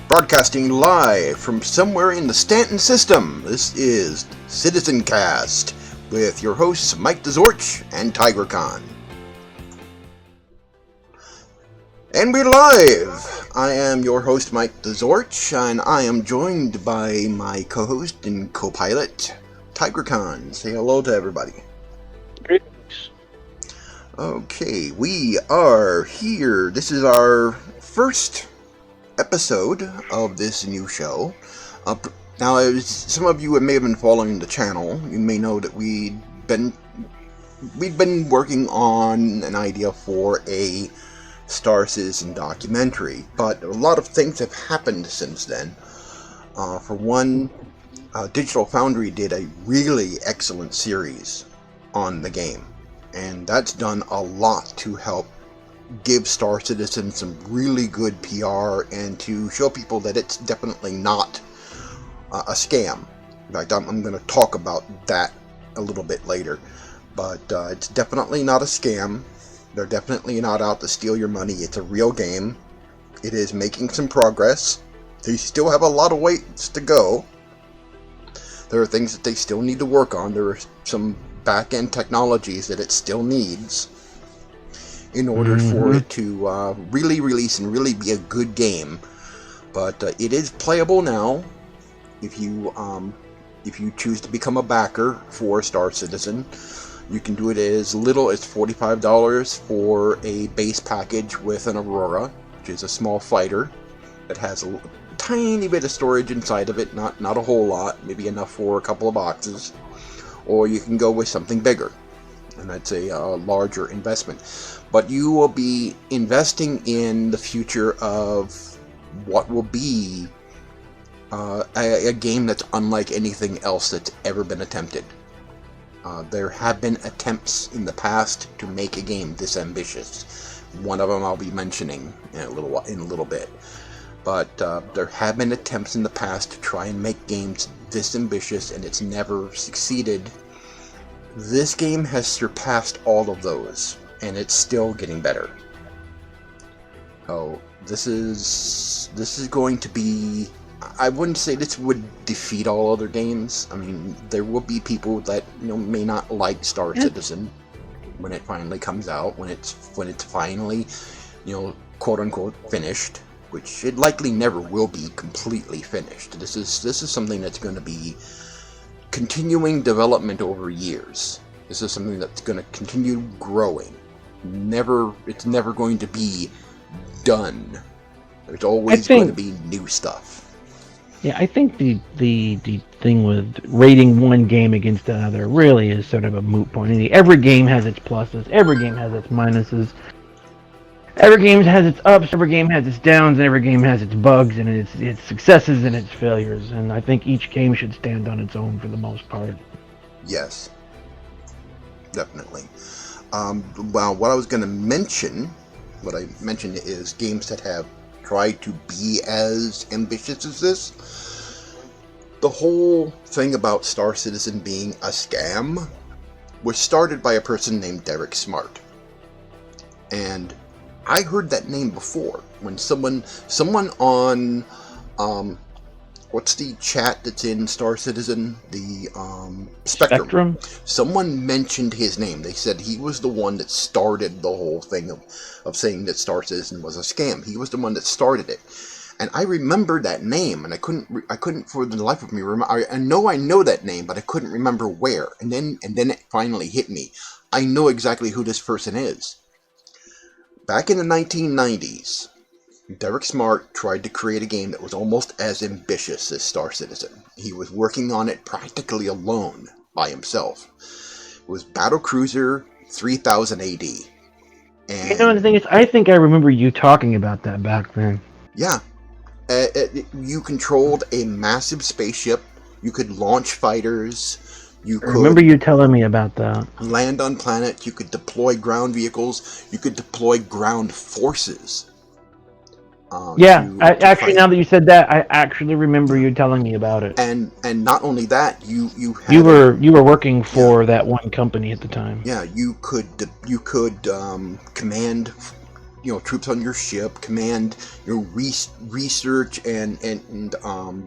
Broadcasting live from somewhere in the Stanton system, this is CitizenCast with your hosts Mike DeZorch and TigerCon. And we're live! I am your host Mike DeZorch, and I am joined by my co-host and co-pilot, TigerCon. Say hello to everybody. Greetings. Okay, we are here. This is our first episode of this new show. Now, as some of you may have been following the channel, you may know that we've been working on an idea for a Star Citizen documentary, but a lot of things have happened since then. For one, Digital Foundry did a really excellent series on the game, and that's done a lot to help give Star Citizen some really good PR and to show people that it's definitely not a scam. In fact, I'm going to talk about that a little bit later, but it's definitely not a scam. They're definitely not out to steal your money. It's a real game. It is making some progress. They still have a lot of ways to go. There are things that they still need to work on. There are some back-end technologies that it still needs in order for it to really release and really be a good game. But it is playable now if you choose to become a backer for Star Citizen. You can do it as little as $45 for a base package with an Aurora, which is a small fighter that has a tiny bit of storage inside of it, not a whole lot, maybe enough for a couple of boxes. Or you can go with something bigger, and that's a larger investment. But you will be investing in the future of what will be a game that's unlike anything else that's ever been attempted. There have been attempts in the past to make a game this ambitious. One of them I'll be mentioning in a little bit. But there have been attempts in the past to try and make games this ambitious, and it's never succeeded. This game has surpassed all of those, and it's still getting better. Oh, this is going to be... I wouldn't say this would defeat all other games. I mean, there will be people that may not like Star Citizen when it finally comes out, when it's finally, quote unquote finished, which it likely never will be completely finished. This is something that's going to be continuing development over years. This is something that's going to continue growing. It's never going to be done. There's always going to be new stuff. Yeah, I think the thing with rating one game against another really is sort of a moot point. Every game has its pluses, every game has its minuses, every game has its ups, every game has its downs, and every game has its bugs and its successes and its failures. And I think each game should stand on its own for the most part. Yes, definitely. Well, what I mentioned is games that have tried to be as ambitious as this. The whole thing about Star Citizen being a scam was started by a person named Derek Smart. And I heard that name before when someone on what's the chat that's in Star Citizen? The Spectrum. Someone mentioned his name. They said he was the one that started the whole thing of saying that Star Citizen was a scam. He was the one that started it. And I remember that name, and I couldn't for the life of me remember. I know that name, but I couldn't remember where. And then it finally hit me. I know exactly who this person is. Back in the 1990s, Derek Smart tried to create a game that was almost as ambitious as Star Citizen. He was working on it practically alone by himself. It was Battlecruiser 3000 AD. And the thing is, I think I remember you talking about that back then. Yeah. You controlled a massive spaceship. You could launch fighters. I remember you telling me about that. Land on planets. You could deploy ground vehicles. You could deploy ground forces. Now that you said that, I actually remember you telling me about it. And not only that, you were working for that one company at the time. Yeah, you could command troops on your ship, command research and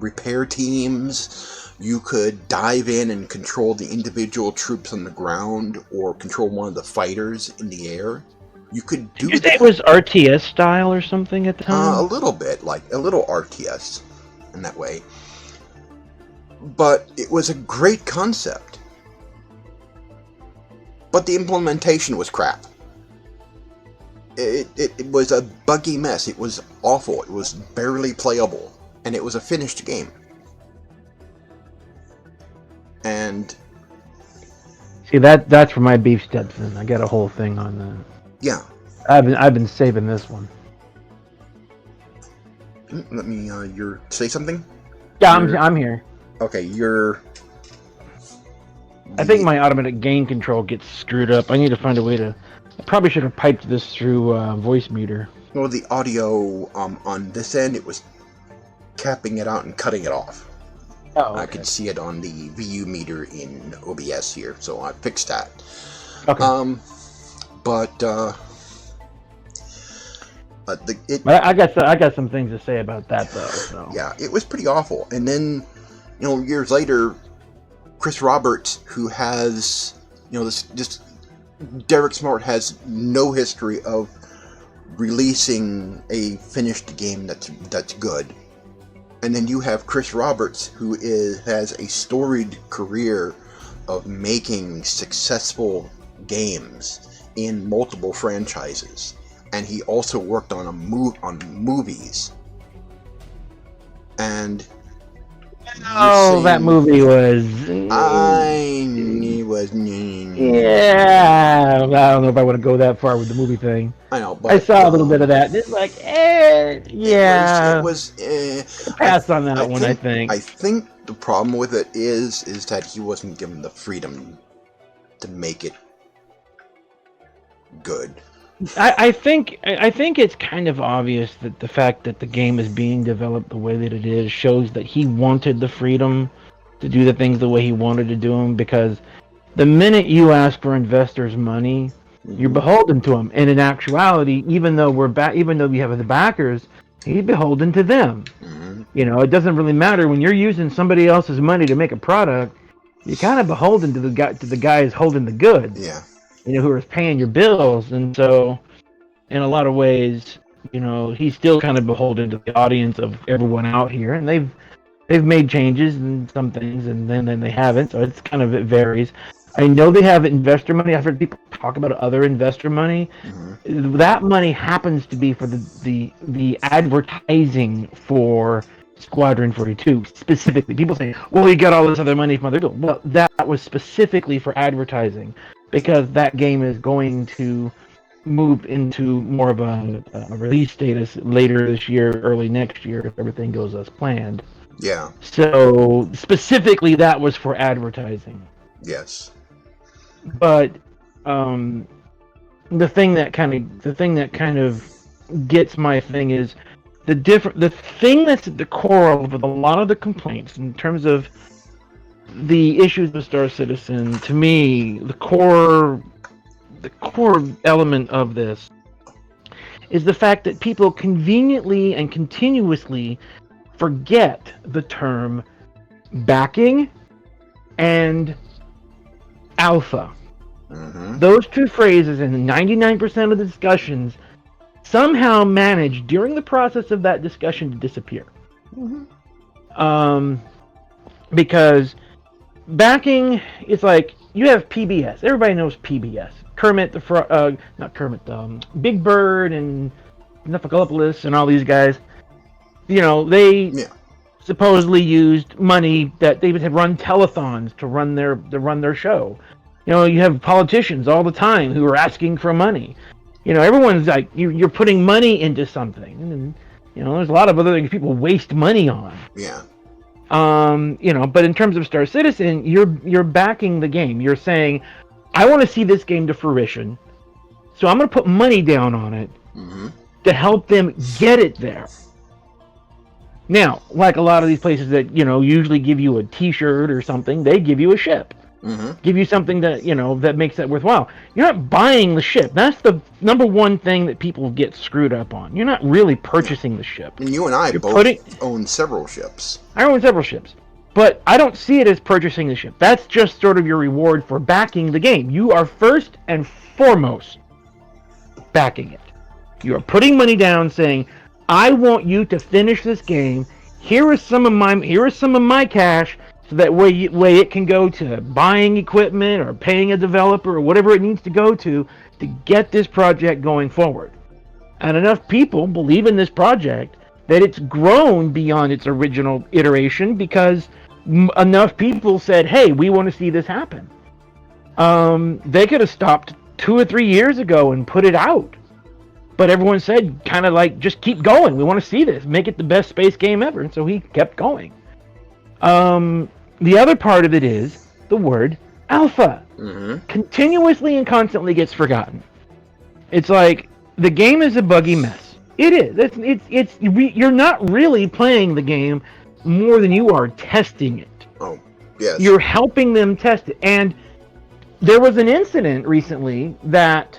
repair teams. You could dive in and control the individual troops on the ground, or control one of the fighters in the air. You could do Did you say it that. was RTS style or something at the A time? little bit, like a little RTS in that way. But it was a great concept. But the implementation was crap. It was a buggy mess. It was awful. It was barely playable. And it was a finished game. And See, that's where my beef steps in. I got a whole thing on that. yeah. I've been saving this one. Let me say something? Yeah, I'm here. Okay, you're... I think my automatic gain control gets screwed up. I need to find a way to... I probably should have piped this through voice meter. Well, the audio on this end, it was capping it out and cutting it off. Oh, okay. I could see it on the VU meter in OBS here, so I fixed that. Okay. But I got some things to say about that though. So. Yeah, it was pretty awful. And then, years later, Chris Roberts, who has, this Derek Smart has no history of releasing a finished game that's good. And then you have Chris Roberts, who has a storied career of making successful games in multiple franchises, and he also worked on movies. And that movie was. It was. Yeah, I don't know if I want to go that far with the movie thing. I know, but I saw a little bit of that. And it's like, yeah. It was. Pass on that one, I think. I think the problem with it is that he wasn't given the freedom to make it good. I think it's kind of obvious that the fact that the game is being developed the way that it is shows that he wanted the freedom to do the things the way he wanted to do them, because the minute you ask for investors' money, you're beholden to them. And in actuality, even though we have the backers, he's beholden to them. Mm-hmm. It doesn't really matter when you're using somebody else's money to make a product. You're kind of beholden to the guys holding the goods. Yeah. Who are paying your bills. And so, in a lot of ways, he's still kind of beholden to the audience of everyone out here, and they've made changes in some things, and then they haven't. So it varies. I know they have investor money. I've heard people talk about other investor money. Mm-hmm. That money happens to be for the advertising for Squadron 42 specifically. People say, well, we got all this other money from other people. Well, that was specifically for advertising, because that game is going to move into more of a release status later this year, early next year, if everything goes as planned. Yeah. So specifically, that was for advertising. Yes. But the thing that kind of gets my thing is the thing that's at the core of a lot of the complaints in terms of the issues with Star Citizen. To me, the core element of this is the fact that people conveniently and continuously forget the term backing and alpha. Mm-hmm. Those two phrases in 99% of the discussions somehow manage during the process of that discussion to disappear. Mm-hmm. Because backing is like, you have PBS. Everybody knows PBS. Big Bird and Nephigalopoulos and all these guys. They supposedly used money that they would have run telethons to run their show. You have politicians all the time who are asking for money. Everyone's like, you're putting money into something, and there's a lot of other things people waste money on. Yeah. But in terms of Star Citizen, you're backing the game. You're saying, I want to see this game to fruition, so I'm going to put money down on it to help them get it there. Now, like a lot of these places that usually give you a T-shirt or something, they give you a ship. Give you something that that makes that worthwhile. You're not buying the ship. That's the number one thing that people get screwed up on. You're not really Yeah. purchasing the ship. And you and I You're both putting. own several ships. I own several ships, but I don't see it as purchasing the ship. That's just sort of your reward for backing the game. You are first and foremost backing it. You are putting money down, saying, "I want you to finish this game. Here is some of my cash, so that way it can go to buying equipment or paying a developer or whatever it needs to go to get this project going forward." And enough people believe in this project that it's grown beyond its original iteration because enough people said, "Hey, we want to see this happen." They could have stopped 2 or 3 years ago and put it out, but everyone said, kind of like, just keep going. We want to see this. Make it the best space game ever. And so he kept going. The other part of it is the word alpha. Continuously and constantly gets forgotten. It's like the game is a buggy mess. It is. You're not really playing the game more than you are testing it. Oh, yes. You're helping them test it. And there was an incident recently that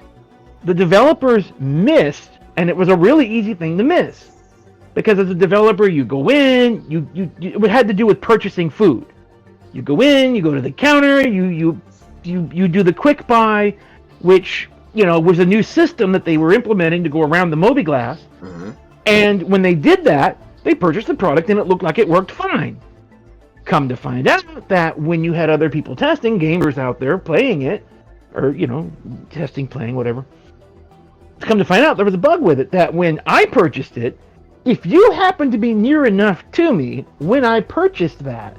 the developers missed, and it was a really easy thing to miss. Because as a developer, you go in, it had to do with purchasing food. You go in, you go to the counter, you do the quick buy, which was a new system that they were implementing to go around the mobiGlas. And when they did that, they purchased the product and it looked like it worked fine. Come to find out that when you had other people testing, gamers out there playing it, or testing, playing, whatever, come to find out there was a bug with it that when I purchased it, if you happened to be near enough to me when I purchased that,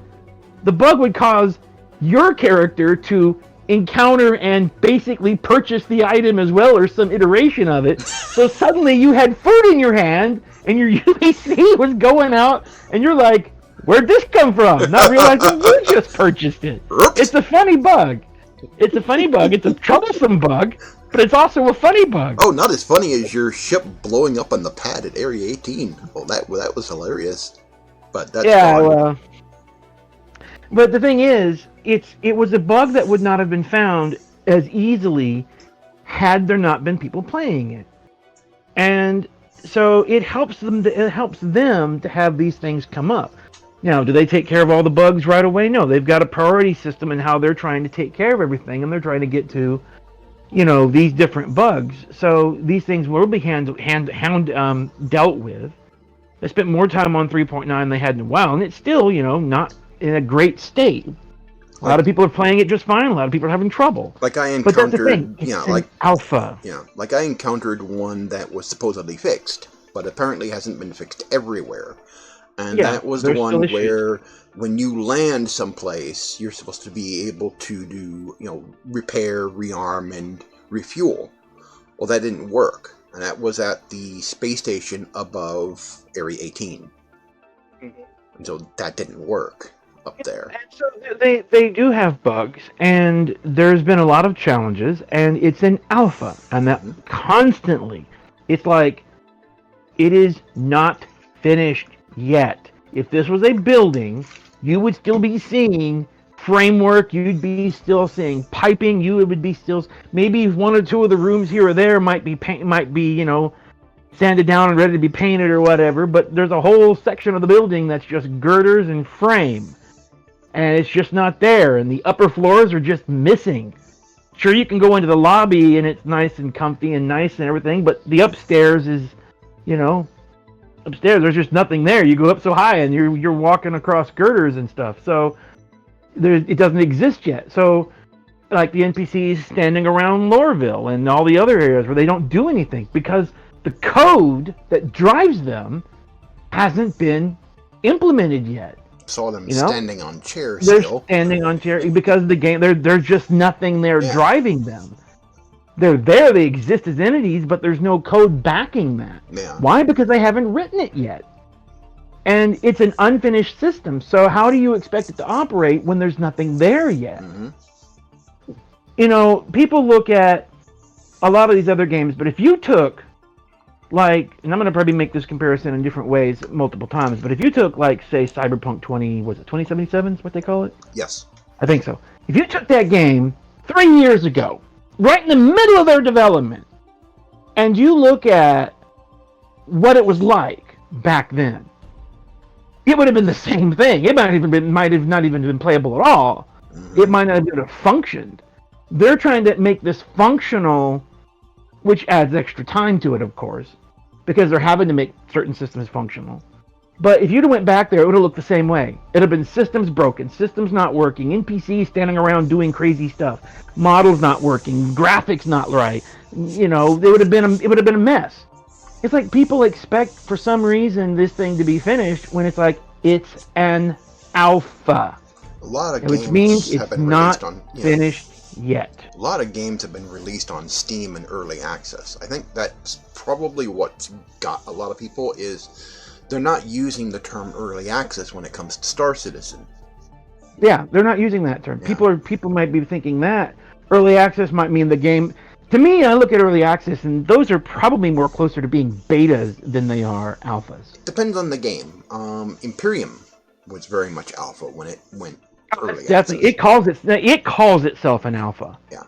the bug would cause your character to encounter and basically purchase the item as well, or some iteration of it. So suddenly you had food in your hand and your UAC was going out and you're like, "Where'd this come from?" Not realizing you just purchased it. Oops. It's a funny bug. It's a troublesome bug, but it's also a funny bug. Oh, not as funny as your ship blowing up on the pad at Area 18. Well, that was hilarious. But that's gone. But the thing is, it was a bug that would not have been found as easily had there not been people playing it. And so it helps them to have these things come up. Now, do they take care of all the bugs right away? No, they've got a priority system in how they're trying to take care of everything, and they're trying to get to these different bugs. So these things will be dealt with. They spent more time on 3.9 than they had in a while, and it's still, not in a great state. A lot of people are playing it just fine. A lot of people are having trouble. Like I encountered, but that's the thing. It's alpha. Yeah, like I encountered one that was supposedly fixed, but apparently hasn't been fixed everywhere. And that was the one where when you land someplace, you're supposed to be able to do, repair, rearm, and refuel. Well, that didn't work. And that was at the space station above Area 18. And so that didn't work up there. And so they do have bugs, and there's been a lot of challenges, and it's in alpha. And that constantly, it's like, it is not finished yet. If this was a building, you would still be seeing framework, you'd be still seeing piping, you would be still, maybe one or two of the rooms here or there might be sanded down and ready to be painted or whatever, but there's a whole section of the building that's just girders and frame, and it's just not there, and the upper floors are just missing. Sure, you can go into the lobby and it's nice and comfy and nice and everything, but the upstairs is, upstairs there's just nothing there. You go up so high and you're walking across girders and stuff, so it doesn't exist yet. So like the NPCs standing around Loreville and all the other areas where they don't do anything because the code that drives them hasn't been implemented yet. Saw them standing on chairs. They're standing on chairs because the game, there's just nothing there driving them. They're there, they exist as entities, but there's no code backing that. Yeah. Why? Because they haven't written it yet. And it's an unfinished system, so how do you expect it to operate when there's nothing there yet? People look at a lot of these other games, but if you took, and I'm going to probably make this comparison in different ways multiple times, but if you took, say, Cyberpunk 2077 is what they call it? Yes. I think so. If you took that game 3 years ago, right in the middle of their development, and you look at what it was like back then, it would have been the same thing. It might have not even been playable at all. It might not even have functioned. They're trying to make this functional, which adds extra time to it, of course, because they're having to make certain systems functional. But if you'd have went back there, it would have looked the same way. It'd have been systems broken, systems not working, NPCs standing around doing crazy stuff, models not working, graphics not right. You know, it would have been a mess. It's like people expect for some reason this thing to be finished when it's like it's an alpha, A lot of which games means have it's been not released on finished yet. A lot of games have been released on Steam and early access. I think that's probably what's got a lot of people is they're not using the term early access when it comes to Star Citizen. Yeah, they're not using that term. Yeah. People might be thinking that early access might mean the game. To me, I look at early access, and those are probably more closer to being betas than they are alphas. Depends on the game. Imperium was very much alpha when it went early Definitely, access. it calls itself an alpha. Yeah.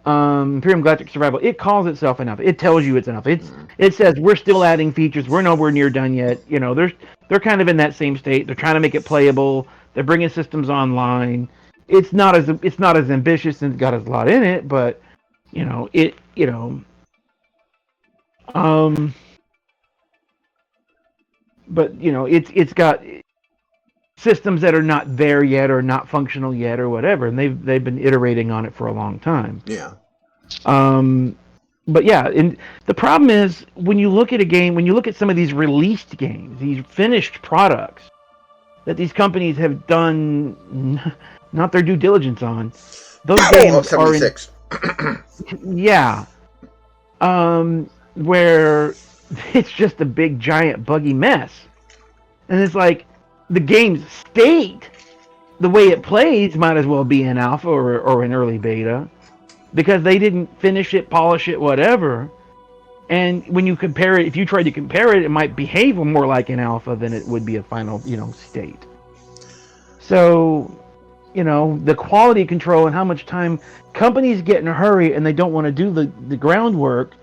Imperium Galactic Survival, it calls itself an alpha. It tells you it's an alpha. It says we're still adding features. We're nowhere near done yet. You know, they're kind of in that same state. They're trying to make it playable. They're bringing systems online. It's not as ambitious and it's got a lot in it, but you know but you know it's got systems that are not there yet or not functional yet or whatever, and they've been iterating on it for a long time. Yeah. But yeah, and the problem is when you look at a game, when you look at some of these released games, these finished products that these companies have done not their due diligence on, those games are in, yeah, where it's just a big giant buggy mess, and it's like the game's state, the way it plays, might as well be an alpha or an early beta, because they didn't finish it, polish it, whatever. And when you compare it, if you try to compare it, it might behave more like an alpha than it would be a final, state. So, the quality control and how much time companies get in a hurry and they don't want to do the groundwork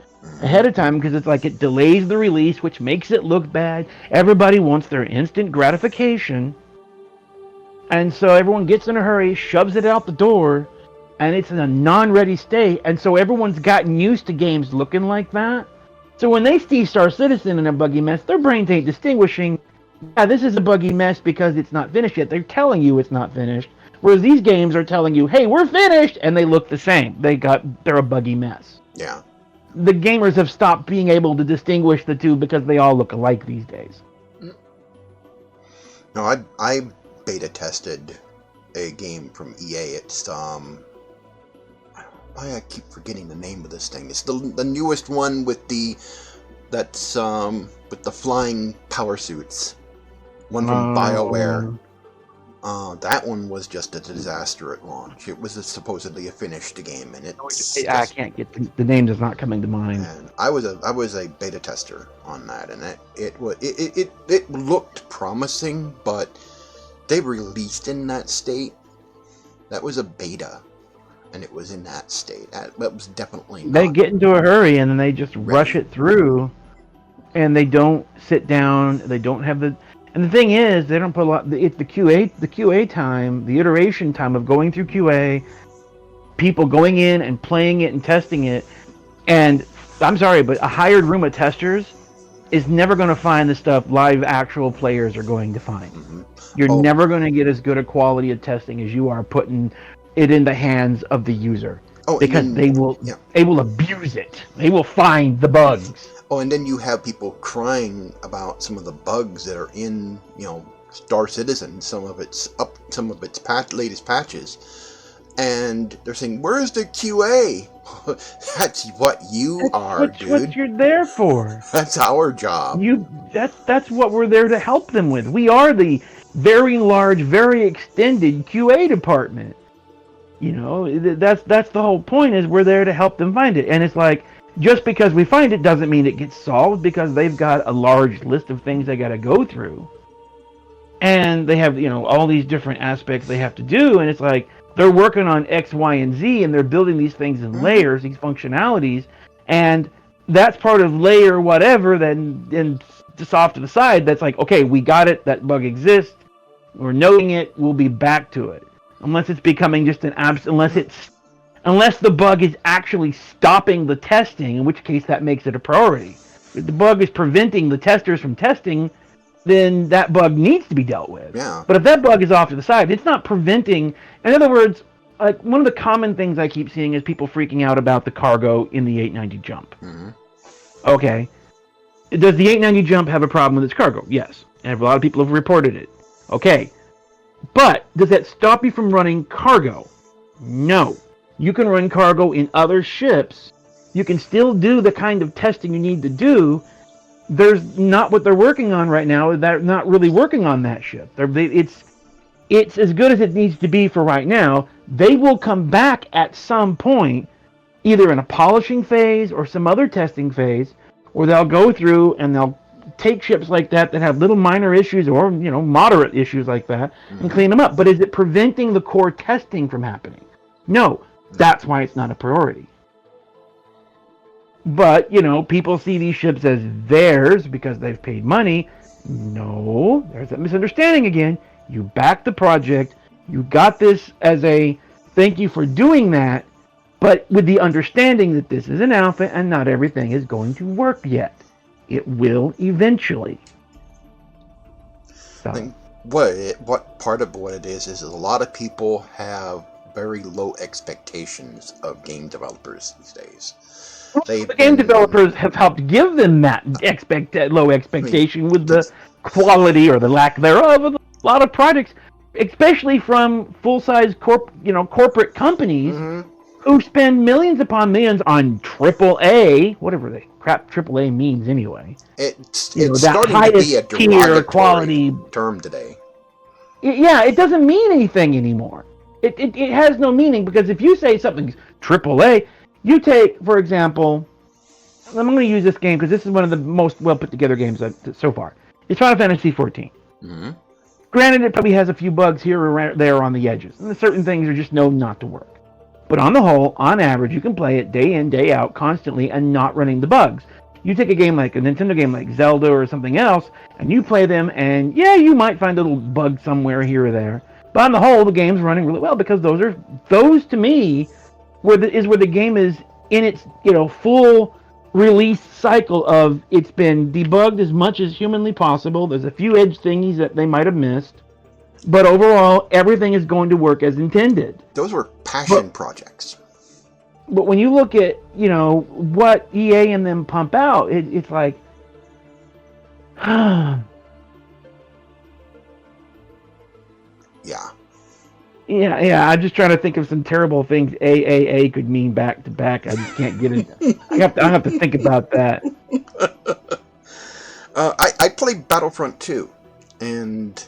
ahead of time because it's like it delays the release, which makes it look bad. Everybody wants their instant gratification. And so everyone gets in a hurry, shoves it out the door, and it's in a non-ready state, and so everyone's gotten used to games looking like that. So when they see Star Citizen in a buggy mess, their brains ain't distinguishing, yeah, this is a buggy mess because it's not finished yet. They're telling you it's not finished, whereas these games are telling you, hey, we're finished, and they look the same. They're a buggy mess. Yeah. The gamers have stopped being able to distinguish the two because they all look alike these days. No, I beta tested a game from EA. It's I keep forgetting the name of this thing. It's the newest one with the flying power suits. One from BioWare. That one was just a disaster at launch. It was supposedly a finished game, and I can't get the name is not coming to mind. And I was a beta tester on that, and it looked promising, but they released in that state. That was a beta. And it was in that state. That was definitely not. They get into a hurry and then they just rush it through, and they don't sit down. They don't have the. And the thing is, they don't put a lot. It's the QA time, the iteration time of going through QA, people going in and playing it and testing it. And I'm sorry, but a hired room of testers is never going to find the stuff live actual players are going to find. Mm-hmm. You're never going to get as good a quality of testing as you are putting it in the hands of the user, because they will abuse it. They will find the bugs. Oh, and then you have people crying about some of the bugs that are in, Star Citizen, some of its latest patches, and they're saying, "Where's the QA?" That's what you are, dude. That's what you're there for. That's our job. That's what we're there to help them with. We are the very large, very extended QA department. That's the whole point, is we're there to help them find it. And it's like, just because we find it doesn't mean it gets solved, because they've got a large list of things they got to go through. and they have all these different aspects they have to do, and it's like they're working on X, Y, and Z, and they're building these things in layers, these functionalities, and that's part of layer whatever. Then just off to the side, that's like, okay, we got it. That bug exists. We're noting it. We'll be back to it, unless it's becoming just unless the bug is actually stopping the testing, in which case that makes it a priority. If the bug is preventing the testers from testing, then that bug needs to be dealt with. Yeah. But if that bug is off to the side, it's not preventing. In other words, like one of the common things I keep seeing is people freaking out about the cargo in the 890 jump. Okay. Does the 890 jump have a problem with its cargo? Yes. And a lot of people have reported it. Okay. But does that stop you from running cargo? No. You can run cargo in other ships. You can still do the kind of testing you need to do. There's not what they're working on right now. They're not really working on that ship. It's as good as it needs to be for right now. They will come back at some point, either in a polishing phase or some other testing phase, where they'll go through and they'll take ships like that have little minor issues or moderate issues like that and clean them up. But is it preventing the core testing from happening? No. That's why it's not a priority. But, people see these ships as theirs because they've paid money. No, there's that misunderstanding again. You backed the project. You got this as a thank you for doing that, but with the understanding that this is an alpha and not everything is going to work yet. It will eventually. So. I think what part of what it is a lot of people have very low expectations of game developers these days. The game developers have helped give them that low expectation with the quality or the lack thereof of a lot of projects, especially from full-size corporate companies who spend millions upon millions on AAA, whatever crap AAA means anyway. It's starting to be a derogatory quality term today. Yeah, it doesn't mean anything anymore. It has no meaning, because if you say something's AAA, you take, for example, I'm going to use this game because this is one of the most well put together games so far. It's Final Fantasy XIV. Granted, it probably has a few bugs here or there on the edges, and certain things are just known not to work. But on the whole, on average, you can play it day in, day out, constantly, and not running the bugs. You take a game like a Nintendo game like Zelda or something else, and you play them, and yeah, you might find a little bug somewhere here or there. But on the whole, the game's running really well, because those to me where the game is in its full release cycle of it's been debugged as much as humanly possible. There's a few edge thingies that they might have missed, but overall everything is going to work as intended. Those were passion projects. But when you look at what EA and them pump out, it's like Yeah, I'm just trying to think of some terrible things AAA could mean back to back. I just can't get it. I have to think about that. I played Battlefront 2, and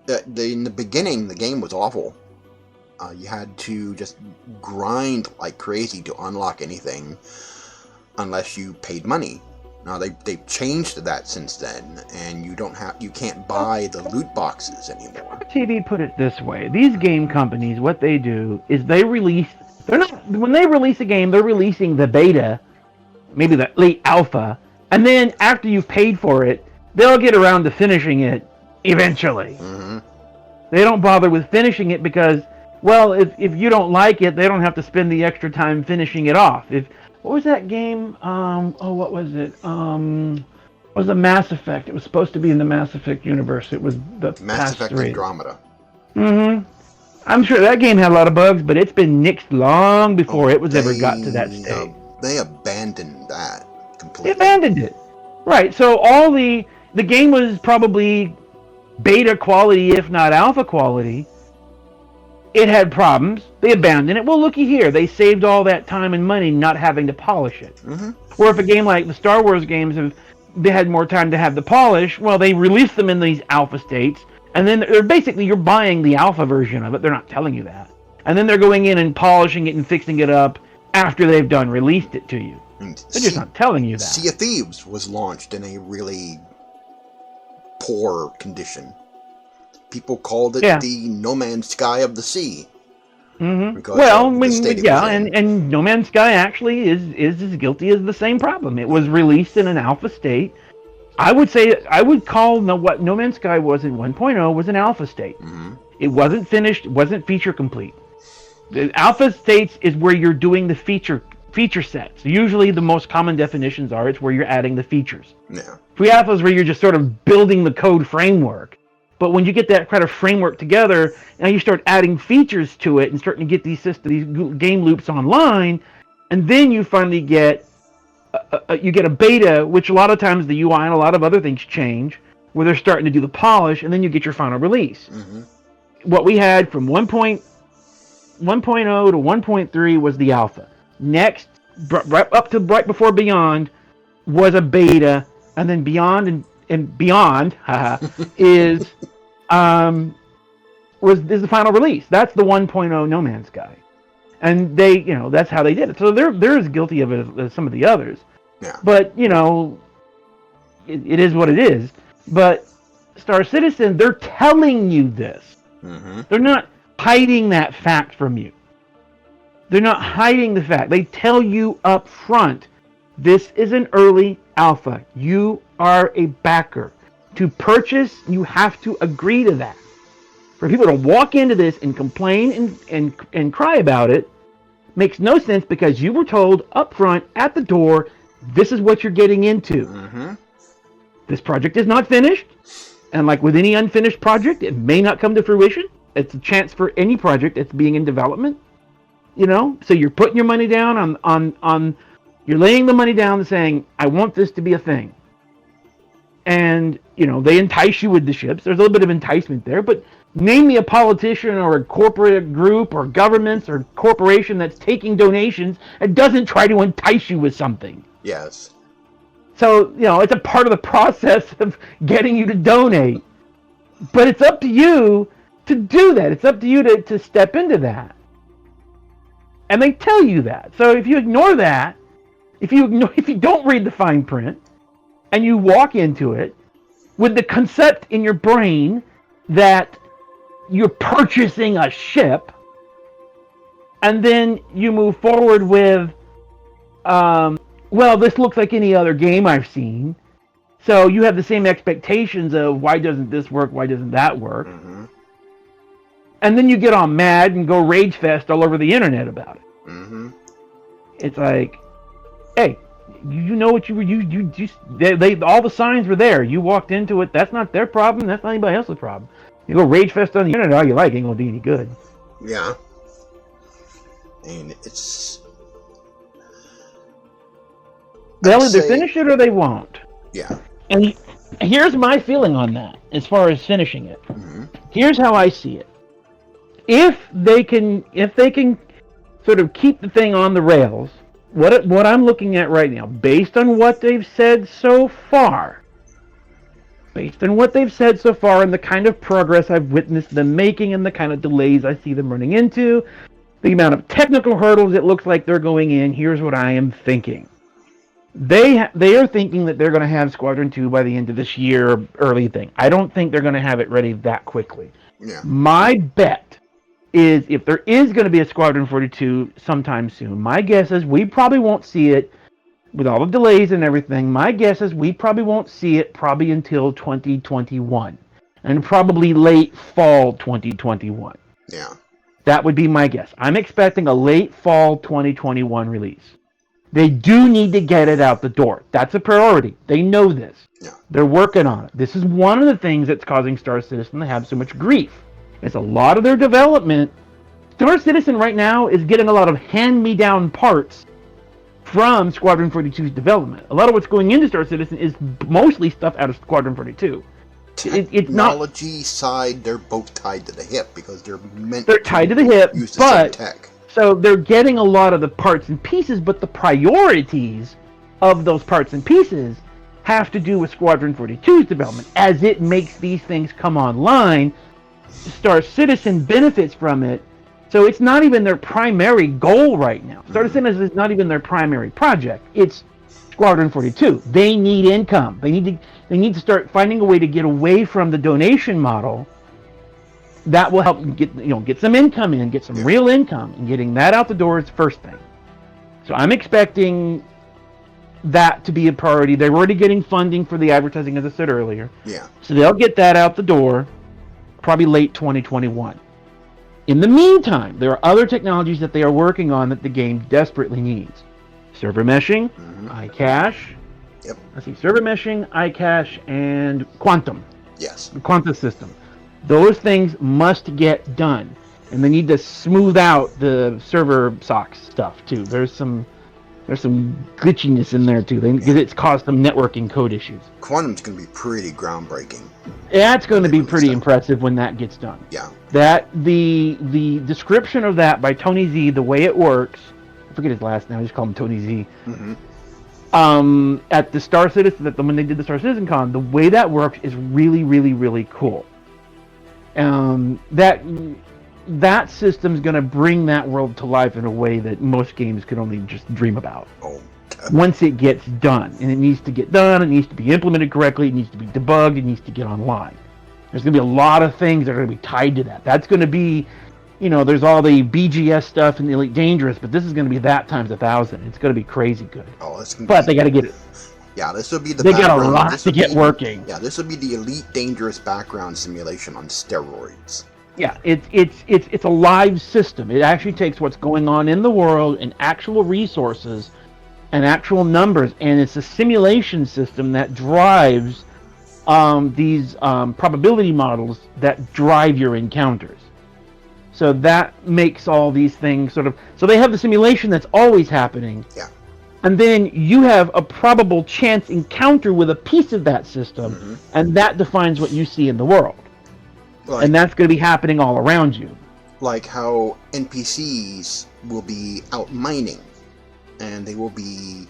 in the beginning, the game was awful. You had to just grind like crazy to unlock anything, unless you paid money. Now they've changed that since then, and you can't buy the loot boxes anymore. TV put it this way: these game companies, what they do is when they release a game, they're releasing the beta, maybe the late alpha, and then after you've paid for it, they'll get around to finishing it eventually. They don't bother with finishing it because, well, if you don't like it, they don't have to spend the extra time finishing it off. What was that game? What was it? It was a Mass Effect. It was supposed to be in the Mass Effect universe. It was the Mass Effect Andromeda. I'm sure that game had a lot of bugs, but it's been nixed long before it was ever got to that stage. They abandoned that completely. They abandoned it. Right. So all the game was probably beta quality, if not alpha quality. It had problems. They abandoned it. Well, looky here. They saved all that time and money not having to polish it. Or if a game like the Star Wars games they had more time to have the polish, well, they released them in these alpha states, and then you're buying the alpha version of it. They're not telling you that. And then they're going in and polishing it and fixing it up after they've released it to you. They're just not telling you that. Sea of Thieves was launched in a really poor condition. People called it Yeah. the No Man's Sky of the sea. Mm-hmm. Well, Of the state it was in. and No Man's Sky actually is as guilty as the same problem. It was released in an alpha state. I would call what No Man's Sky was in 1.0 was an alpha state. Mm-hmm. It wasn't finished, wasn't feature complete. The alpha states is where you're doing the feature sets. Usually the most common definitions are it's where you're adding the features. Yeah. Pre-alpha is where you're just sort of building the code framework. But when you get that kind of framework together, now you start adding features to it and starting to get these game loops online, and then you finally get a beta, which a lot of times the UI and a lot of other things change, where they're starting to do the polish, and then you get your final release. Mm-hmm. What we had from 1.0 to 1.3 was the alpha. Next, right before Beyond, was a beta, and then Beyond and Beyond is the final release. That's the 1.0 No Man's Sky, and that's how they did it. So they're as guilty of it as some of the others. Yeah. But it is what it is. But Star Citizen, they're telling you this. Mm-hmm. They're not hiding that fact from you. They're not hiding the fact. They tell you up front, this is an early alpha. You are a backer. To purchase, you have to agree to that. For people to walk into this and complain and cry about it makes no sense, because you were told up front at the door, this is what you're getting into. Mm-hmm. This project is not finished, and like with any unfinished project, it may not come to fruition. It's a chance for any project that's being in development. So you're putting your money down on you're laying the money down and saying, I want this to be a thing. And, they entice you with the ships. There's a little bit of enticement there, but name me a politician or a corporate group or governments or corporation that's taking donations and doesn't try to entice you with something. Yes. So, it's a part of the process of getting you to donate. But it's up to you to do that. It's up to you to step into that. And they tell you that. So if you ignore that, if you don't read the fine print, and you walk into it with the concept in your brain that you're purchasing a ship, and then you move forward with, this looks like any other game I've seen. So you have the same expectations of why doesn't this work, why doesn't that work? Mm-hmm. And then you get all mad and go rage fest all over the internet about it. Mm-hmm. It's like, hey, you know what they all the signs were there. You walked into it. That's not their problem. That's not anybody else's problem. You go rage fest on the internet all you like, ain't gonna do any good. Yeah. And it's... They'll either finish it or they won't. Yeah. And here's my feeling on that, as far as finishing it. Mm-hmm. Here's how I see it. If they can sort of keep the thing on the rails, what I'm looking at right now, based on what they've said so far, and the kind of progress I've witnessed them making and the kind of delays I see them running into, the amount of technical hurdles it looks like they're going in, here's what I am thinking. They are thinking that they're going to have Squadron 2 by the end of this year, early thing. I don't think they're going to have it ready that quickly. Yeah. My bet is if there is going to be a Squadron 42 sometime soon, my guess is we probably won't see it with all the delays and everything. My guess is we probably won't see it probably until 2021 and probably late fall 2021. Yeah. That would be my guess. I'm expecting a late fall 2021 release. They do need to get it out the door. That's a priority. They know this. Yeah. They're working on it. This is one of the things that's causing Star Citizen to have so much grief. It's a lot of their development. Star Citizen right now is getting a lot of hand-me-down parts from Squadron 42's development. A lot of what's going into Star Citizen is mostly stuff out of Squadron 42. Technology side, they're both tied to the hip because they're tied to the hip, use the same tech. So they're getting a lot of the parts and pieces, but the priorities of those parts and pieces have to do with Squadron 42's development. As it makes these things come online, Star Citizen benefits from it. So it's not even their primary goal right now. Star Citizen is not even their primary project. It's Squadron 42. They need income. They need to start finding a way to get away from the donation model. That will help get some income in, get some real income, and getting that out the door is the first thing. So I'm expecting that to be a priority. They're already getting funding for the advertising, as I said earlier. Yeah. So they'll get that out the door probably late 2021. In the meantime, there are other technologies that they are working on that the game desperately needs. Server meshing, iCache. Yep. Let's see, server meshing, iCache, and quantum. Yes. The quantum system. Those things must get done. And they need to smooth out the server socks stuff too. There's some glitchiness in there too, because it's caused some networking code issues. Quantum's going to be pretty groundbreaking. That's going to be pretty impressive when that gets done. Yeah. That the description of that by Tony Z, the way it works, I forget his last name. I just call him Tony Z. At the Star Citizen, when they did the Star Citizen Con, the way that works is really, really, really cool. That system's going to bring that world to life in a way that most games could only just dream about. Once it gets done, and it needs to get done, it needs to be implemented correctly, it needs to be debugged, it needs to get online. There's going to be a lot of things that are going to be tied to that. That's going to be, there's all the BGS stuff and the Elite Dangerous, but this is going to be that times 1,000. It's going to be crazy good. But they got to get it. Yeah, this will be the. They got a lot to get working. Yeah, this will be the Elite Dangerous background simulation on steroids. Yeah, it's a live system. It actually takes what's going on in the world and actual resources and actual numbers, and it's a simulation system that drives these probability models that drive your encounters. So that makes all these things so they have the simulation that's always happening. Yeah. And then you have a probable chance encounter with a piece of that system, and that defines what you see in the world. And that's going to be happening all around you. Like how NPCs will be out mining, and they will be,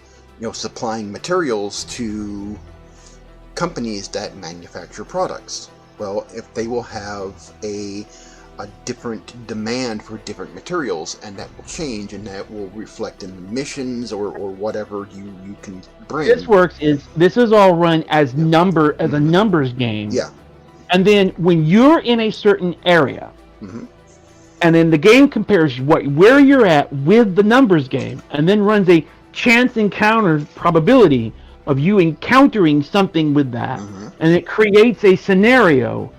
supplying materials to companies that manufacture products. Well, if they will have a different demand for different materials, and that will change, and that will reflect in the missions or whatever you can bring. This is all run as a numbers game. Yeah. And then when you're in a certain area, and then the game compares where you're at with the numbers game, and then runs a chance encounter probability of you encountering something with that, and it creates a scenario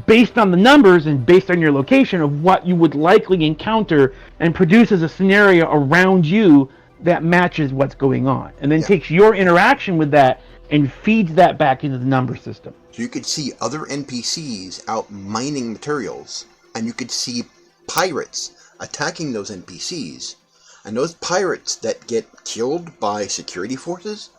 based on the numbers and based on your location of what you would likely encounter, and produces a scenario around you that matches what's going on, and then takes your interaction with that and feeds that back into the number system. So you could see other NPCs out mining materials, and you could see pirates attacking those NPCs. And those pirates that get killed by security forces,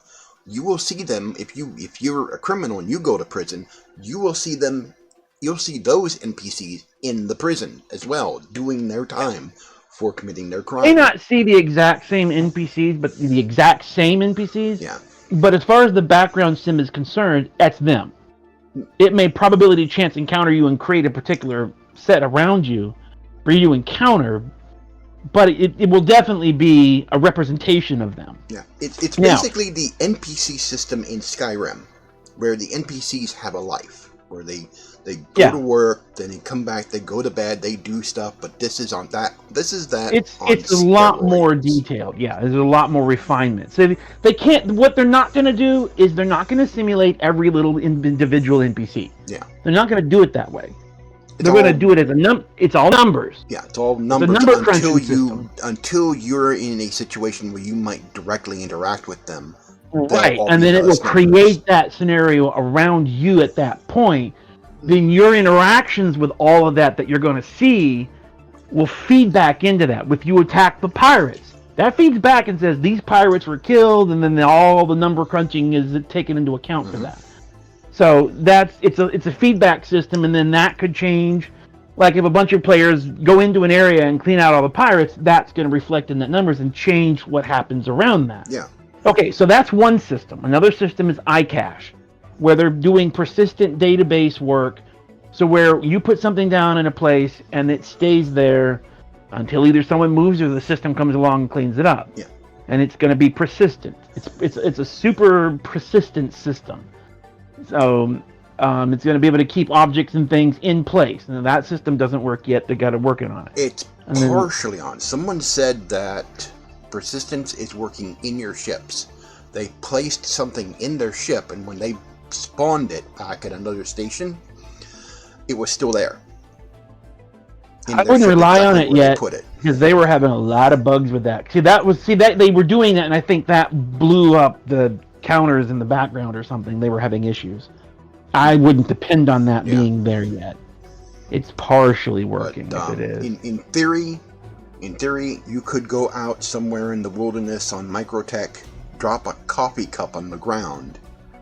you will see them, if you're a criminal and you go to prison, you'll see those NPCs in the prison as well, doing their time for committing their crime. You may not see the exact same NPCs, but the exact same NPCs. Yeah. But as far as the background sim is concerned, that's them. It may probability chance encounter you and create a particular set around you for you to encounter, but it will definitely be a representation of them. Yeah, it's basically the NPC system in Skyrim, where the NPCs have a life, where they go to work, then they come back, they go to bed, they do stuff, but this is that. It's a lot more detailed. Yeah, there's a lot more refinement. So they can't. What they're not going to do is they're not going to simulate every little individual NPC. Yeah, they're not going to do it that way. They're going to do it as it's all numbers. Yeah, it's all numbers until you're in a situation where you might directly interact with them. Right, and then it will create that scenario around you at that point. Then your interactions with all of that you're going to see will feed back into that. If you attack the pirates, that feeds back and says these pirates were killed, and then all the number crunching is taken into account for that. So it's a feedback system, and then that could change. Like if a bunch of players go into an area and clean out all the pirates, that's going to reflect in that numbers and change what happens around that. Yeah. Okay, so that's one system. Another system is iCache, where they're doing persistent database work. So where you put something down in a place and it stays there until either someone moves or the system comes along and cleans it up. Yeah. and it's going to be persistent. It's a super persistent system. So it's going to be able to keep objects and things in place. And that system doesn't work yet. They got to working on it. It's partially on. Someone said that persistence is working in your ships. They placed something in their ship, and when they spawned it back at another station, it was still there. I wouldn't rely on it yet because they were having a lot of bugs with that. See that they were doing that, and I think that blew up the counters in the background or something. They were having issues. I wouldn't depend on that being there yet. It's partially working if it is. In theory, you could go out somewhere in the wilderness on Microtech, drop a coffee cup on the ground,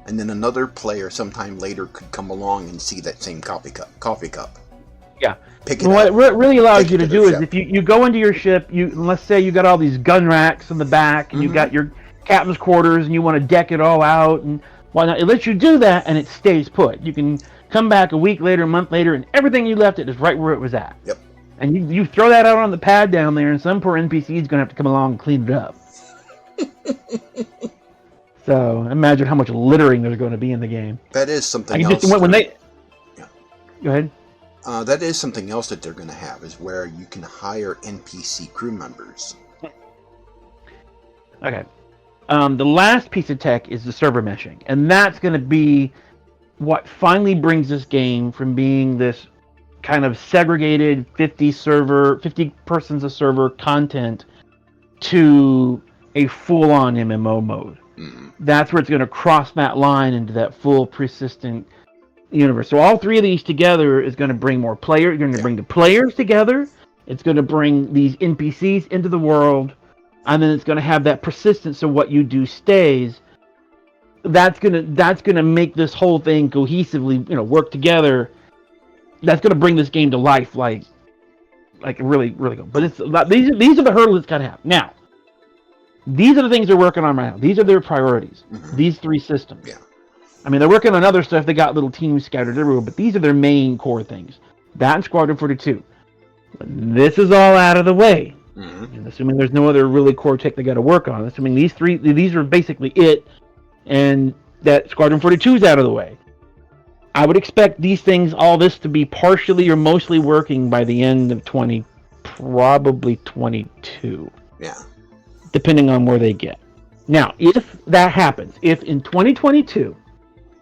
and then another player sometime later could come along and see that same coffee cup. Yeah. What it really allows you to do is if you go into your ship, let's say you got all these gun racks in the back, and you got your captain's quarters, and you want to deck it all out, and whatnot. It lets you do that, and it stays put. You can come back a week later, a month later, and everything you left it is right where it was at. Yep. And you throw that out on the pad down there, and some poor NPC is going to have to come along and clean it up. So imagine how much littering there's going to be in the game. That is something else. Go ahead. That is something else that they're going to have, is where you can hire NPC crew members. Okay. The last piece of tech is the server meshing, and that's going to be what finally brings this game from being this kind of segregated 50 persons a server content to a full-on MMO mode. Mm-hmm. That's where it's going to cross that line into that full persistent universe. So all three of these together is going to bring more players. You're going to bring the players together. It's going to bring these NPCs into the world, and then it's going to have that persistence. So what you do stays. That's gonna make this whole thing cohesively, work together. That's gonna bring this game to life, like really, really good. But these are the hurdles it's gotta have. Now, these are the things they're working on right now. These are their priorities. Mm-hmm. These three systems. Yeah. I mean, they're working on other stuff. They got little teams scattered everywhere, but these are their main core things. That and Squadron 42. This is all out of the way. Mm-hmm. And assuming there's no other really core tech they got to work on. Assuming these are basically it, and that Squadron 42 is out of the way. I would expect all this to be partially or mostly working by the end of probably 22. Yeah. Depending on where they get. Now, if that happens, if in 2022,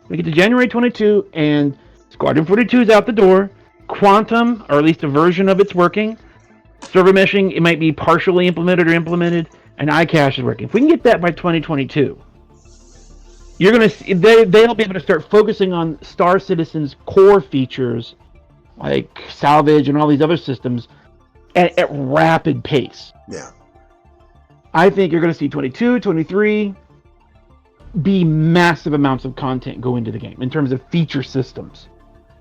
we get to January 22 and Squadron 42 is out the door, Quantum, or at least a version of it's working, server meshing, it might be partially implemented, and iCache is working. If we can get that by 2022, you're going to see, they'll be able to start focusing on Star Citizen's core features, like salvage and all these other systems, at rapid pace. Yeah. I think you're going to see 22, 23 be massive amounts of content go into the game in terms of feature systems.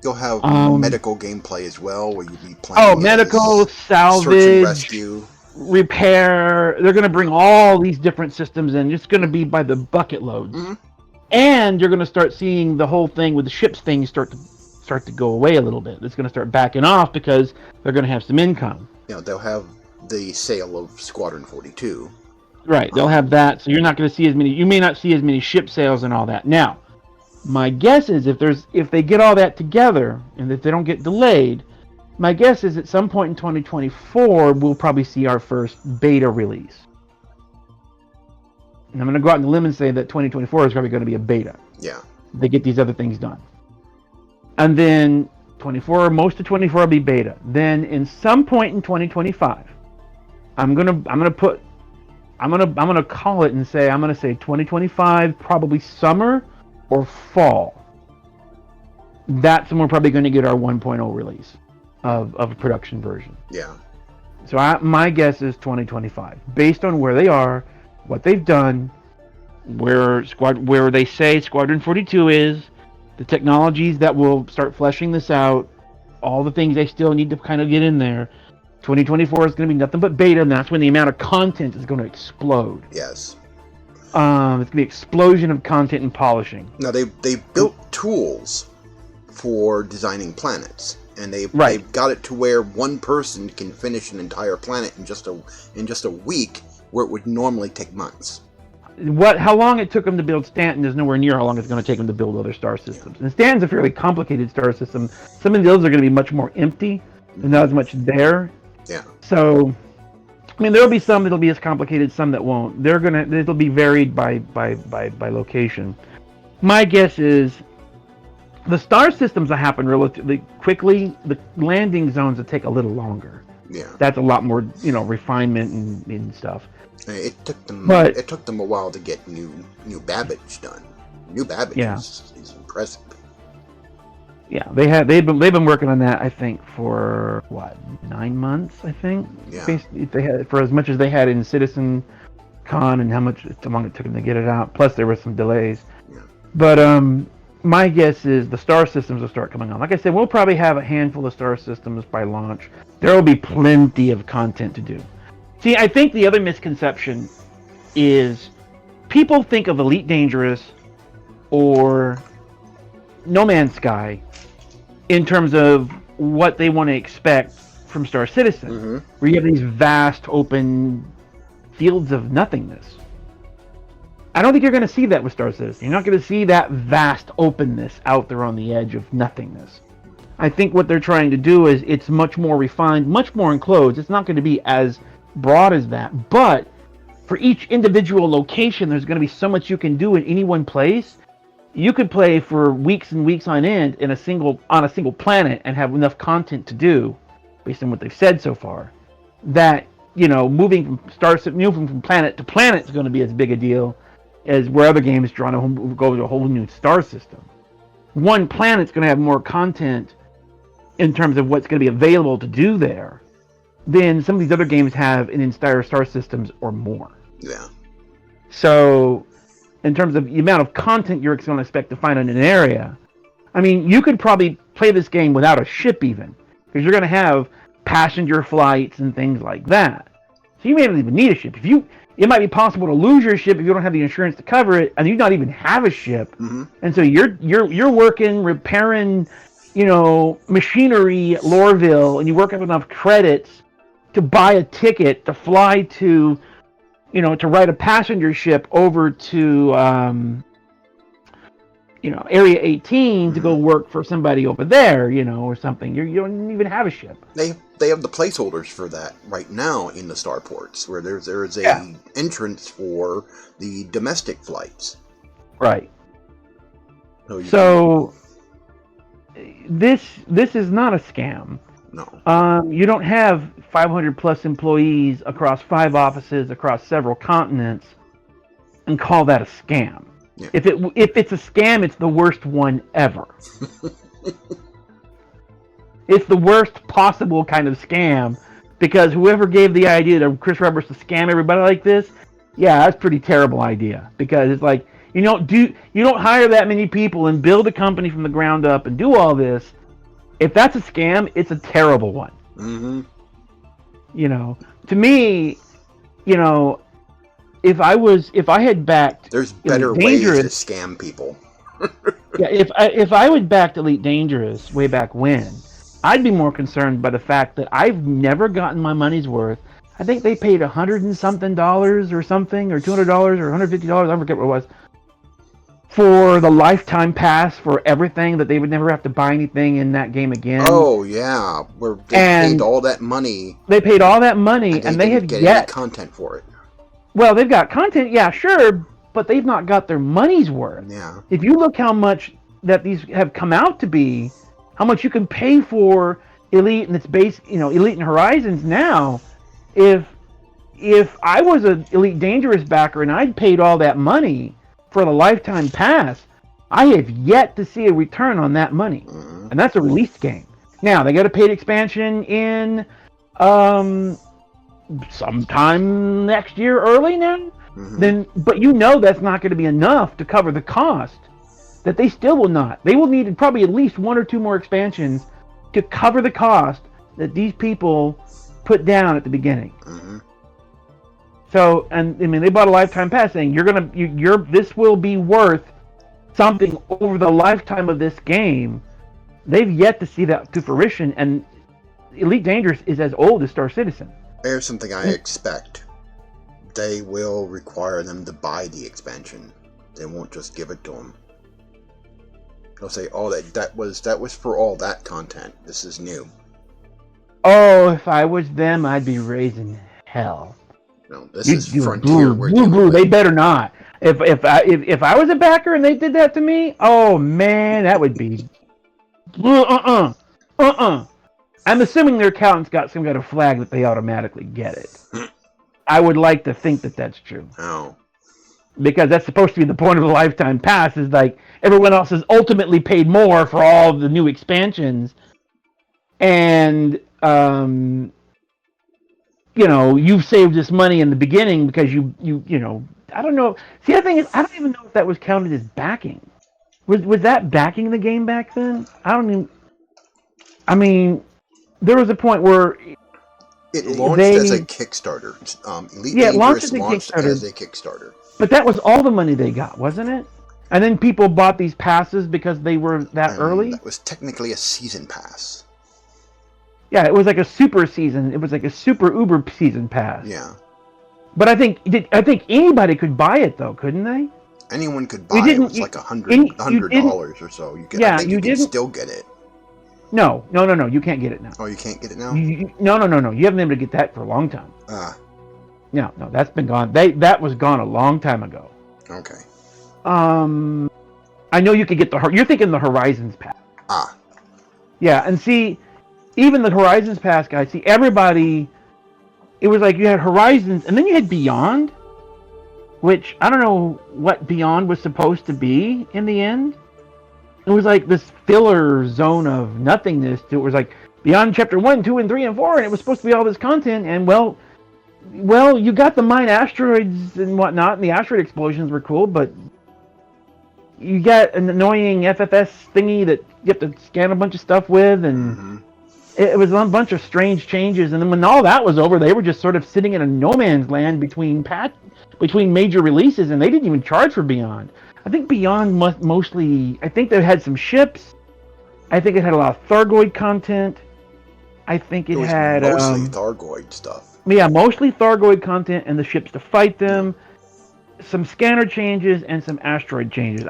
You'll have medical gameplay as well, where you'll be playing medical, salvage, search and rescue, repair. They're going to bring all these different systems in. It's going to be by the bucket loads. Mm-hmm. And you're going to start seeing the whole thing with the ships thing start to go away a little bit. It's going to start backing off because they're going to have some income. They'll have the sale of Squadron 42. Right, they'll have that, so you're not going to see as many. You may not see as many ship sales and all that. Now, my guess is if they get all that together and if they don't get delayed, my guess is at some point in 2024 we'll probably see our first beta release. And I'm going to go out on the limb and say that 2024 is probably going to be a beta. Yeah. They get these other things done, and then most of 24 will be beta. Then in some point in 2025, I'm gonna call it and say 2025, probably summer or fall. That's when we're probably going to get our 1.0 release of a production version. Yeah. So my guess is 2025, based on where they are, what they've done, where they say Squadron 42 is, the technologies that will start fleshing this out, all the things they still need to kind of get in there. 2024 is going to be nothing but beta, and that's when the amount of content is going to explode. Yes. It's going to be an explosion of content and polishing. Now, they built tools for designing planets, and they've got it to where one person can finish an entire planet in just a week where it would normally take months. How long it took them to build Stanton is nowhere near how long it's going to take them to build other star systems. And Stanton's a fairly complicated star system. Some of those are going to be much more empty. There's not as much there. Yeah. So, I mean, there'll be some that'll be as complicated, some that won't. It'll be varied by location. My guess is the star systems will happen relatively quickly. The landing zones will take a little longer. Yeah. That's a lot more, refinement and stuff. It took them a while to get new Babbage done. New Babbage is impressive. Yeah, they've been working on that, I think, for 9 months, I think. Yeah. They had for as much as they had in CitizenCon and how long it took them to get it out. Plus there were some delays. Yeah. But my guess is the star systems will start coming on. Like I said, we'll probably have a handful of star systems by launch. There will be plenty of content to do. See, I think the other misconception is people think of Elite Dangerous or No Man's Sky in terms of what they want to expect from Star Citizen, where you have these vast open fields of nothingness. I don't think you're going to see that with Star Citizen. You're not going to see that vast openness out there on the edge of nothingness. I think what they're trying to do is it's much more refined, much more enclosed. It's not going to be as broad as that, but for each individual location, there's going to be so much you can do in any one place. You could play for weeks and weeks on end on a single planet and have enough content to do, based on what they've said so far, that moving from planet to planet is going to be as big a deal as where other games go to a whole new star system. One planet's going to have more content in terms of what's going to be available to do there than some of these other games have in entire star systems or more. Yeah. So, in terms of the amount of content you're going to expect to find in an area, I mean, you could probably play this game without a ship even, because you're going to have passenger flights and things like that. So you may not even need a ship. It might be possible to lose your ship if you don't have the insurance to cover it, and you not even have a ship. And so you're working, repairing, machinery at Lorville, and you work up enough credits to buy a ticket to fly to, to ride a passenger ship over to, Area 18 to go work for somebody over there, or something. You don't even have a ship. They have the placeholders for that right now in the starports, where there's a entrance for the domestic flights. Right. So this is not a scam. No. You don't have 500 plus employees across 5 offices across several continents and call that a scam. Yeah. If it's a scam, it's the worst one ever. It's the worst possible kind of scam, because whoever gave the idea to Chris Roberts to scam everybody like this, that's a pretty terrible idea. Because it's like, you don't hire that many people and build a company from the ground up and do all this. If that's a scam, it's a terrible one. To me, if I had backed, there's better ways to scam people. If I would backed Elite Dangerous way back when, I'd be more concerned by the fact that I've never gotten my money's worth. I think they paid $100 and something or something, or $200 or $150. I forget what it was, for the lifetime pass for everything, that they would never have to buy anything in that game again. Oh yeah, where they paid all that money. They paid all that money, and they have get any content for it. Well, they've got content, yeah, sure, but they've not got their money's worth. Yeah. If you look how much that these have come out to be, how much you can pay for Elite and its base, Elite and Horizons now, if I was an Elite Dangerous backer and I'd paid all that money for the lifetime pass, I have yet to see a return on that money. And that's a released game. Now, they got a paid expansion in sometime next year early now. But that's not going to be enough to cover the cost. That they still will not. They will need probably at least 1 or 2 more expansions to cover the cost that these people put down at the beginning. So, and I mean, they bought a lifetime pass, saying this will be worth something over the lifetime of this game. They've yet to see that to fruition, and Elite Dangerous is as old as Star Citizen. There's something I expect they will require them to buy the expansion. They won't just give it to them. They'll say, "Oh, that was for all that content. This is new." Oh, if I was them, I'd be raising hell. No, this is Frontier we're dealing with. They better not. If I was a backer and they did that to me, oh man, that would be I'm assuming their accountant's got some kind of flag that they automatically get it. I would like to think that that's true. Oh. Because that's supposed to be the point of the lifetime pass, is like everyone else has ultimately paid more for all the new expansions, and you've saved this money in the beginning because you I don't know. See, the thing is, I don't even know if that was counted as backing. Was that backing the game back then? I mean, there was a point where it launched as a Kickstarter. Elite Dangerous launched as a Kickstarter. But that was all the money they got, wasn't it? And then people bought these passes because they were that early? That was technically a season pass. Yeah, it was like a super season. It was like a super uber season pass. Yeah. But I think anybody could buy it, though, couldn't they? Anyone could buy it. It was like $100 or so. You can still get it. No. You can't get it now. Oh, you can't get it now? No. You haven't been able to get that for a long time. No, that's been gone. That was gone a long time ago. Okay. I know you could get you're thinking the Horizons pass. Yeah, and see, even the Horizons pass guys, see, everybody, it was like you had Horizons, and then you had Beyond, which I don't know what Beyond was supposed to be in the end. It was like this filler zone of nothingness. It was like Beyond Chapter 1, 2, and 3, and 4, and it was supposed to be all this content, and well, you got the mine asteroids and whatnot, and the asteroid explosions were cool, but you got an annoying FFS thingy that you have to scan a bunch of stuff with, and it was a bunch of strange changes. And then when all that was over, they were just sort of sitting in a no man's land between major releases, and they didn't even charge for Beyond. I think Beyond mostly, I think they had some ships. I think it had a lot of Thargoid content. I think it had mostly Thargoid stuff. Yeah, mostly Thargoid content and the ships to fight them, some scanner changes and some asteroid changes,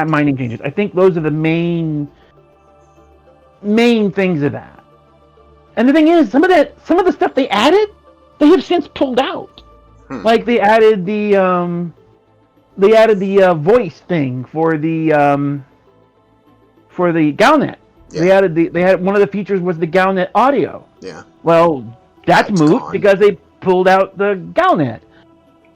mining changes. I think those are the main things of that. And the thing is, some of the stuff they added, they have since pulled out. Like they added the voice thing for the Galnet. Yeah. They had one of the features was the Galnet audio. Yeah. Well, that's moot because they pulled out the Galnet.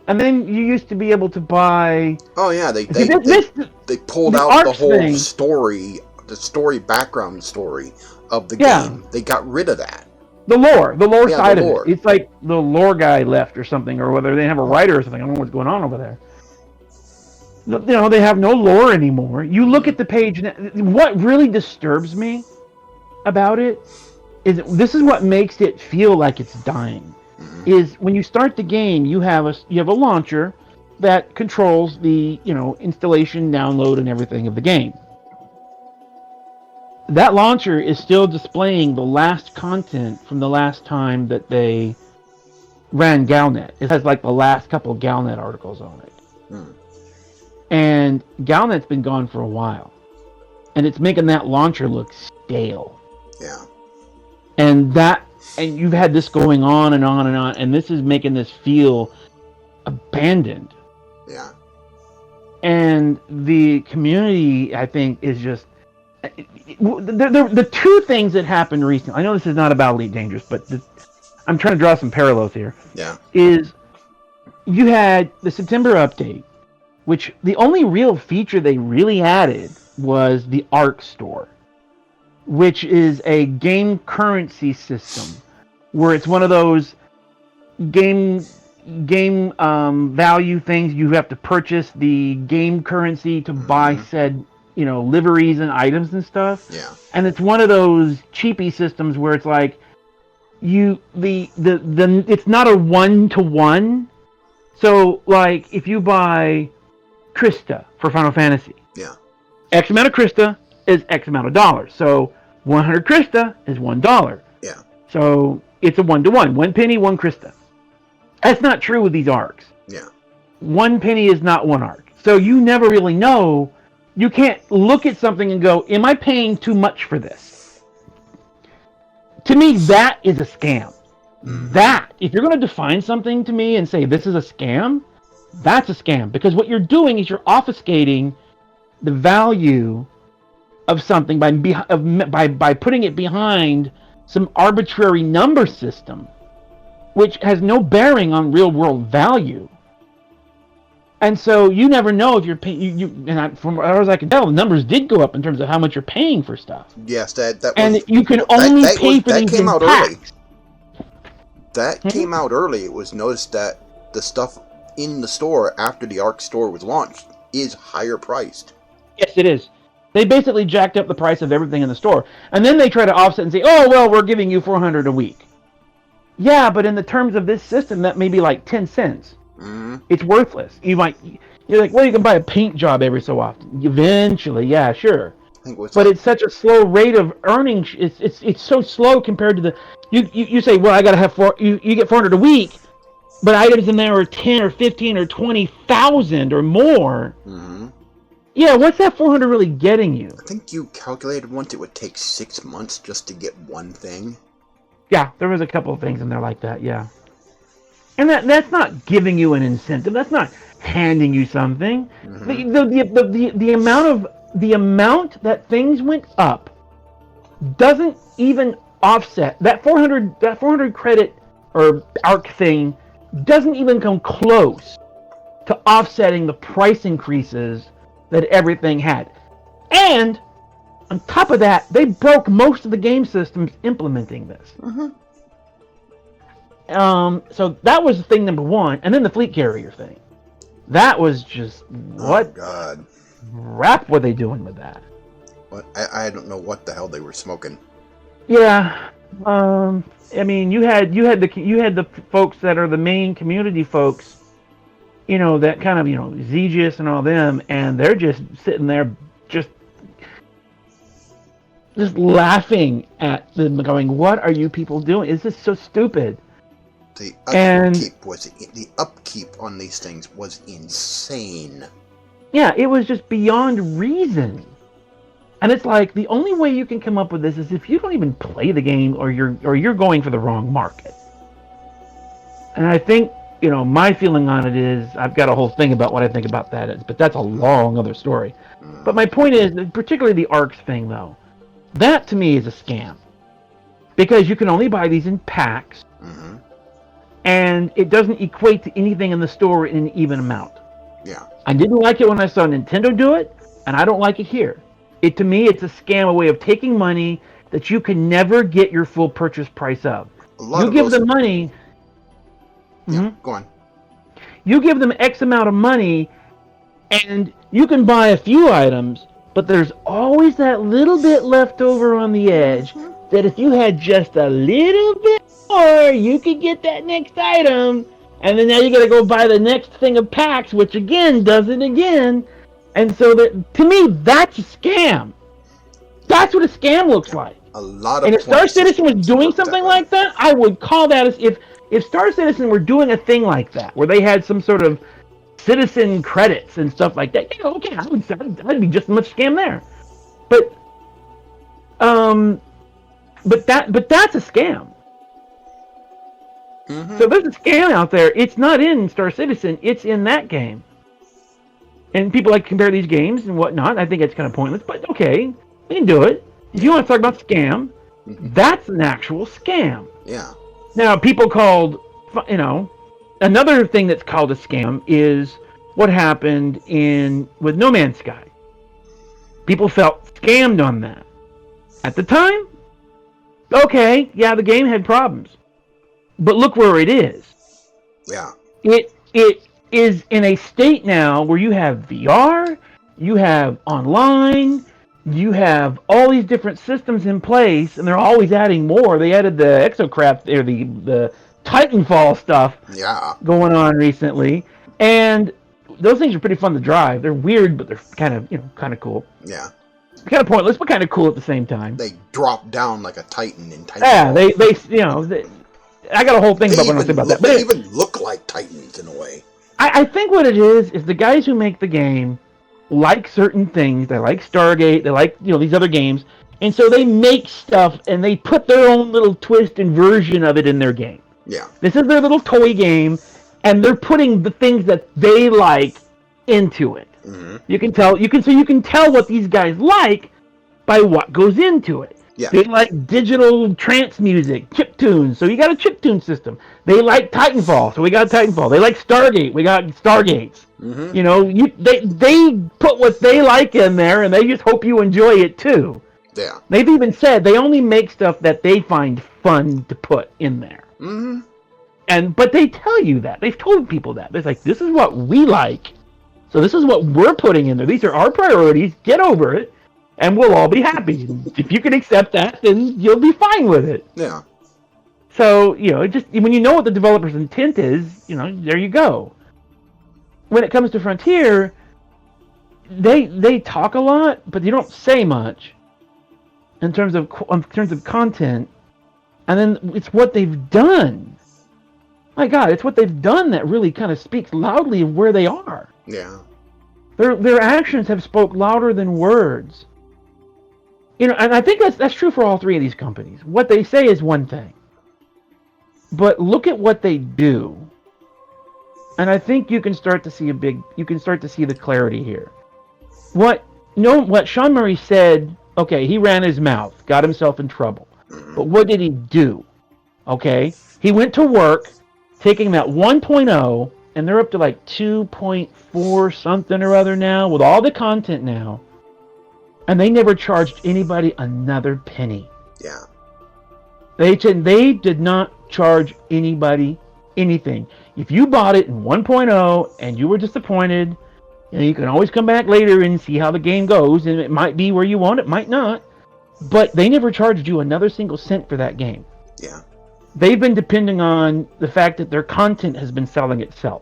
And then you used to be able to buy. Oh yeah, they pulled out the whole story, the background story of the game. They got rid of that. The lore side of it. It's like the lore guy left or something, or whether they have a writer or something. I don't know what's going on over there. They have no lore anymore. You look at the page. What really disturbs me about it is this is what makes it feel like it's dying. Is when you start the game, you have a launcher that controls the installation, download, and everything of the game. That launcher is still displaying the last content from the last time that they ran Galnet. It has like the last couple of Galnet articles on it. And Galnet's been gone for a while. And it's making that launcher look stale. Yeah. And you've had this going on and on and on, and this is making this feel abandoned. Yeah. And the community, I think, is just... The two things that happened recently, I know this is not about Elite Dangerous, but I'm trying to draw some parallels here. Yeah. Is you had the September update, which the only real feature they really added was the ARC store, which is a game currency system where it's one of those game value things. You have to purchase the game currency to buy said liveries and items and stuff. Yeah. And it's one of those cheapy systems where it's like it's not a 1-to-1. So like if you buy Krista for Final Fantasy, X amount of Krista is X amount of dollars. So 100 Krista is $1. Yeah. So it's a 1-to-1. 1 penny, 1 Krista. That's not true with these ARCs. Yeah. 1 penny is not 1 arc. So you never really know. You can't look at something and go, am I paying too much for this? To me, that is a scam. Mm-hmm. That, if you're going to define something to me and say this is a scam, that's a scam. Because what you're doing is you're obfuscating the value of something by putting it behind some arbitrary number system, which has no bearing on real world value. And so you never know if you're paying. From as far as I can tell, the numbers did go up in terms of how much you're paying for stuff. Yes, that And was. you can only pay for that things came in out early. packs. That came out early. It was noticed that the stuff in the store after the Arc store was launched is higher priced. Yes, it is. They basically jacked up the price of everything in the store, and then they try to offset and say, "Oh well, we're giving you $400 a week." Yeah, but in the terms of this system, that may be like 10 cents. Mm-hmm. It's worthless. You're like, well, you can buy a paint job every so often. Eventually, yeah, sure. But it's such a slow rate of earning. It's so slow compared to the. You say, well, I gotta have you get 400 a week, but items in there are 10 or 15 or 20,000 or more. Mm-hmm. Yeah, what's that 400 really getting you? I think you calculated once it would take 6 months just to get one thing. Yeah, there was a couple of things in there like that. Yeah, and that's not giving you an incentive. That's not handing you something. Mm-hmm. The amount that things went up doesn't even offset that 400 credit or arc thing doesn't even come close to offsetting the price increases that everything had. And on top of that, they broke most of the game systems implementing this. Mm-hmm. So that was thing number one, and then the fleet carrier thing. That was just what? Oh God! Crap were they doing with that? What? I don't know what the hell they were smoking. Yeah. I mean, you had the folks that are the main community folks, that kind of Zegius and all them, and they're just sitting there, just laughing at them, going, "What are you people doing? Is this so stupid?" The upkeep on these things was insane. Yeah, it was just beyond reason. And it's like the only way you can come up with this is if you don't even play the game, or you're going for the wrong market. And I think my feeling on it is I've got a whole thing about what I think about that is, but that's a long other story. But my point is, particularly the ARCs thing though, that to me is a scam because you can only buy these in packs, and it doesn't equate to anything in the store in an even amount. Yeah. I didn't like it when I saw Nintendo do it, and I don't like it here. To me, it's a scam, a way of taking money that you can never get your full purchase price of. You give them money. Yeah, go on. You give them X amount of money, and you can buy a few items, but there's always that little bit left over on the edge that if you had just a little bit more, you could get that next item, and then now you got to go buy the next thing of packs, which again does it again. And so to me, that's a scam. That's what a scam looks like. A lot of. And if Star Citizen was doing something like that, I would call that as if Star Citizen were doing a thing like that, where they had some sort of citizen credits and stuff like that. Okay, I'd be just as much scam there. But that's a scam. So there's a scam out there. It's not in Star Citizen. It's in that game. And people like to compare these games and whatnot. I think it's kind of pointless, but okay, we can do it. If you want to talk about scam, that's an actual scam. Yeah. Now, people called, another thing that's called a scam is what happened with No Man's Sky. People felt scammed on that. At the time, okay, yeah, the game had problems. But look where it is. Yeah. It is in a state now where you have VR, you have online, you have all these different systems in place, and they're always adding more. They added the Exocraft, or the Titanfall stuff going on recently, and those things are pretty fun to drive. They're weird, but they're kind of cool. Yeah. Kind of pointless, but kind of cool at the same time. They drop down like a Titan in Titanfall. Yeah, they I got a whole thing about what I say about that. They even look like Titans in a way. I think what it is the guys who make the game like certain things. They like Stargate. They like these other games, and so they make stuff and they put their own little twist and version of it in their game. Yeah. This is their little toy game, and they're putting the things that they like into it. Mm-hmm. You can tell what these guys like by what goes into it. Yeah. They like digital trance music, chiptunes, so you got a chiptune system. They like Titanfall, so we got Titanfall. They like Stargate, we got Stargates. Mm-hmm. They put what they like in there, and they just hope you enjoy it too. Yeah. They've even said they only make stuff that they find fun to put in there. Mm-hmm. But they tell you that. They've told people that. They're like, this is what we like, so this is what we're putting in there. These are our priorities. Get over it. And we'll all be happy. If you can accept that, then you'll be fine with it. Yeah. So, just when you know what the developer's intent is, there you go. When it comes to Frontier, they talk a lot, but they don't say much in terms of content. And then it's what they've done. My God, it's what they've done that really kind of speaks loudly of where they are. Yeah. Their actions have spoke louder than words. And I think that's true for all three of these companies. What they say is one thing, but look at what they do, and I think you can start to see the clarity here. What Sean Murray said? Okay, he ran his mouth, got himself in trouble, but what did he do? Okay, he went to work, taking them at 1.0, and they're up to like 2.4 something or other now with all the content now. And they never charged anybody another penny. Yeah. They did not charge anybody anything. If you bought it in 1.0 and you were disappointed, you can always come back later and see how the game goes, and it might be where you want it, might not. But they never charged you another single cent for that game. Yeah. They've been depending on the fact that their content has been selling itself.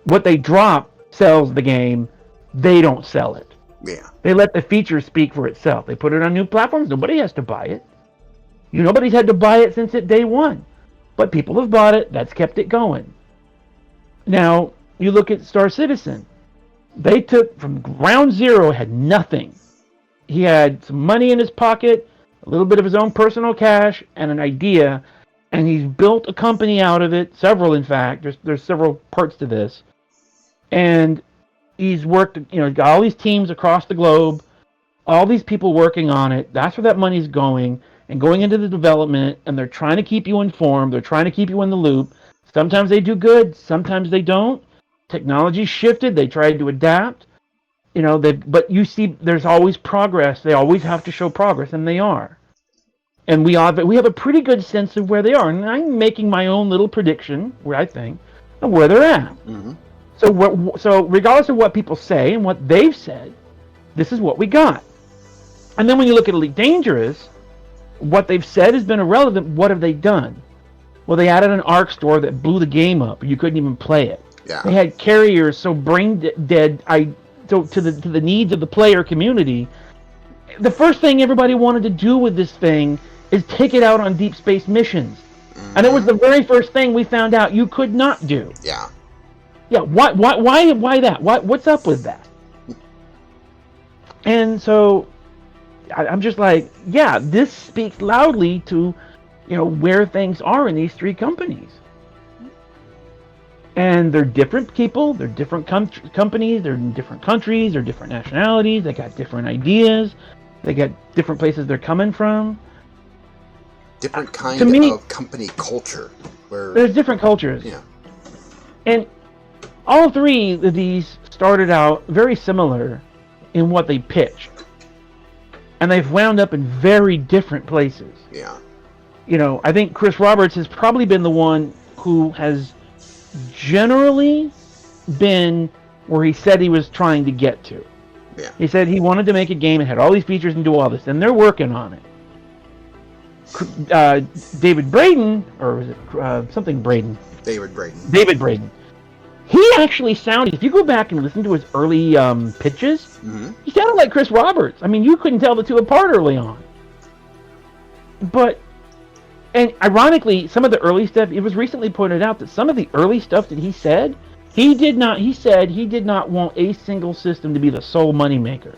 What they drop sells the game. They don't sell it. Yeah. They let the feature speak for itself. They put it on new platforms. Nobody has to buy it. Nobody's had to buy it since day one. But people have bought it. That's kept it going. Now, you look at Star Citizen. They took from ground zero, had nothing. He had some money in his pocket, a little bit of his own personal cash, and an idea. And he's built a company out of it. Several, in fact. There's several parts to this. And he's worked, got all these teams across the globe, all these people working on it. That's where that money's going and going into the development, and they're trying to keep you informed. They're trying to keep you in the loop. Sometimes they do good. Sometimes they don't. Technology shifted. They tried to adapt. But you see there's always progress. They always have to show progress, and they are. And we have a pretty good sense of where they are. And I'm making my own little prediction, where I think, of where they're at. Mm-hmm. So regardless of what people say and what they've said, this is what we got. And then when you look at Elite Dangerous, what they've said has been irrelevant. What have they done? Well, they added an ARC store that blew the game up. You couldn't even play it. Yeah. They had carriers so brain dead to the needs of the player community. The first thing everybody wanted to do with this thing is take it out on deep space missions. Mm-hmm. And it was the very first thing we found out you could not do. Yeah. Yeah, why that? What's up with that? And so I'm just like, yeah, this speaks loudly to, where things are in these three companies. And they're different people, they're different companies, they're in different countries, they're different nationalities, they got different ideas, they got different places they're coming from. Different kind of company culture. There's different cultures. Yeah. And all three of these started out very similar in what they pitched. And they've wound up in very different places. Yeah. I think Chris Roberts has probably been the one who has generally been where he said he was trying to get to. Yeah. He said he wanted to make a game that had all these features and do all this, and they're working on it. David Braden, or was it something Braden? David Braden. David Braden. He actually sounded, if you go back and listen to his early pitches, he sounded like Chris Roberts. I mean, you couldn't tell the two apart early on. And ironically, some of the early stuff, it was recently pointed out that some of the early stuff that he said He did not. He said he did not want a single system to be the sole moneymaker,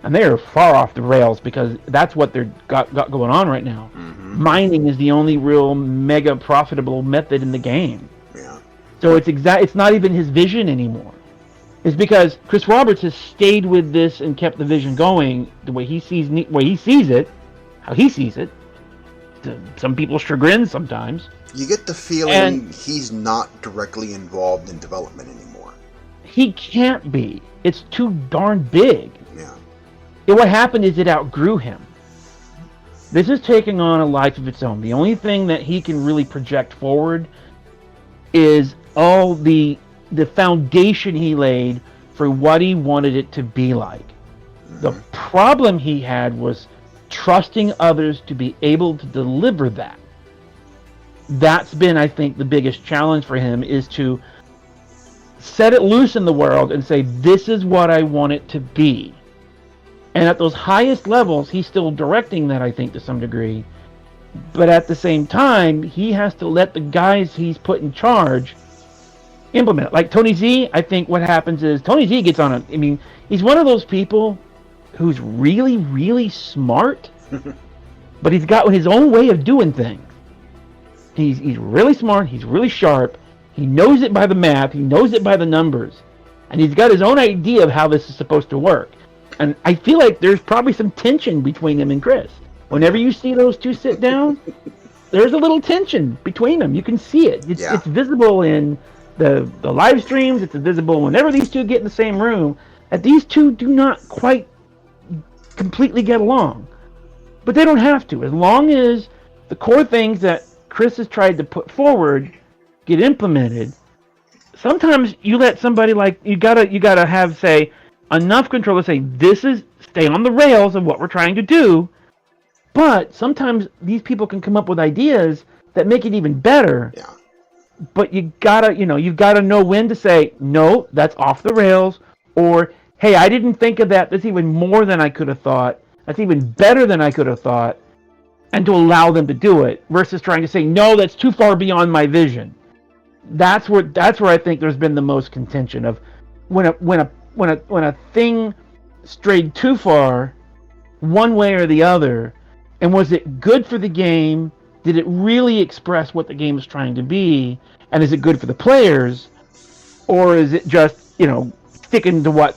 and they are far off the rails because that's what they're got going on right now. Mm-hmm. Mining is the only real mega profitable method in the game. Yeah. So it's not even his vision anymore. It's because Chris Roberts has stayed with this and kept the vision going the way he sees it, how he sees it. To some people's chagrin sometimes. You get the feeling he's not directly involved in development anymore. He can't be. It's too darn big. Yeah. And what happened is it outgrew him. This is taking on a life of its own. The only thing that he can really project forward is all the foundation he laid for what he wanted it to be like. Mm-hmm. The problem he had was trusting others to be able to deliver that. That's been, I think, the biggest challenge for him, is to set it loose in the world and say, this is what I want it to be. And at those highest levels, he's still directing that, I think, to some degree. But at the same time, he has to let the guys he's put in charge implement it. Like Tony Z, I think what happens is Tony Z gets on a... I mean, he's one of those people who's really, really smart, but he's got his own way of doing things. He's really smart, he's really sharp, he knows it by the math, he knows it by the numbers, and he's got his own idea of how this is supposed to work. And I feel like there's probably some tension between him and Chris. Whenever you see those two sit down, there's a little tension between them. You can see it. It's visible in the live streams, it's visible whenever these two get in the same room, that these two do not quite completely get along. But they don't have to. As long as the core things that Chris has tried to put forward get implemented, sometimes you let somebody like you gotta have, say, enough control to say, this is stay on the rails of what we're trying to do. But sometimes these people can come up with ideas that make it even better. Yeah. But you've gotta know when to say, no, that's off the rails, or hey, I didn't think of that. That's even more than I could have thought. That's even better than I could have thought. And to allow them to do it versus trying to say, no, that's too far beyond my vision. That's where I think there's been the most contention of when a thing strayed too far one way or the other, and was it good for the game? Did it really express what the game is trying to be? And is it good for the players? Or is it just, sticking to what,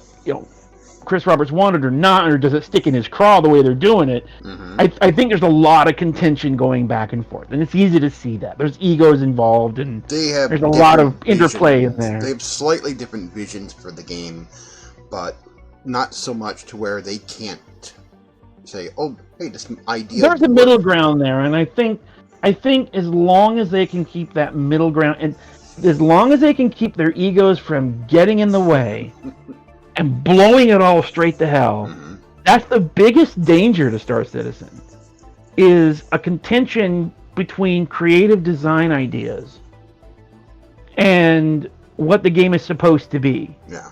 Chris Roberts wanted or not, or does it stick in his craw the way they're doing it? Mm-hmm. I think there's a lot of contention going back and forth, and it's easy to see that. There's egos involved, and there's a lot of interplay in there. They have slightly different visions for the game, but not so much to where they can't say, oh, hey, this idea... There's a middle ground there, and I think as long as they can keep that middle ground, and as long as they can keep their egos from getting in the way and blowing it all straight to hell, mm-hmm. That's the biggest danger to Star Citizen, is a contention between creative design ideas and what the game is supposed to be. Yeah.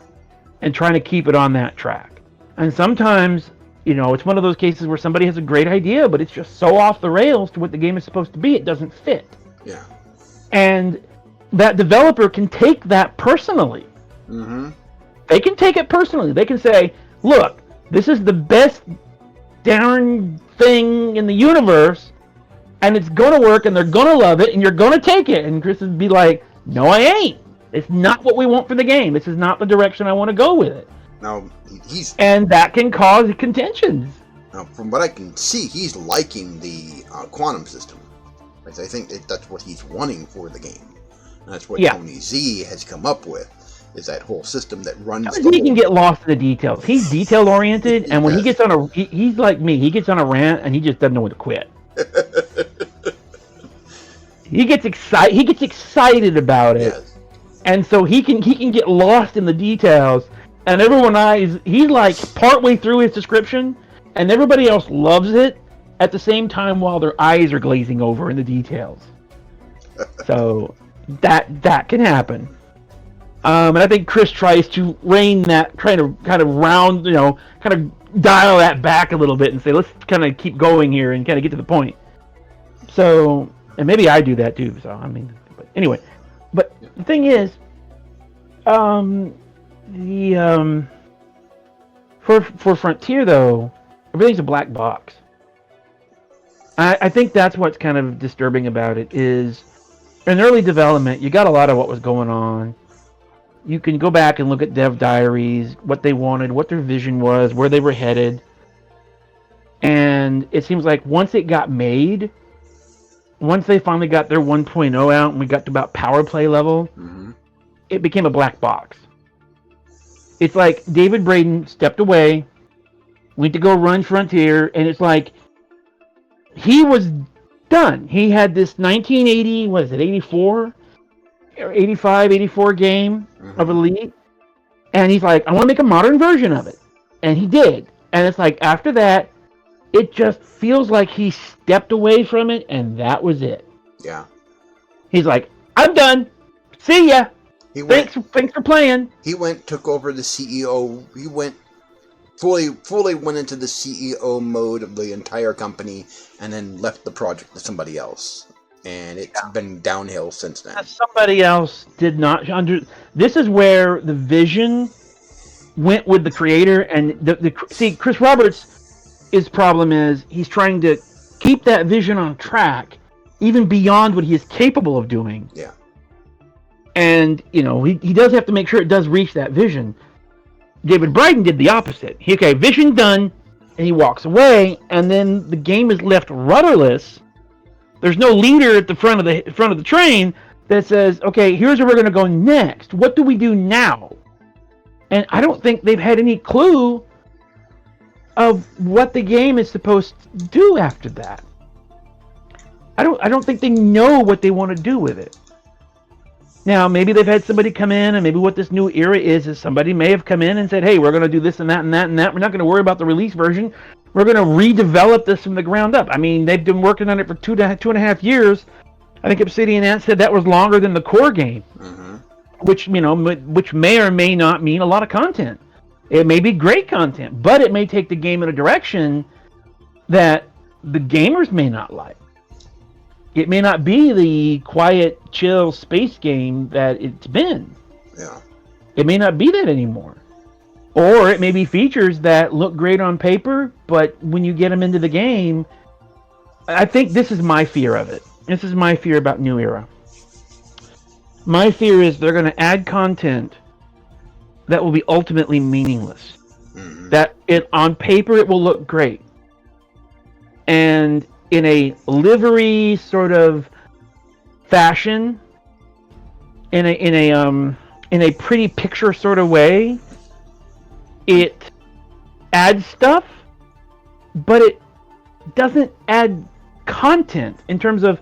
And trying to keep it on that track. And sometimes, it's one of those cases where somebody has a great idea, but it's just so off the rails to what the game is supposed to be, it doesn't fit. Yeah. And that developer can take that personally. Mm-hmm. They can take it personally. They can say, look, this is the best darn thing in the universe, and it's going to work, and they're going to love it, and you're going to take it. And Chris would be like, no, I ain't. It's not what we want for the game. This is not the direction I want to go with it. Now, and that can cause contentions. Now, from what I can see, he's liking the quantum system. I think that's what he's wanting for the game. And that's what Tony Z has come up with, is that whole system that runs... He can get lost in the details. He's detail-oriented, and when he gets on he's like me. He gets on a rant, and he just doesn't know when to quit. He gets excited about it. Yes. And so he can get lost in the details, and he's like partway through his description, and everybody else loves it at the same time while their eyes are glazing over in the details. So that can happen. And I think Chris tries to rein that kind of round, kind of dial that back a little bit and say, let's kind of keep going here and kind of get to the point. So, and maybe I do that too. So, but anyway, but the thing is, The for Frontier though, everything's a black box. I think that's what's kind of disturbing about it is in early development, you got a lot of what was going on. You can go back and look at dev diaries, what they wanted, what their vision was, where they were headed. And it seems like once it got made, once they finally got their 1.0 out and we got to about power play level, it became a black box. It's like David Braden stepped away, went to go run Frontier, and it's like he was done. He had this 1980, what is it, 84? Or 85, 84 game of Elite. And he's like, I want to make a modern version of it. And he did. And it's like, after that, it just feels like he stepped away from it, and that was it. Yeah. He's like, I'm done. See ya. Thanks for playing. He took over the CEO. He went fully went into the CEO mode of the entire company, and then left the project to somebody else. And it's been downhill since then. Somebody else did not This is where the vision went with the creator, and see, Chris Roberts' his problem is he's trying to keep that vision on track, even beyond what he is capable of doing. Yeah. And he does have to make sure it does reach that vision. David Braden did the opposite. Vision done, and he walks away, and then the game is left rudderless. There's no leader at the front of the train that says, okay, here's where we're going to go next. What do we do now? And I don't think they've had any clue of what the game is supposed to do after that. I don't think they know what they want to do with it. Now, maybe they've had somebody come in, and maybe what this new era is somebody may have come in and said, hey, we're going to do this and that and that and that. We're not going to worry about the release version. We're going to redevelop this from the ground up. I mean, they've been working on it for two and a half years. I think Obsidian Ant said that was longer than the core game, which may or may not mean a lot of content. It may be great content, but it may take the game in a direction that the gamers may not like. It may not be the quiet, chill space game that it's been. Yeah. It may not be that anymore. Or it may be features that look great on paper, but when you get them into the game, I think this is my fear of it. This is my fear about New Era. My fear is they're going to add content that will be ultimately meaningless. That on paper it will look great. And in a livery sort of fashion, in a pretty picture sort of way, it adds stuff, but it doesn't add content in terms of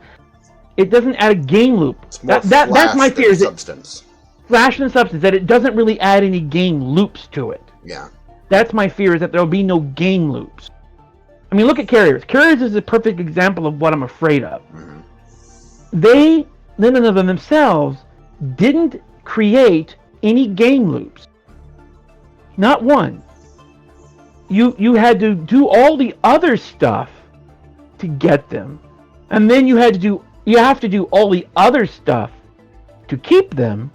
it doesn't add a game loop. That's my fear. Substance. Flash and substance, that it doesn't really add any game loops to it. Yeah. That's my fear, is that there'll be no game loops. I mean, look at Carriers. Carriers is a perfect example of what I'm afraid of. They, in and of themselves, didn't create any game loops. Not one. You had to do all the other stuff to get them. And then you have to do all the other stuff to keep them.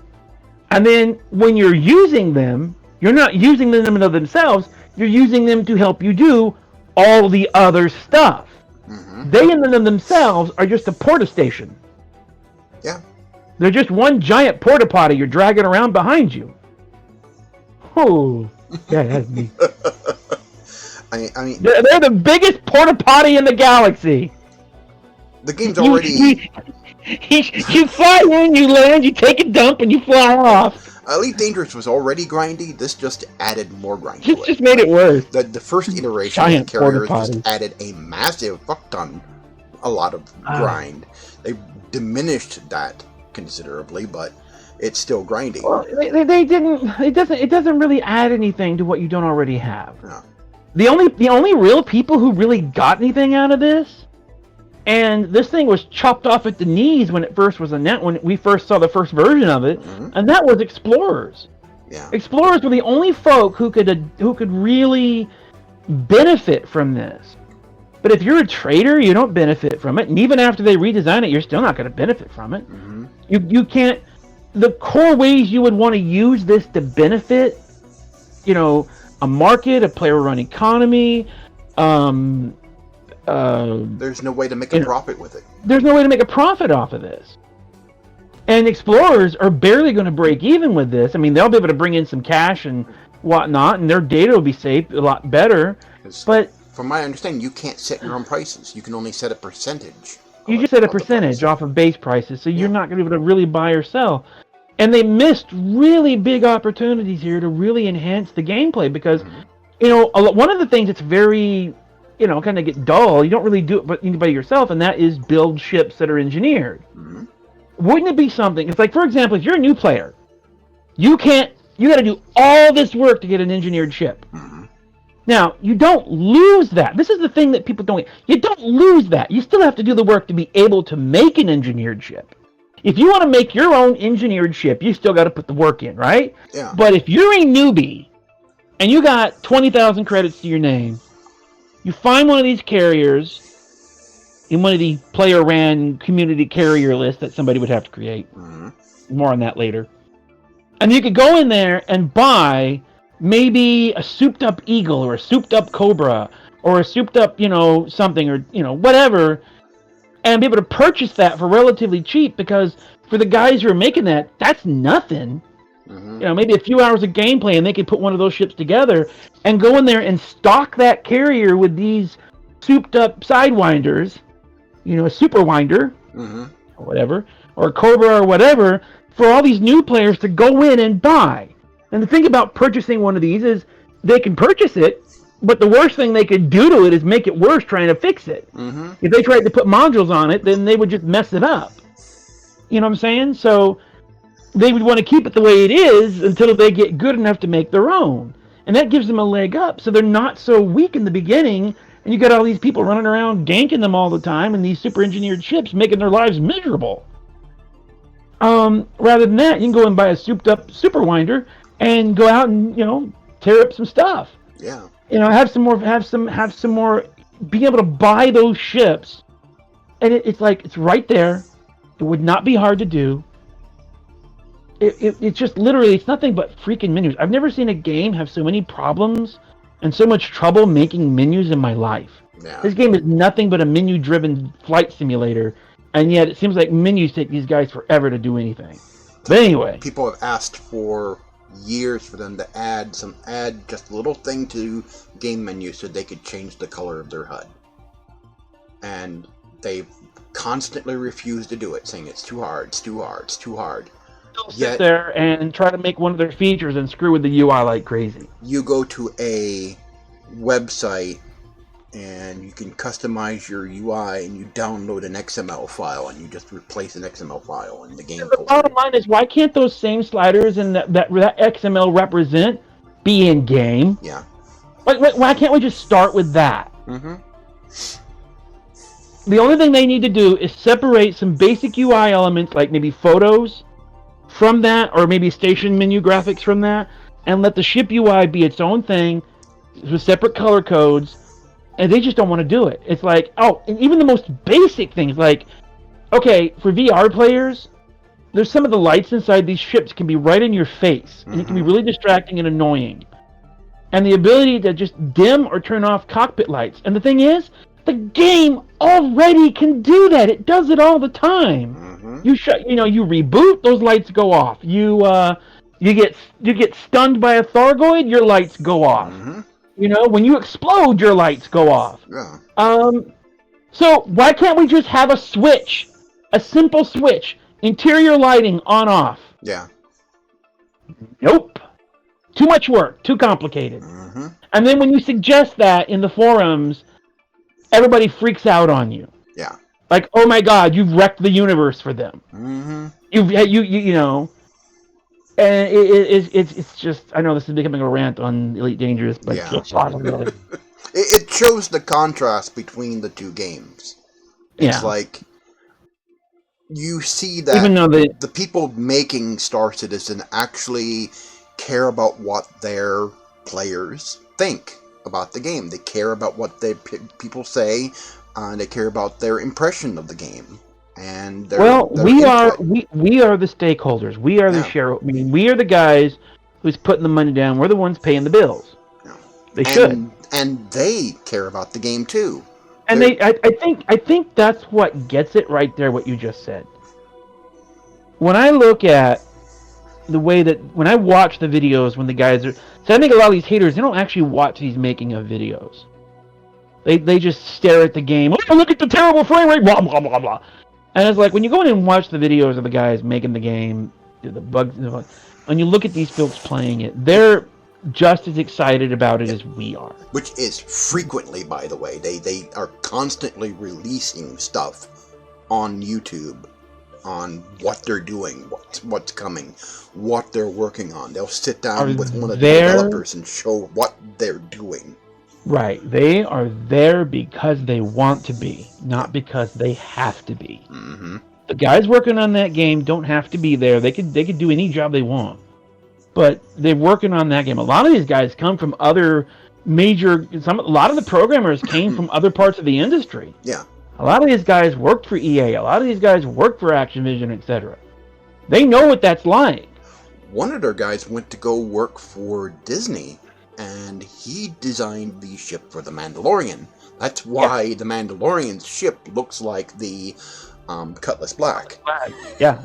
And then when you're using them, you're not using them in and of themselves, you're using them to help you do all the other stuff. They in and of themselves are just a porta station. Yeah. They're just one giant porta potty you're dragging around behind you. Oh, yeah, that's me. I mean, they're the biggest porta potty in the galaxy. The game's already. You fly in, you land, you take a dump, and you fly off. Elite Dangerous was already grindy. This just added more grind to it. Just made it worse. The first iteration of the Carriers just added a massive fuck ton, a lot of grind. They diminished that considerably, but it's still grinding. Well, they didn't. It doesn't really add anything to what you don't already have. No. The only real people who really got anything out of this, and this thing was chopped off at the knees when it first was announced, when we first saw the first version of it, and that was Explorers. Yeah. Explorers were the only folk who could really benefit from this. But if you're a trader, you don't benefit from it, and even after they redesign it, you're still not going to benefit from it. You can't the core ways you would want to use this to benefit, a market, a player-run economy, um, there's no way to make a profit with it. There's no way to make a profit off of this. And explorers are barely going to break even with this. I mean, they'll be able to bring in some cash and whatnot, and their data will be safe a lot better. But from my understanding, you can't set your own prices. You can only set a percentage. You just set a percentage off of base prices, so you're not going to be able to really buy or sell. And they missed really big opportunities here to really enhance the gameplay because, one of the things that's very, kind of get dull, you don't really do it by yourself, and that is build ships that are engineered. Mm-hmm. Wouldn't it be something? It's like, for example, if you're a new player, you got to do all this work to get an engineered ship. Mm-hmm. Now, you don't lose that. This is the thing that people don't get. You don't lose that. You still have to do the work to be able to make an engineered ship. If you want to make your own engineered ship, you still got to put the work in, right? Yeah. But if you're a newbie and you got 20,000 credits to your name, you find one of these carriers in one of the player-ran community carrier lists that somebody would have to create. Mm-hmm. More on that later. And you could go in there and buy maybe a souped up eagle or a souped up cobra or a souped up, something or, whatever, and be able to purchase that for relatively cheap because for the guys who are making that, that's nothing. Mm-hmm. Maybe a few hours of gameplay and they could put one of those ships together and go in there and stock that carrier with these souped up sidewinders, a super winder, mm-hmm. or whatever, or a cobra or whatever, for all these new players to go in and buy. And the thing about purchasing one of these is they can purchase it, but the worst thing they could do to it is make it worse trying to fix it. Mm-hmm. If they tried to put modules on it, then they would just mess it up. You know what I'm saying? So they would want to keep it the way it is until they get good enough to make their own. And that gives them a leg up, so they're not so weak in the beginning, and you got all these people running around ganking them all the time, and these super engineered ships making their lives miserable. Rather than that, you can go and buy a souped up super winder and go out and tear up some stuff. Yeah. Have some more. Being able to buy those ships, and it's like it's right there. It would not be hard to do. It's just literally it's nothing but freaking menus. I've never seen a game have so many problems and so much trouble making menus in my life. Yeah. This game is nothing but a menu-driven flight simulator, and yet it seems like menus take these guys forever to do anything. But anyway, people have asked for years for them to add just a little thing to game menus so they could change the color of their HUD. And they constantly refuse to do it, saying it's too hard, it's too hard, it's too hard. They'll sit there and try to make one of their features and screw with the UI like crazy. You go to a website and you can customize your UI and you download an XML file and you just replace an XML file in the game. The bottom line is, why can't those same sliders and that XML represent be in game? Yeah. Why can't we just start with that? Mm-hmm. The only thing they need to do is separate some basic UI elements, like maybe photos from that, or maybe station menu graphics from that, and let the ship UI be its own thing with separate color codes. And they just don't want to do it. It's like, and even the most basic things, like, okay, for VR players, there's some of the lights inside these ships can be right in your face, and it can be really distracting and annoying. And the ability to just dim or turn off cockpit lights. And the thing is, the game already can do that. It does it all the time. Mm-hmm. You reboot, those lights go off. You get stunned by a Thargoid, your lights go off. Mm-hmm. When you explode, your lights go off. Yeah. So why can't we just have a switch? A simple switch. Interior lighting on-off. Yeah. Nope. Too much work. Too complicated. Mm-hmm. And then when you suggest that in the forums, everybody freaks out on you. Yeah. Like, oh my God, you've wrecked the universe for them. Mm-hmm. And it's just, I know this is becoming a rant on Elite Dangerous, but yeah. It shows the contrast between the two games. It's like you see that even though the people making Star Citizen actually care about what their players think about the game. They care about what people say, and they care about their impression of the game. and their Well, we are input. we are the stakeholders. We are the Yeah, share. I mean, we are the guys who's putting the money down. We're the ones paying the bills. yeah. They should. And they care about the game too. And They're I think that's what gets it right there. What you just said. When I look at the way that when I watch the videos when the guys are, so I think a lot of these haters they don't actually watch these making of videos. They just stare at the game. Oh, look at the terrible frame rate. Blah blah blah blah. And it's like when you go in and watch the videos of the guys making the game, the bugs, when you look at these folks playing it, they're just as excited about it yeah. as we are. Which is frequently, by the way, they are constantly releasing stuff on YouTube on what they're doing, what's coming, what they're working on. They'll sit down with one of the developers and show what they're doing. Right. They are there because they want to be, not because they have to be. Mm-hmm. The guys working on that game don't have to be there. They could do any job they want. But they're working on that game. A lot of these guys come from other a lot of the programmers came from other parts of the industry. Yeah. A lot of these guys worked for EA. A lot of these guys worked for Activision, etc. They know what that's like. One of their guys went to go work for Disney, and he designed the ship for the Mandalorian. That's why the Mandalorian's ship looks like the Cutlass Black. Yeah.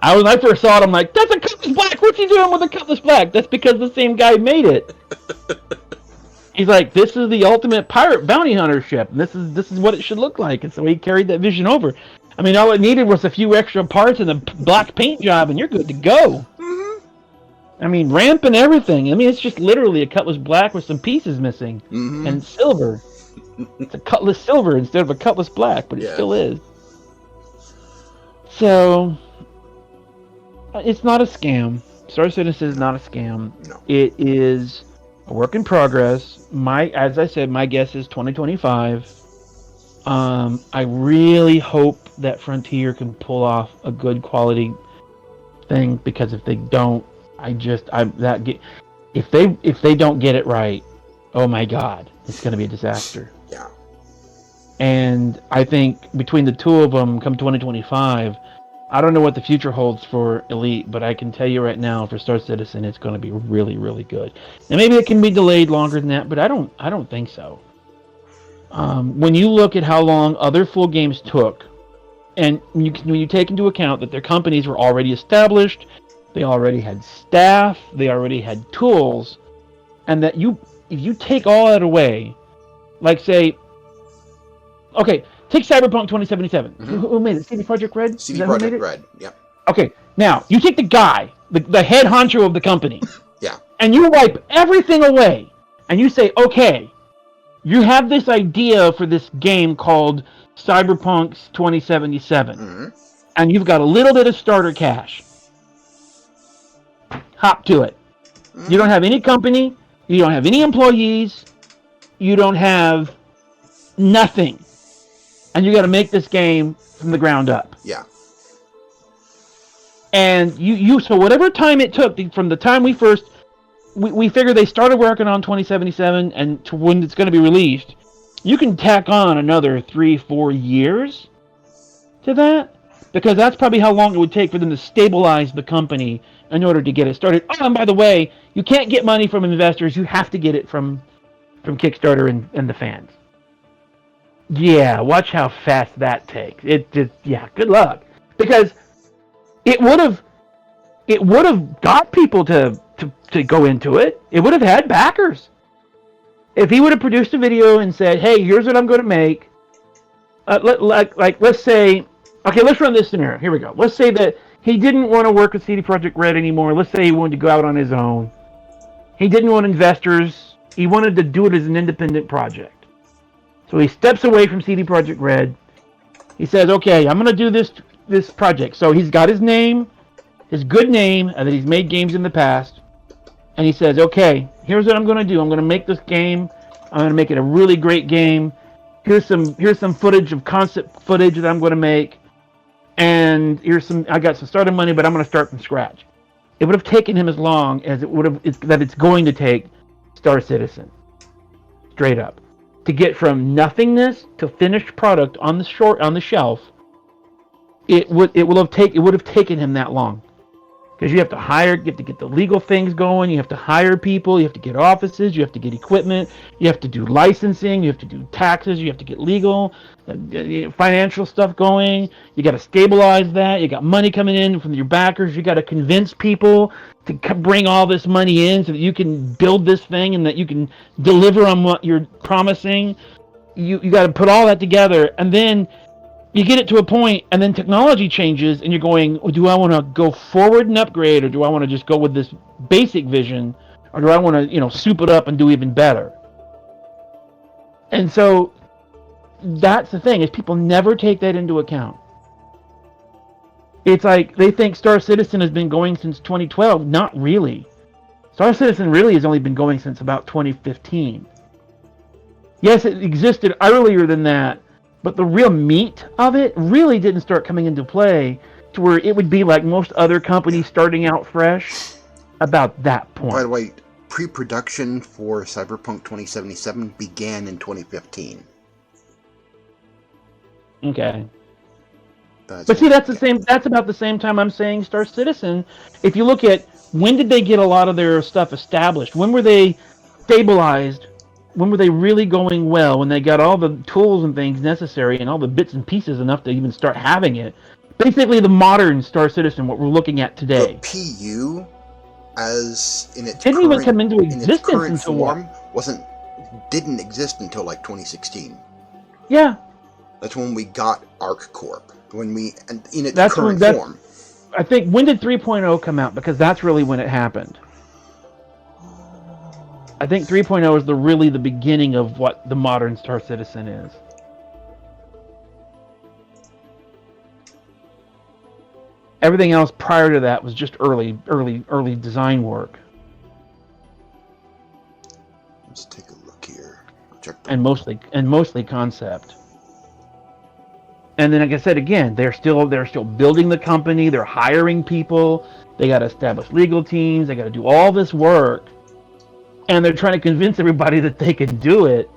When I first saw it, I'm like, that's a Cutlass Black! What's he doing with a Cutlass Black? That's because the same guy made it. He's like, this is the ultimate pirate bounty hunter ship. And this is what it should look like. And so he carried that vision over. I mean, all it needed was a few extra parts and a black paint job, and you're good to go. Mm-hmm. I mean, ramp and everything. I mean, it's just literally a Cutlass Black with some pieces missing. Mm-hmm. And silver. It's a Cutlass Silver instead of a Cutlass Black, but it still is. So, it's not a scam. Star Citizen is not a scam. No. It is a work in progress. As I said, my guess is 2025. I really hope that Frontier can pull off a good quality thing, because if they don't, if they don't get it right, oh my God, it's going to be a disaster. Yeah. And I think between the two of them, come 2025, I don't know what the future holds for Elite, but I can tell you right now, for Star Citizen, it's going to be really, really good. And maybe it can be delayed longer than that, but I don't think so. When you look at how long other full games took, and when you take into account that their companies were already established, they already had staff, they already had tools, and that if you take all that away, like say, okay, take Cyberpunk 2077. Mm-hmm. Who made it? CD Projekt Red? CD Projekt Red, yeah. Okay, now, you take the guy, the head honcho of the company, yeah, and you wipe everything away, and you say, okay, you have this idea for this game called Cyberpunk 2077, and you've got a little bit of starter cash. Hop to it. You don't have any company, you don't have any employees, you don't have nothing. And you got to make this game from the ground up. Yeah. And so whatever time it took from the time we figure they started working on 2077 and to when it's going to be released, you can tack on another 3-4 years to that, because that's probably how long it would take for them to stabilize the company in order to get it started. Oh, and by the way, you can't get money from investors. You have to get it from Kickstarter and the fans. Yeah, watch how fast that takes. Good luck. Because it would have got people to go into it. It would have had backers. If he would have produced a video and said, hey, here's what I'm going to make. Let's say, okay, let's run this scenario. Here we go. Let's say that he didn't want to work with CD Projekt Red anymore. Let's say he wanted to go out on his own. He didn't want investors. He wanted to do it as an independent project. So he steps away from CD Projekt Red. He says, okay, I'm going to do this project. So he's got his name, his good name, and that he's made games in the past. And he says, okay, here's what I'm going to do. I'm going to make this game. I'm going to make it a really great game. Here's some footage of concept footage that I'm going to make. And I got some starting money, but I'm going to start from scratch. It would have taken him as long as it's going to take Star Citizen. Straight up. To get from nothingness to finished product on the shelf it would have taken him that long. Because you have to get the legal things going, you have to hire people, you have to get offices, you have to get equipment, you have to do licensing, you have to do taxes, you have to get legal, financial stuff going, you got to stabilize that, you got money coming in from your backers, you got to convince people to bring all this money in so that you can build this thing and that you can deliver on what you're promising. You got to put all that together, and then you get it to a point, and then technology changes, and you're going, do I want to go forward and upgrade, or do I want to just go with this basic vision, or do I want to, soup it up and do even better? And so that's the thing, is people never take that into account. It's like they think Star Citizen has been going since 2012. Not really. Star Citizen really has only been going since about 2015. Yes, it existed earlier than that, but the real meat of it really didn't start coming into play to where it would be like most other companies starting out fresh about that point. By the way, pre-production for Cyberpunk 2077 began in 2015. Okay. But see, that's about the same time I'm saying Star Citizen. If you look at when did they get a lot of their stuff established? When were they stabilized? When were they really going well? When they got all the tools and things necessary and all the bits and pieces enough to even start having it? Basically, the modern Star Citizen, what we're looking at today. The PU, as in its didn't even come into existence current until form, didn't exist until like 2016. Yeah. That's when we got ArcCorp. In its current form. I think, when did 3.0 come out? Because that's really when it happened. I think 3.0 is really the beginning of what the modern Star Citizen is. Everything else prior to that was just early design work. Let's take a look here. And mostly concept. And then, like I said again, they're still building the company. They're hiring people. They got to establish legal teams. They got to do all this work. And they're trying to convince everybody that they can do it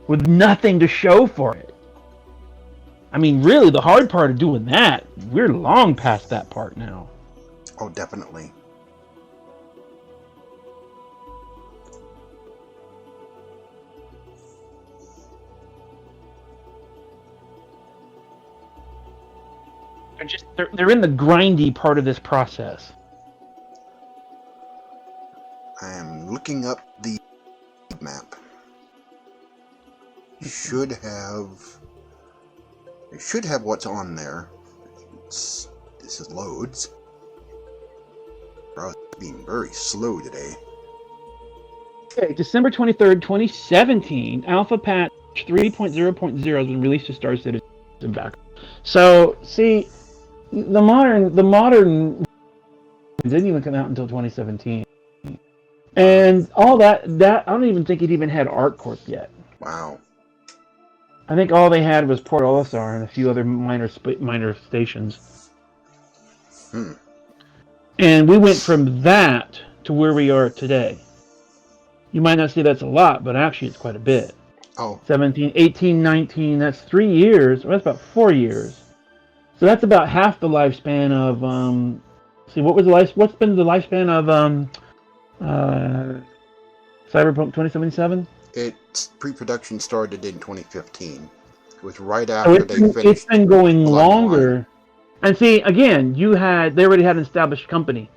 with nothing to show for it. I mean, really, the hard part of doing that, we're long past that part now. Oh, definitely. They're in the grindy part of this process. I am looking up the map. It should have what's on there. This is loads. Browser's being very slow today. Okay, December 23rd, 2017, Alpha Patch 3.0.0 has been released to Star Citizen back. So, see, the modern didn't even come out until 2017. And all that I don't even think it even had ArcCorp yet. Wow. I think all they had was Port Olisar and a few other minor stations. And we went from that to where we are today. You might not say that's a lot, but actually it's quite a bit. Oh. 17, 18, 19, that's 3 years. Well, that's about 4 years. So that's about half the lifespan of what's been the lifespan of Cyberpunk 2077? Its pre-production started in 2015. It was right after they finished. It's been going longer. And see, again, they already had an established company.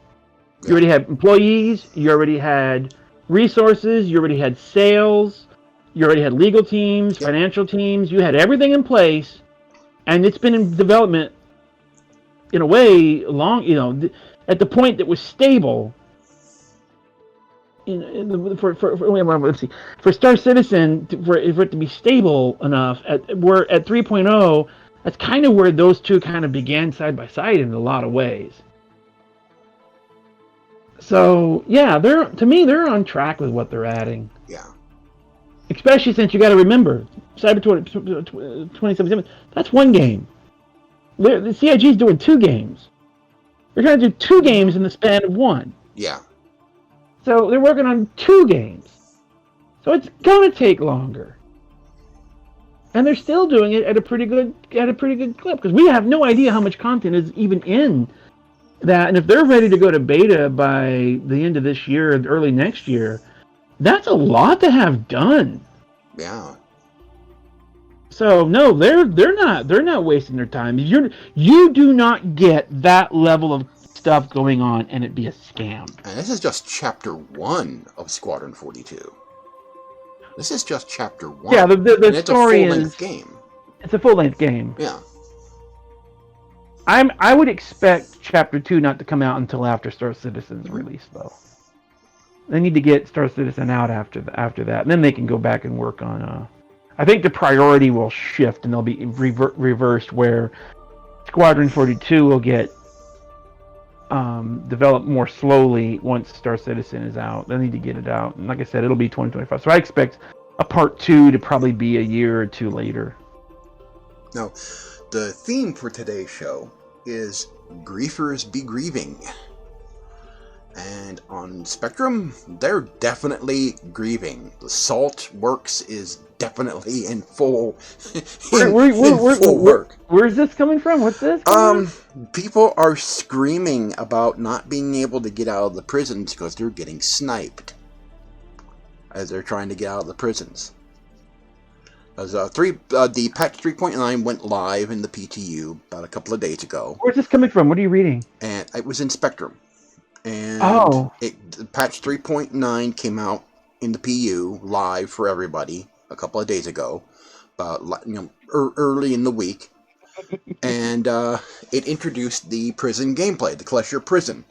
You already had employees, you already had resources, you already had sales, you already had legal teams, financial teams, you had everything in place, and it's been in development in a way long, at the point that was stable. For Star Citizen, for it to be stable enough, we're at 3.0. That's kind of where those two kind of began side by side in a lot of ways. So yeah, they're on track with what they're adding. Yeah. Especially since you got to remember, Cyber 2077. That's one game. The CIG is doing 2 games. They're trying to do 2 games in the span of 1. Yeah. So they're working on 2 games. So it's gonna take longer. and they're still doing it at a pretty good clip, because we have no idea how much content is even in that. And if they're ready to go to beta by the end of this year or early next year, that's a lot to have done. Yeah. So no, they're not wasting their time. You do not get that level of stuff going on and it be a scam. And this is just chapter 1 of Squadron 42. This is just chapter 1. Yeah, the story it's a full-length is game. It's a full-length game. Yeah. I would expect chapter 2 not to come out until after Star Citizen's release, though. They need to get Star Citizen out after that, and then they can go back and work on. I think the priority will shift, and they'll be reversed, where Squadron 42 will get developed more slowly once Star Citizen is out. They need to get it out, and like I said, it'll be 2025. So I expect a part 2 to probably be a year or two later. Now, the theme for today's show is Griefers Be Grieving. And on Spectrum, they're definitely grieving. The Salt Works is definitely in full work. Where's this coming from? What's this? People are screaming about not being able to get out of the prisons because they're getting sniped as they're trying to get out of the prisons. As the patch 3.9 went live in the PTU about a couple of days ago. Where's this coming from? What are you reading? And it was in Spectrum. And patch 3.9 came out in the PU live for everybody a couple of days ago, about early in the week, and it introduced the prison gameplay, the Klesher Prison.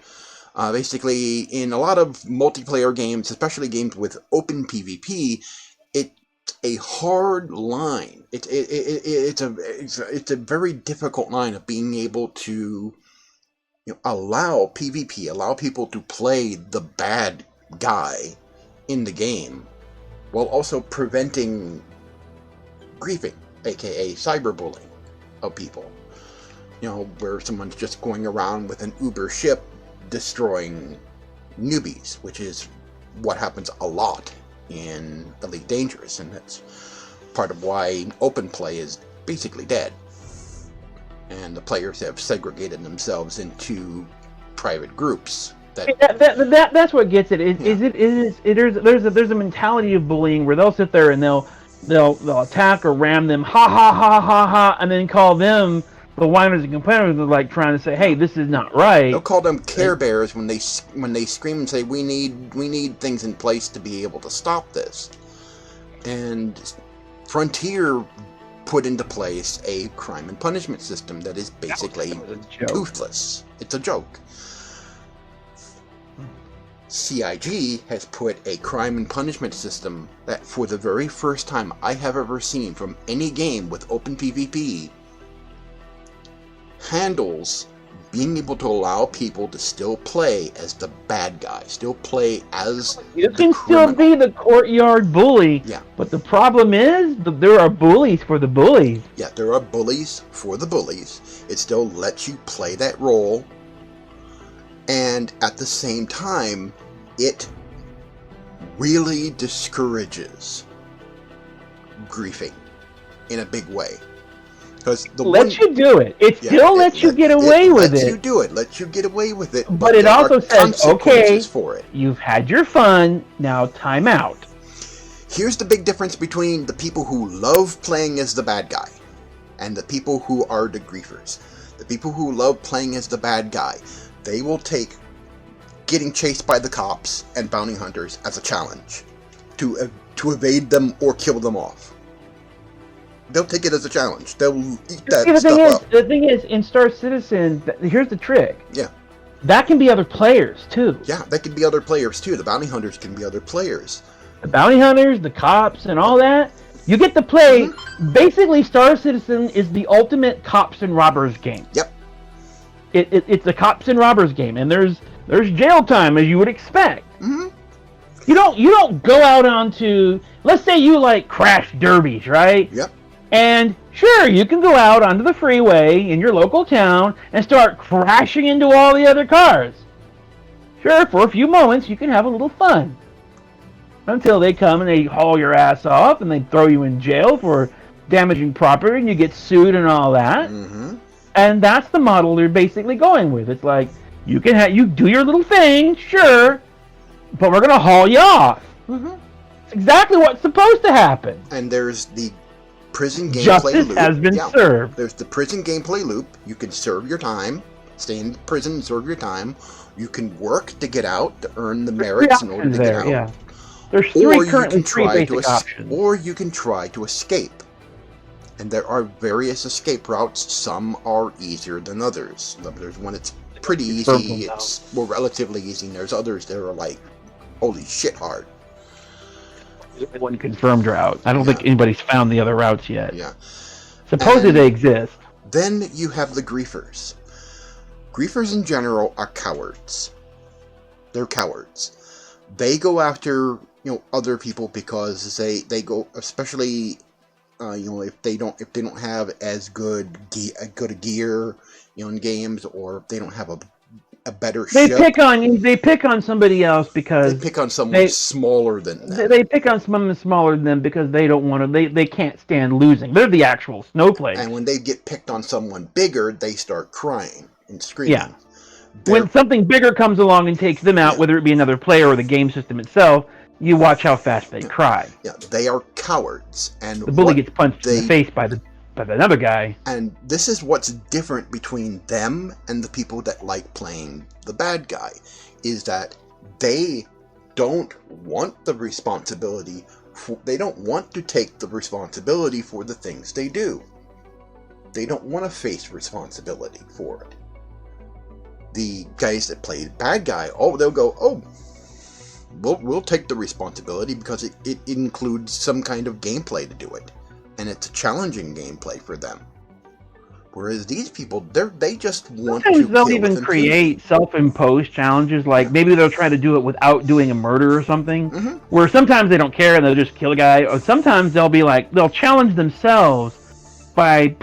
Basically, in a lot of multiplayer games, especially games with open PvP, it's a hard line. It's a very difficult line of being able to allow PvP, allow people to play the bad guy in the game, while also preventing griefing, aka cyberbullying of people. Where someone's just going around with an Uber ship destroying newbies, which is what happens a lot in Elite Dangerous, and that's part of why open play is basically dead. And the players have segregated themselves into private groups. That's what gets it. There's a mentality of bullying where they'll sit there and they'll attack or ram them, ha ha ha ha ha, and then call them the whiners and complainers, like trying to say, hey, this is not right. They'll call them Care Bears when they scream and say, we need things in place to be able to stop this. And Frontier put into place a crime and punishment system that is basically toothless. It's a joke. CIG has put a crime and punishment system that, for the very first time I have ever seen from any game with open PvP, handles being able to allow people to still play as the bad guy, still play as you can still be the courtyard bully. Yeah. But the problem is there are bullies for the bullies. Yeah, there are bullies for the bullies. It still lets you play that role, and at the same time, it really discourages griefing in a big way. Because lets you do it. It still lets you get away with it. Lets you get away with it. But it also says, okay, for it. You've had your fun, now time out. Here's the big difference between the people who love playing as the bad guy and the people who are the griefers. The people who love playing as the bad guy, they will take getting chased by the cops and bounty hunters as a challenge to evade them or kill them off. They'll take it as a challenge. They'll eat that stuff up. The thing is, in Star Citizen, here's the trick. Yeah. That can be other players, too. Yeah, that can be other players, too. The bounty hunters can be other players. The bounty hunters, the cops, and all that. You get to play... Mm-hmm. Basically, Star Citizen is the ultimate cops and robbers game. Yep. It's a cops and robbers game, and there's jail time, as you would expect. Mm-hmm. You don't go out onto... Let's say you like crash derbies, right? Yep. And sure, you can go out onto the freeway in your local town and start crashing into all the other cars. Sure, for a few moments you can have a little fun. Until they come and they haul your ass off and they throw you in jail for damaging property and you get sued and all that. Mm-hmm. And that's the model they're basically going with. It's like, you do your little thing, sure, but we're gonna haul you off. Mm-hmm. It's exactly what's supposed to happen. And there's the prison gameplay Justice loop. has been served. There's the prison gameplay loop. You can serve your time, stay in prison and serve your time. You can work to get out to earn the merits in order to get out. Yeah. There's currently three basic options. Or you can try to escape. And there are various escape routes. Some are easier than others. There's one that's pretty easy. It's relatively easy. And there's others that are like, holy shit hard. One confirmed route. I don't think anybody's found the other routes yet. Yeah. Supposedly they exist. Then you have the griefers. Griefers in general are cowards. They're cowards. They go after other people because they go, especially if they don't have as good gear in games, or if they don't have a better ship. They pick on somebody else because they pick on someone smaller than them. They pick on someone smaller than them because they don't want to. They can't stand losing. They're the actual snowflakes. And when they get picked on someone bigger, they start crying and screaming. Yeah. When something bigger comes along and takes them out, whether it be another player or the game system itself, you watch how fast they cry. Yeah, they are cowards, and the bully gets punched in the face by another guy. And this is what's different between them and the people that like playing the bad guy, is that they don't want the responsibility. They don't want to take the responsibility for the things they do. They don't want to face responsibility for it. The guys that play bad guy, they'll go, we'll take the responsibility because it includes some kind of gameplay to do it. And it's a challenging gameplay for them. Whereas these people, they just want Sometimes to they'll kill even create self-imposed challenges, like maybe they'll try to do it without doing a murder or something, where sometimes they don't care and they'll just kill a guy, or sometimes they'll challenge themselves by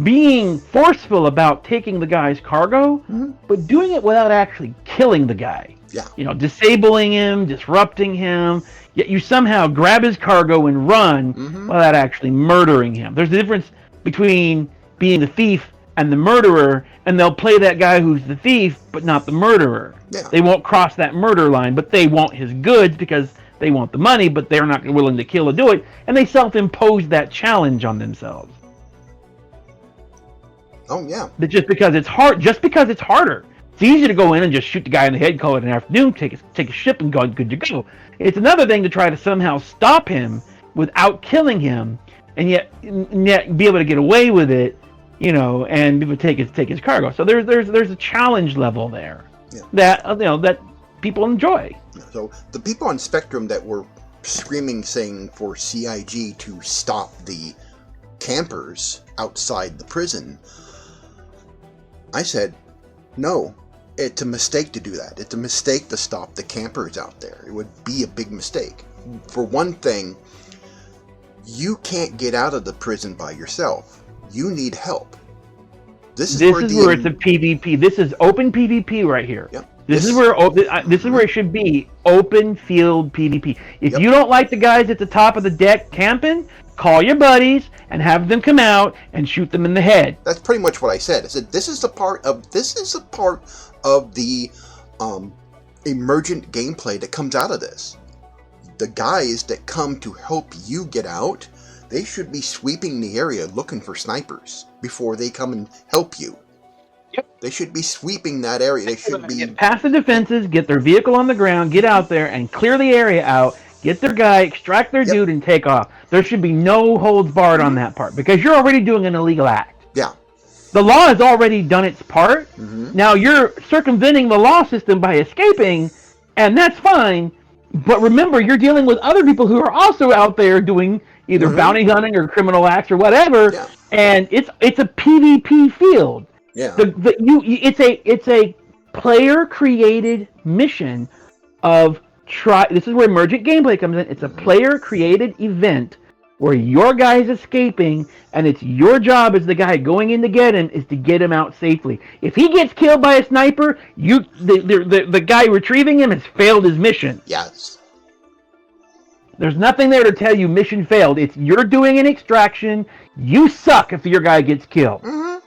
being forceful about taking the guy's cargo, but doing it without actually killing the guy. Yeah. Disabling him, disrupting him, yet you somehow grab his cargo and run without actually murdering him. There's a difference between being the thief and the murderer, and they'll play that guy who's the thief, but not the murderer. Yeah. They won't cross that murder line, but they want his goods because they want the money, but they're not willing to kill to do it, and they self-impose that challenge on themselves. Oh, yeah. But just because it's harder. It's easy to go in and just shoot the guy in the head, call it an afternoon, take a ship, and go good to go. It's another thing to try to somehow stop him without killing him, and yet be able to get away with it, and be able to take his cargo. So there's a challenge level there that people enjoy. So the people on Spectrum that were screaming, saying for CIG to stop the campers outside the prison, I said, no, it's a mistake to do that. It's a mistake to stop the campers out there. It would be a big mistake. For one thing, you can't get out of the prison by yourself. You need help. This is where it's a PvP. This is open PvP right here. Yep. This is where it should be, open field PvP. If you don't like the guys at the top of the deck camping, call your buddies and have them come out and shoot them in the head. That's pretty much what I said. I said this is a part of the emergent gameplay that comes out of this. The guys that come to help you get out, they should be sweeping the area looking for snipers before they come and help you. Yep. They should be sweeping that area. They should be get past the defenses, get their vehicle on the ground, get out there and clear the area out, get their guy, extract their dude, and take off. There should be no holds barred on that part because you're already doing an illegal act. Yeah. The law has already done its part. Now you're circumventing the law system by escaping, and that's fine. But remember, you're dealing with other people who are also out there doing either bounty hunting or criminal acts or whatever, and it's a PvP field. Yeah. It's a player created mission of this is where emergent gameplay comes in. It's a player created event where your guy is escaping, and it's your job as the guy going in to get him is to get him out safely. If he gets killed by a sniper, the guy retrieving him has failed his mission. Yes. There's nothing there to tell you mission failed. It's you're doing an extraction. You suck if your guy gets killed. Mm-hmm.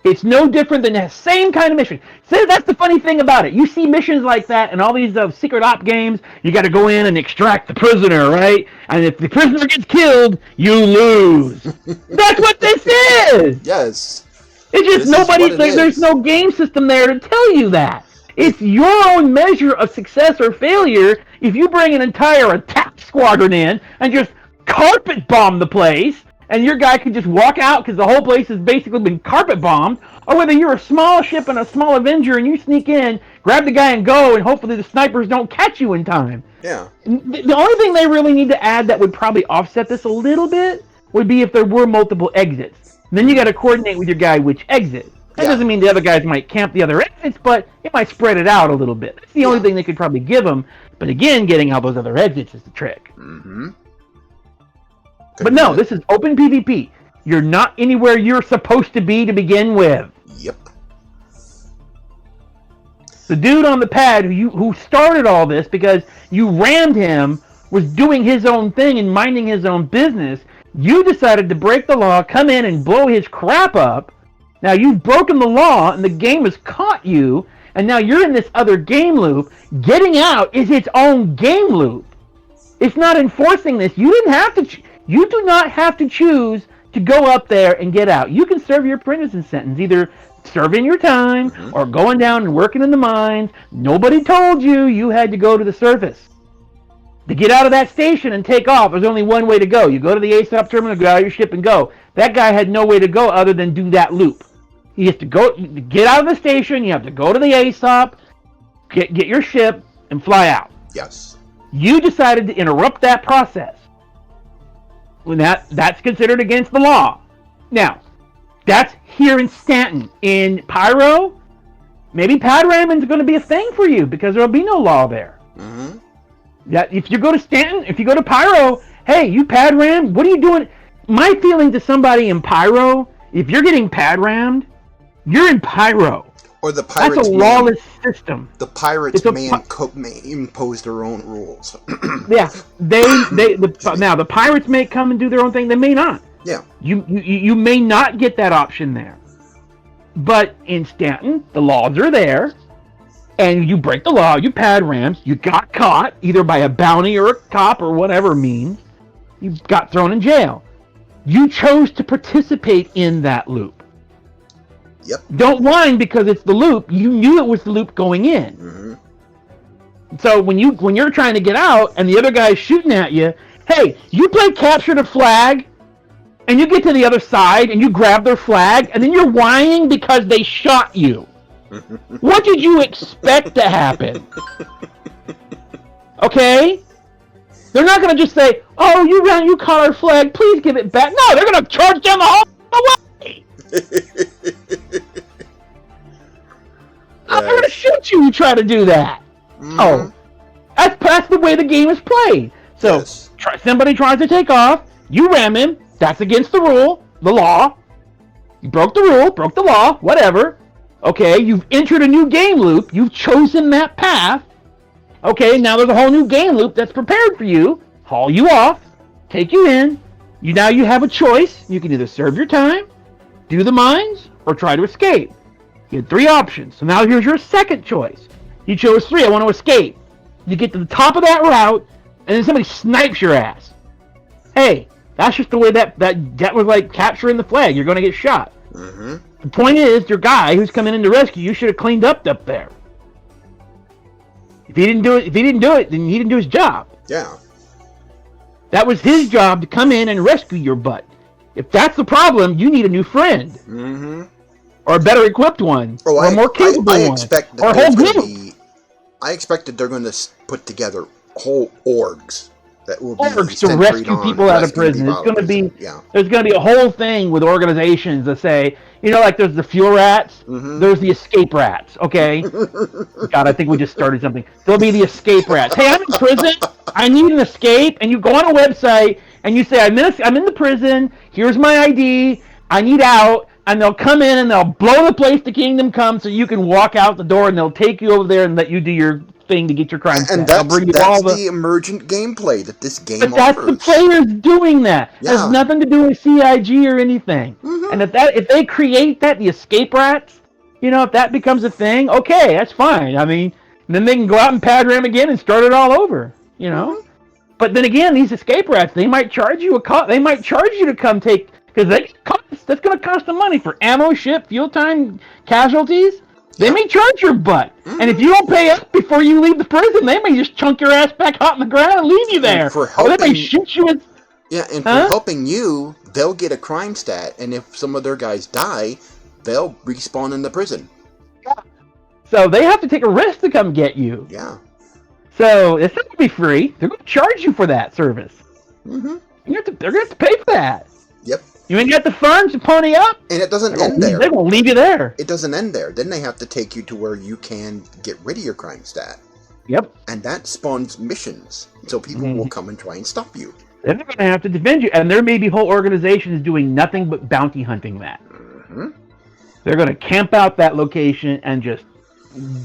It's no different than the same kind of mission. So that's the funny thing about it. You see missions like that in all these secret op games. You got to go in and extract the prisoner, right? And if the prisoner gets killed, you lose. That's what this is. Yes. It's just there's no game system there to tell you that. It's your own measure of success or failure if you bring an entire attack squadron in and just carpet bomb the place, and your guy can just walk out because the whole place has basically been carpet bombed, or whether you're a small ship and a small Avenger and you sneak in, grab the guy and go, and hopefully the snipers don't catch you in time. Yeah. The only thing they really need to add that would probably offset this a little bit would be if there were multiple exits. And then you got to coordinate with your guy which exit. That doesn't mean the other guys might camp the other exits, but it might spread it out a little bit. That's the only thing they could probably give them. But again, getting out those other exits is the trick. Mm-hmm. But no, this is open PvP. You're not anywhere you're supposed to be to begin with. Yep. The dude on the pad who started all this because you rammed him was doing his own thing and minding his own business. You decided to break the law, come in and blow his crap up. Now you've broken the law and the game has caught you, and now you're in this other game loop. Getting out is its own game loop. It's not enforcing this. You do not have to choose to go up there and get out. You can serve your prison sentence, either serving your time or going down and working in the mines. Nobody told you had to go to the surface. To get out of that station and take off, there's only one way to go. You go to the ASOP terminal, get out of your ship and go. That guy had no way to go other than do that loop. He has to go, get out of the station, you have to go to the ASOP, get your ship, and fly out. Yes. You decided to interrupt that process. When that's considered against the law. Now, that's here in Stanton. In Pyro, maybe pad ramming's going to be a thing for you because there'll be no law there. Mm-hmm. That if you go to Stanton, if you go to Pyro, hey, you pad ram, what are you doing? My feeling to somebody in Pyro, if you're getting pad rammed, you're in Pyro. Or the pirates. That's a lawless system. The pirates may impose their own rules. Yeah, now the pirates may come and do their own thing. They may not. Yeah. You may not get that option there. But in Stanton, the laws are there, and you break the law. You pad rams. You got caught either by a bounty or a cop or whatever means. You got thrown in jail. You chose to participate in that loop. Yep. Don't whine because it's the loop. You knew it was the loop going in. Mm-hmm. So when you're trying to get out and the other guy's shooting at you, hey, you play capture the flag, and you get to the other side and you grab their flag, and then you're whining because they shot you. What did you expect to happen? Okay? They're not going to just say, oh, you caught our flag, please give it back. No, they're going to charge down the whole way. I'm going to shoot you try to do that. Mm-hmm. Oh, that's the way the game is played. So somebody tries to take off, you ram him, that's against the rule, the law. You broke the rule, broke the law, whatever. Okay, you've entered a new game loop, you've chosen that path. Okay, now there's a whole new game loop that's prepared for you, haul you off, take you in. Now you have a choice. You can either serve your time, do the mines, or try to escape. You had 3 options. So now here's your second choice. You chose 3. I want to escape. You get to the top of that route, and then somebody snipes your ass. Hey, that's just the way that was like capturing the flag. You're going to get shot. Mm-hmm. The point is, your guy who's coming in to rescue you should have cleaned up there. If he didn't do it, then he didn't do his job. Yeah. That was his job to come in and rescue your butt. If that's the problem, you need a new friend. Mm-hmm. Or a better equipped one. Or a more capable one. Or a whole group. I expect that they're going to put together whole orgs that will be orgs to rescue people out of prison. It's going to be there's going to be a whole thing with organizations that say, like there's the fuel rats, there's the escape rats. Okay, God, I think we just started something. There'll be the escape rats. Hey, I'm in prison. I need an escape, and you go on a website and you say, I'm in the prison. Here's my ID. I need out. And they'll come in and they'll blow the place to kingdom come so you can walk out the door, and they'll take you over there and let you do your thing to get your crime And stat. They'll bring you that's all the. the emergent gameplay that this game But that's the offers. players doing that. It has Yeah. nothing to do with CIG or anything. Mm-hmm. And if they create that, the escape rats, if that becomes a thing, okay, that's fine. I mean, then they can go out and pad ram again and start it all over. Mm-hmm. But then again, these escape rats, they might charge you They might charge you to come take because that's going to cost them money for ammo, ship, fuel time, casualties. They Yeah. may charge your butt, and if you don't pay up before you leave the prison, they may just chunk your ass back out in the ground and leave you there. And for Or they may helping, shoot you. and for Huh? helping you, they'll get a crime stat, and if some of their guys die, they'll respawn in the prison. So they have to take a risk to come get you. Yeah. So it's not going to be free. They're going to charge you for that service. Mm-hmm. They're going to have to pay for that. Yep. You ain't got the funds to pony up. And it doesn't end there. They're going to leave you there. It doesn't end there. Then they have to take you to where you can get rid of your crime stat. Yep. And that spawns missions. So people will come and try and stop you. They're going to have to defend you. And there may be whole organizations doing nothing but bounty hunting that. Mm-hmm. They're going to camp out that location and just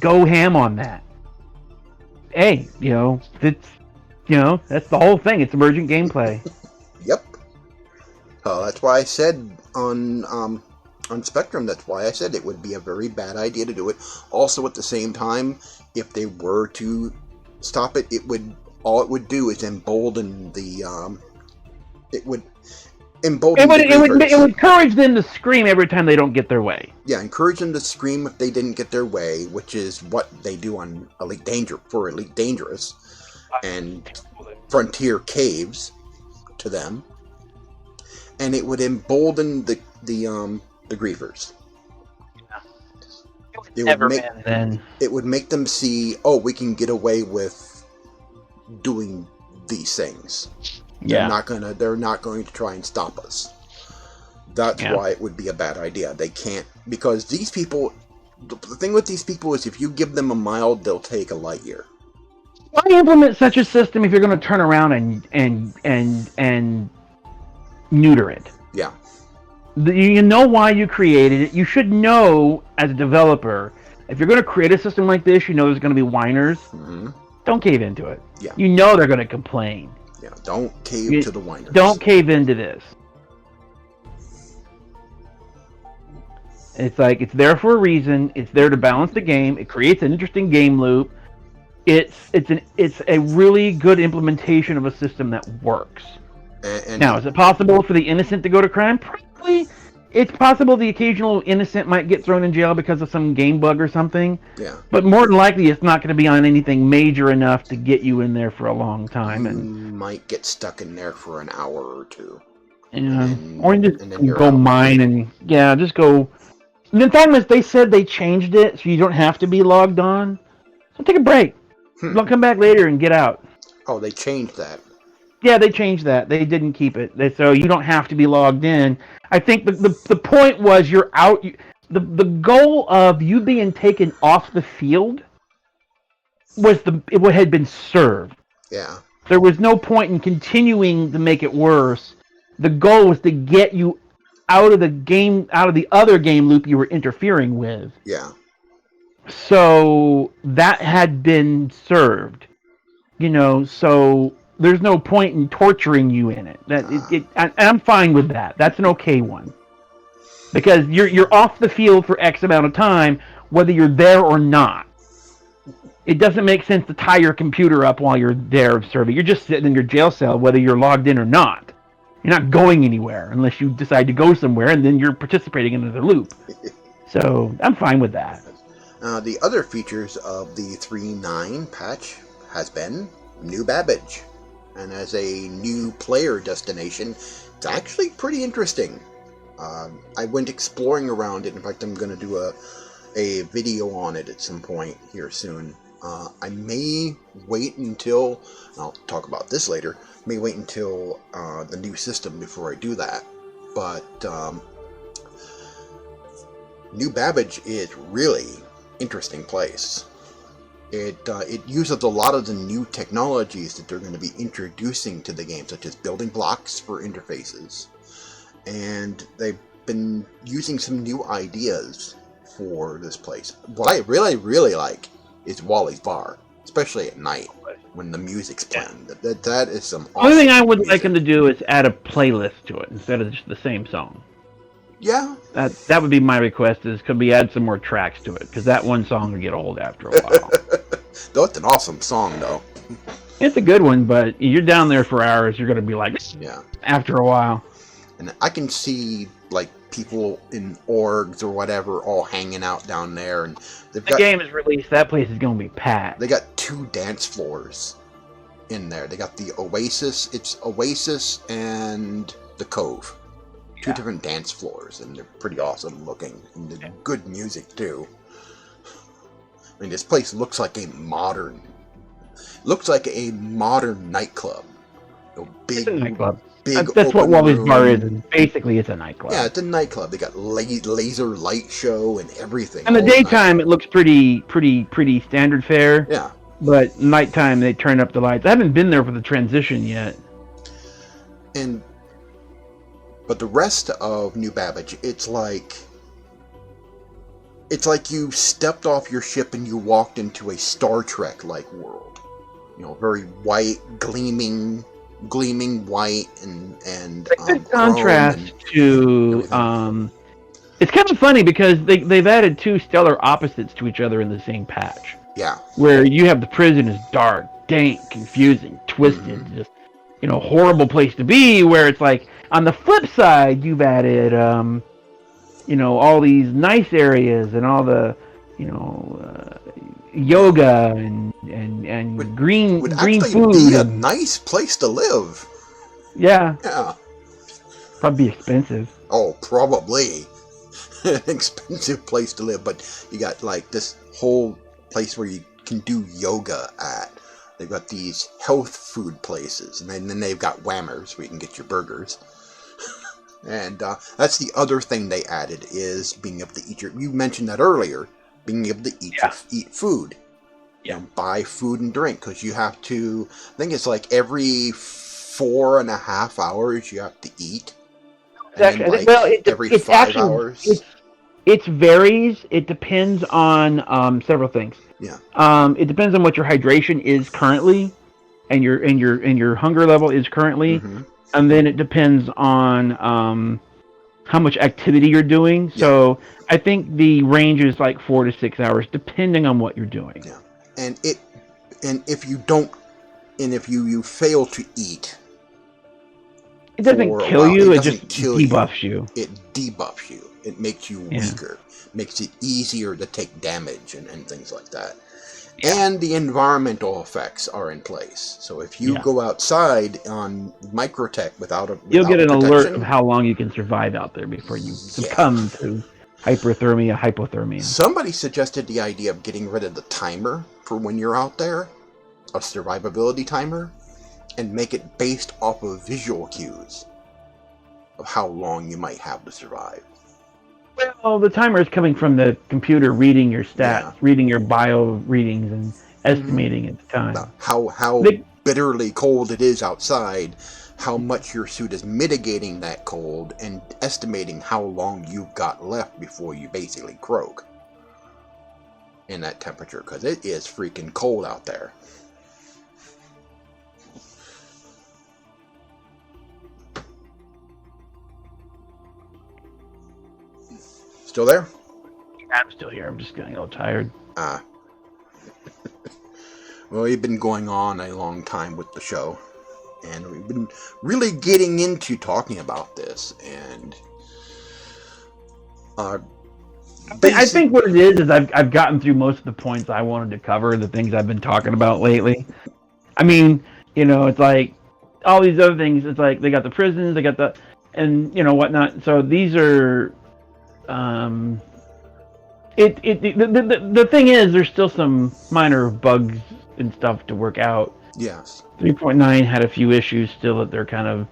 go ham on that. Hey, that's the whole thing. It's emergent gameplay. Yep. That's why I said on Spectrum, that's why I said it would be a very bad idea to do it. Also, at the same time, if they were to stop it, all it would do is embolden the it would encourage them to scream every time they don't get their way. Yeah, encourage them to scream if they didn't get their way, which is what they do on Elite Dangerous and Frontier Caves to them. And it would embolden the griefers. It would make them see, oh, we can get away with doing these things. Yeah. They're not going to try and stop us. That's why it would be a bad idea. They can't, because these people, the thing with these people is if you give them a mile, they'll take a light year. Why implement such a system if you're going to turn around and neuter it? Yeah. You know why you created it. You should know, as a developer, if you're going to create a system like this, you know there's going to be whiners. Mm-hmm. Don't cave into it. Yeah. You know they're going to complain. Yeah, don't cave to the whiners. Don't cave into this. It's like, it's there for a reason. It's there to balance the game. It creates an interesting game loop. It's a really good implementation of a system that works. Now, is it possible for the innocent to go to crime? Probably. It's possible the occasional innocent might get thrown in jail because of some game bug or something. Yeah. But more than likely, it's not going to be on anything major enough to get you in there for a long time. You might get stuck in there for an hour or two. Yeah. Or you just go mine and, just go. And the thing is, they said they changed it so you don't have to be logged on. So take a break. Don't come back later and get out. Oh, they changed that. Yeah, they changed that. They didn't keep it. So you don't have to be logged in. I think the point was you're out. The goal of you being taken off the field was what had been served. Yeah. There was no point in continuing to make it worse. The goal was to get you out of the game, out of the other game loop you were interfering with. Yeah. So that had been served. So there's no point in torturing you in it. I'm fine with that. That's an okay one. Because you're off the field for X amount of time, whether you're there or not. It doesn't make sense to tie your computer up while you're there serving. You're just sitting in your jail cell, whether you're logged in or not. You're not going anywhere unless you decide to go somewhere, and then you're participating in another loop. So I'm fine with that. The other features of the 3.9 patch has been New Babbage. And as a new player destination, it's actually pretty interesting. I went exploring around it. In fact, I'm going to do a video on it at some point here soon. I may wait until, I'll talk about this later, may wait until the new system before I do that. But New Babbage is really interesting place. It uses a lot of the new technologies that they're going to be introducing to the game, such as building blocks for interfaces. And they've been using some new ideas for this place. What I really, really like is Wally's Bar. especially at night when the music's playing. That is some The only thing I awesome would like music. them to do is add a playlist to it instead of just the same song. Yeah, That would be my request. Is could we add some more tracks to it? Because that one song would get old after a while. that's an awesome song, though. It's a good one, but you're down there for hours. You're gonna be like, Yeah, after a while. and I can see like people in orgs or whatever all hanging out down there, and they've The got game is released. That place is gonna be packed. they got 2 dance floors in there. They got the Oasis. It's Oasis and the Cove. 2 different dance floors, and they're pretty awesome looking, and they're good music too. I mean, this place looks like a modern nightclub. Big, It's a nightclub. big. That's what open Wally's room. Bar is. Basically, it's a nightclub. Yeah, it's a nightclub. They got laser light show and everything. In the all daytime, night. it looks pretty standard fare. Yeah. But nighttime, they turn up the lights. I haven't been there for the transition yet. But the rest of New Babbage, it's like you stepped off your ship and you walked into a Star Trek-like world. You know, very white, gleaming white and It's a good contrast to. It's kind of funny because they've added 2 stellar opposites to each other in the same patch. Yeah. Where you have the prison is dark, dank, confusing, twisted, just horrible place to be. Where it's like on the flip side, you've added all these nice areas and all the yoga and green would green actually food. Be a nice place to live. Yeah. Yeah. Probably expensive. Oh, probably an expensive place to live, but you got like this whole place where you can do yoga at. They've got these health food places, and then they've got whammers where you can get your burgers. And that's the other thing they added is being able to eat you mentioned that earlier, being able to eat food. Yeah. Buy food and drink, because you have to, I think it's like every 4.5 hours you have to eat. Exactly. Every 5 hours. It varies. It depends on several things. Yeah. It depends on what your hydration is currently, and your hunger level is currently, and then it depends on how much activity you're doing. Yeah. So I think the range is like 4 to 6 hours, depending on what you're doing. Yeah. And if you fail to eat, it doesn't kill you. It just debuffs you. It debuffs you. It makes you weaker. Makes it easier to take damage and things like that. Yeah. And the environmental effects are in place. So if you go outside on Microtech without you'll get an alert of how long you can survive out there before you succumb to hypothermia. Somebody suggested the idea of getting rid of the timer for when you're out there, a survivability timer, and make it based off of visual cues of how long you might have to survive. Well, the timer is coming from the computer reading your stats, reading your bio readings, and estimating its time. How bitterly cold it is outside, how much your suit is mitigating that cold, and estimating how long you've got left before you basically croak in that temperature, because it is freaking cold out there. Still there? I'm still here. I'm just getting a little tired. Well, we've been going on a long time with the show, and we've been really getting into talking about this, and I think what it is I've gotten through most of the points I wanted to cover, the things I've been talking about lately. I mean, it's like all these other things. It's like they got the prisons, they got the, and whatnot. So these are. The thing is, there's still some minor bugs and stuff to work out. Yes. 3.9 had a few issues still that they're kind of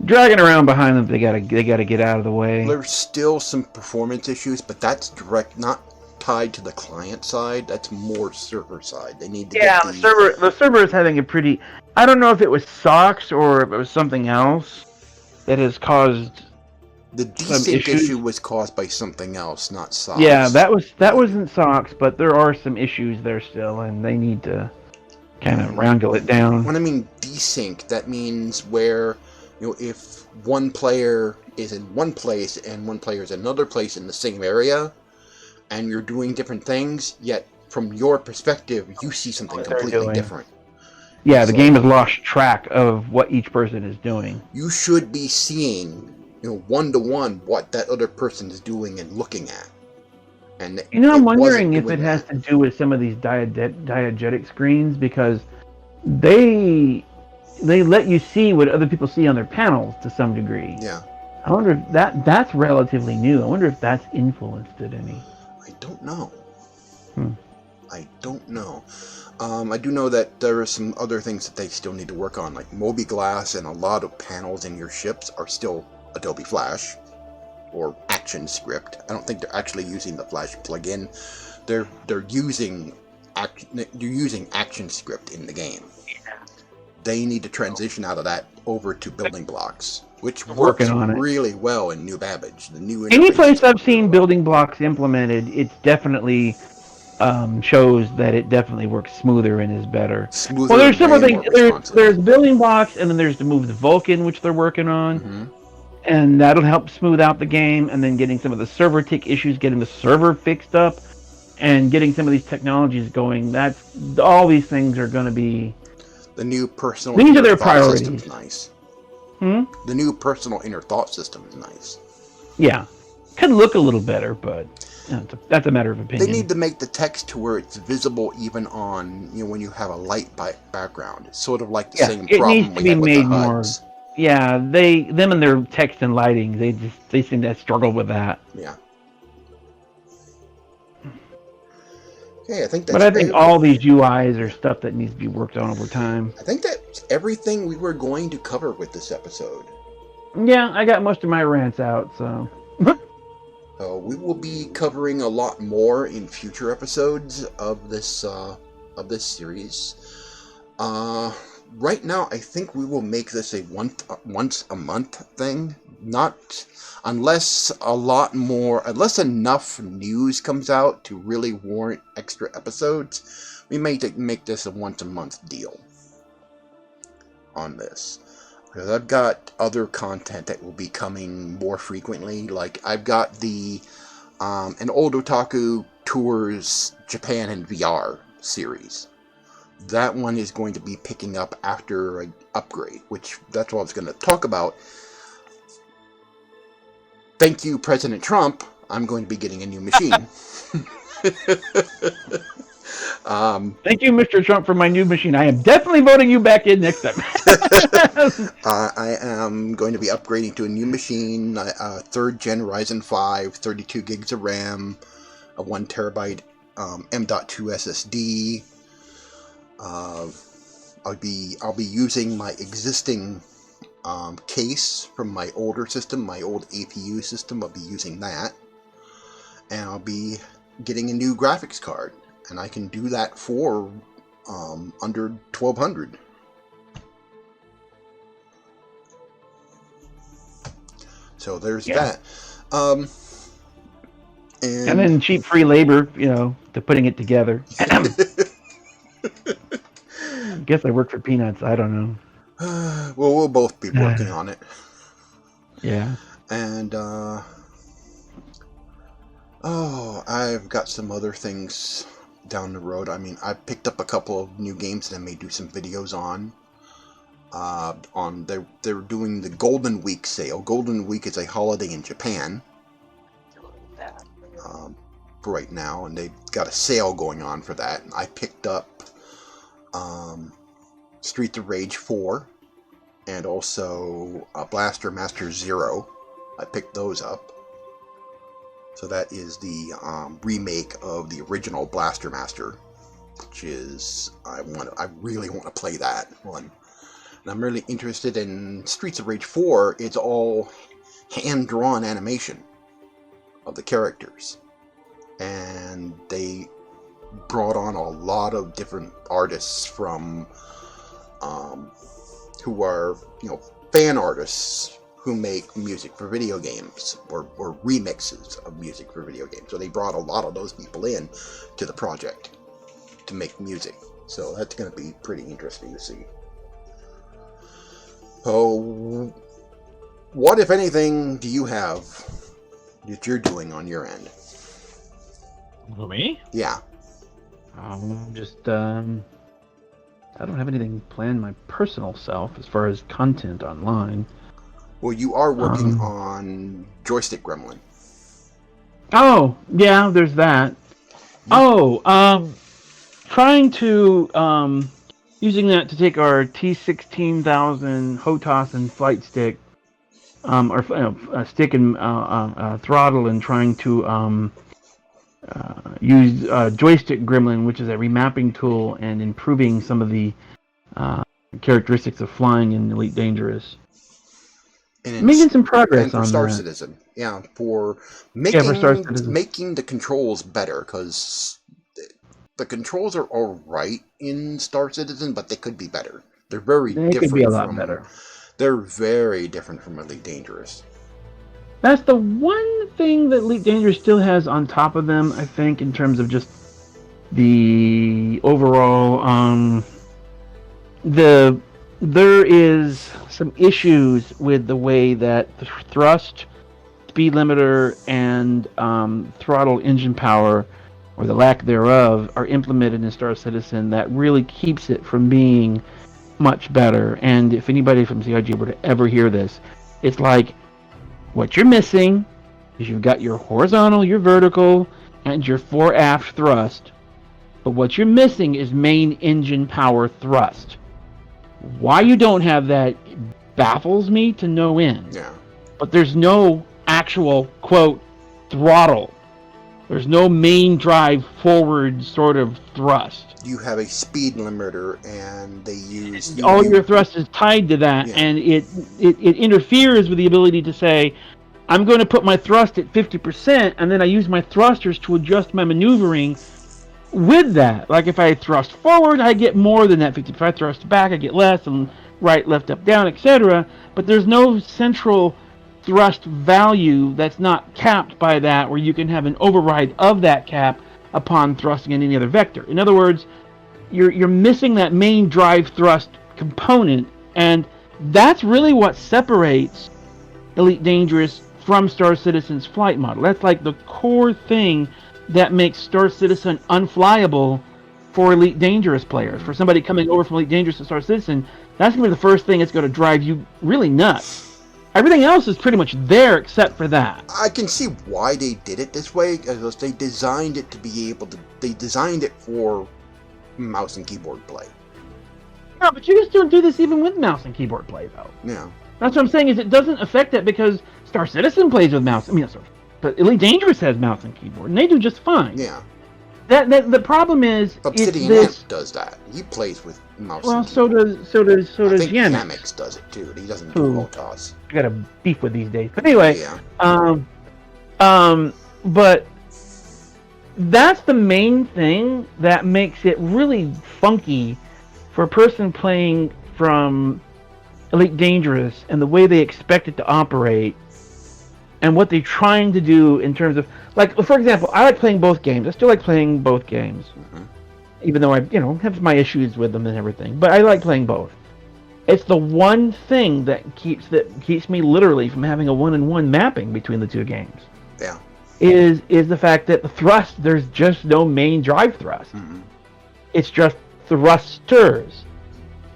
dragging around behind them. They gotta get out of the way. There's still some performance issues, but that's not tied to the client side. That's more server side. They need to get the server is having a pretty. I don't know if it was socks or if it was something else that has caused. The desync issue was caused by something else, not socks. Yeah, that wasn't socks, but there are some issues there still, and they need to kind of wrangle it down. When I mean desync, that means where, if one player is in one place and one player is in another place in the same area, and you're doing different things, yet from your perspective, you see something What they're completely doing. different. Yeah, the So, game has lost track of what each person is doing. You should be seeing, one-to-one what that other person is doing and looking at. And I'm it wondering wasn't if doing it has that. to do with some of these diegetic screens, because they let you see what other people see on their panels to some degree. Yeah. I wonder if that's relatively new. I wonder if that's influenced it any. I don't know. Hmm. I don't know. I do know that there are some other things that they still need to work on, like Mobi-Glass, and a lot of panels in your ships are still Adobe Flash or ActionScript. I don't think they're actually using the Flash plugin. They're using ActionScript in the game. They need to transition out of that over to building blocks, which works really well in New Babbage. The new interface. Any place I've seen building blocks implemented, it's definitely shows that it definitely works smoother and is better. Smoother, well, there's several things. responsive. There's building blocks, and then there's to move the Vulcan, which they're working on. Mm-hmm. And that'll help smooth out the game, and then getting some of the server tick issues, getting the server fixed up, and getting some of these technologies going. That's all these things are going to be. The new personal these are their thought priorities. system is nice. The new personal inner thought system is nice. Yeah, could look a little better, but that's a matter of opinion. They need to make the text to where it's visible even on when you have a light background. It's sort of like the same problem it needs to be made more. HUDs. Yeah, them and their text and lighting, they seem to struggle with that. Yeah. Okay, I think that's. But I think all these UIs are stuff that needs to be worked on over time. I think that's everything we were going to cover with this episode. Yeah, I got most of my rants out, so. We will be covering a lot more in future episodes of this series. Right now, I think we will make this a once a month thing. Not unless enough news comes out to really warrant extra episodes. We may make this a once a month deal on this. Because I've got other content that will be coming more frequently. Like I've got the an old otaku tours Japan in VR series. That one is going to be picking up after an upgrade, which that's what I was going to talk about. Thank you, President Trump. I'm going to be getting a new machine. Thank you, Mr. Trump, for my new machine. I am definitely voting you back in next time. I am going to be upgrading to a new machine, 3rd gen Ryzen 5, 32 gigs of RAM, a 1 terabyte M.2 SSD. I'll be using my existing case from my older system, my old APU system. I'll be using that, and I'll be getting a new graphics card, and I can do that for under $1,200. So there's that. And then cheap free labor, to putting it together. I guess I work for peanuts. I don't know. Well, we'll both be working on it. Yeah. And I've got some other things down the road. I mean, I picked up a couple of new games that I may do some videos on. They're doing the Golden Week sale. Golden Week is a holiday in Japan. For right now, and they've got a sale going on for that. I picked up Streets of Rage 4 and also Blaster Master Zero. I picked those up. So that is the remake of the original Blaster Master, which is I really want to play that one. And I'm really interested in Streets of Rage 4. It's all hand-drawn animation of the characters. And they brought on a lot of different artists from who are fan artists who make music for video games or remixes of music for video games. So they brought a lot of those people in to the project to make music. So that's going to be pretty interesting to see. Oh, what, if anything, do you have that you're doing on your end? For me? Yeah. I don't have anything planned my personal self as far as content online. Well, you are working Um, on Joystick Gremlin. oh, yeah, there's that. You, Oh, trying to, using that to take our T16000 HOTAS and flight stick, or stick and throttle, and trying to use Joystick Gremlin, which is a remapping tool, and improving some of the uh, characteristics of flying in Elite Dangerous. and Making some and progress for on Star that. Citizen, yeah, for Yeah, for Star making Citizen. making the controls better, because the controls are all right in Star Citizen, but they could be better. They're very They could be a different lot from better. they're very different from Elite Dangerous. That's the one thing that Elite Dangerous still has on top of them, I think, in terms of just the overall there is some issues with the way that the thrust, speed limiter, and throttle engine power, or the lack thereof, are implemented in Star Citizen that really keeps it from being much better. And if anybody from CIG were to ever hear this, it's like, what you're missing is you've got your horizontal, your vertical, and your fore aft thrust. But what you're missing is main engine power thrust. Why you don't have that baffles me to no end. Yeah. But there's no actual, quote, throttle. There's no main drive forward sort of thrust. You have a speed limiter, and they use All your thrust is tied to that, yeah. and it interferes with the ability to say, I'm going to put my thrust at 50%, and then I use my thrusters to adjust my maneuvering with that. Like if I thrust forward, I get more than that 50. If I thrust back, I get less, and right, left, up, down, etc. But there's no central thrust value that's not capped by that, where you can have an override of that cap upon thrusting in any other vector. In other words, you're missing that main drive thrust component, and that's really what separates Elite Dangerous from Star Citizen's flight model. That's like the core thing that makes Star Citizen unflyable for Elite Dangerous players. For somebody coming over from Elite Dangerous to Star Citizen, that's going to be the first thing that's going to drive you really nuts. Everything else is pretty much there except for that. I can see why they did it this way, because they designed it to be able to. They designed it for mouse and keyboard play. No, but you just don't do this even with mouse and keyboard play, though. Yeah. That's what I'm saying, is it doesn't affect it because Star Citizen plays with mouse. I mean, sorry, but Elite Dangerous has mouse and keyboard, and they do just fine. Yeah. That the problem is, Obsidian this. Amp does that. He plays with mouse. Well, and so keyboard. does I think Yamix. Yamix does it too. He doesn't Who? do HOTAS. I got a beef with these days, but anyway. Yeah. But that's the main thing that makes it really funky for a person playing from Elite Dangerous and the way they expect it to operate and what they're trying to do in terms of, like, for example, I like playing both games. I still like playing both games, even though I, have my issues with them and everything. But I like playing both. It's the one thing that keeps me literally from having a 1-in-1 mapping between the two games. Yeah. Is the fact that the thrust, there's just no main drive thrust. Mm-hmm. It's just thrusters.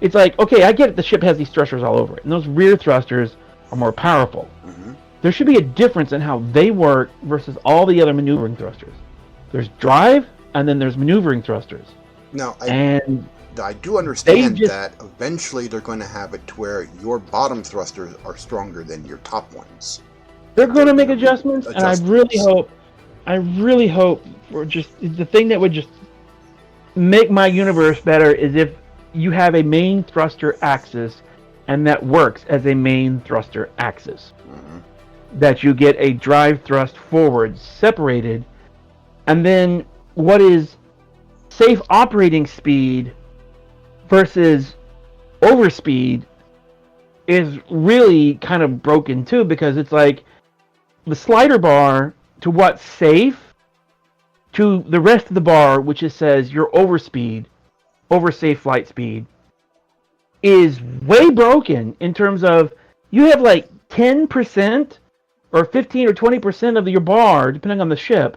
It's like, okay, I get it, the ship has these thrusters all over it, and those rear thrusters are more powerful. Mm-hmm. There should be a difference in how they work versus all the other maneuvering thrusters. There's drive, and then there's maneuvering thrusters. Now, I do understand that eventually they're going to have it to where your bottom thrusters are stronger than your top ones. They're going to make adjustments, and I really hope for just the thing that would just make my universe better is if you have a main thruster axis, and that works as a main thruster axis. Mm-hmm. That you get a drive thrust forward separated, and then what is safe operating speed versus overspeed is really kind of broken too, because it's like the slider bar to what's safe to the rest of the bar, which says your overspeed, over safe flight speed is way broken in terms of you have like 10% or 15 or 20% of your bar, depending on the ship,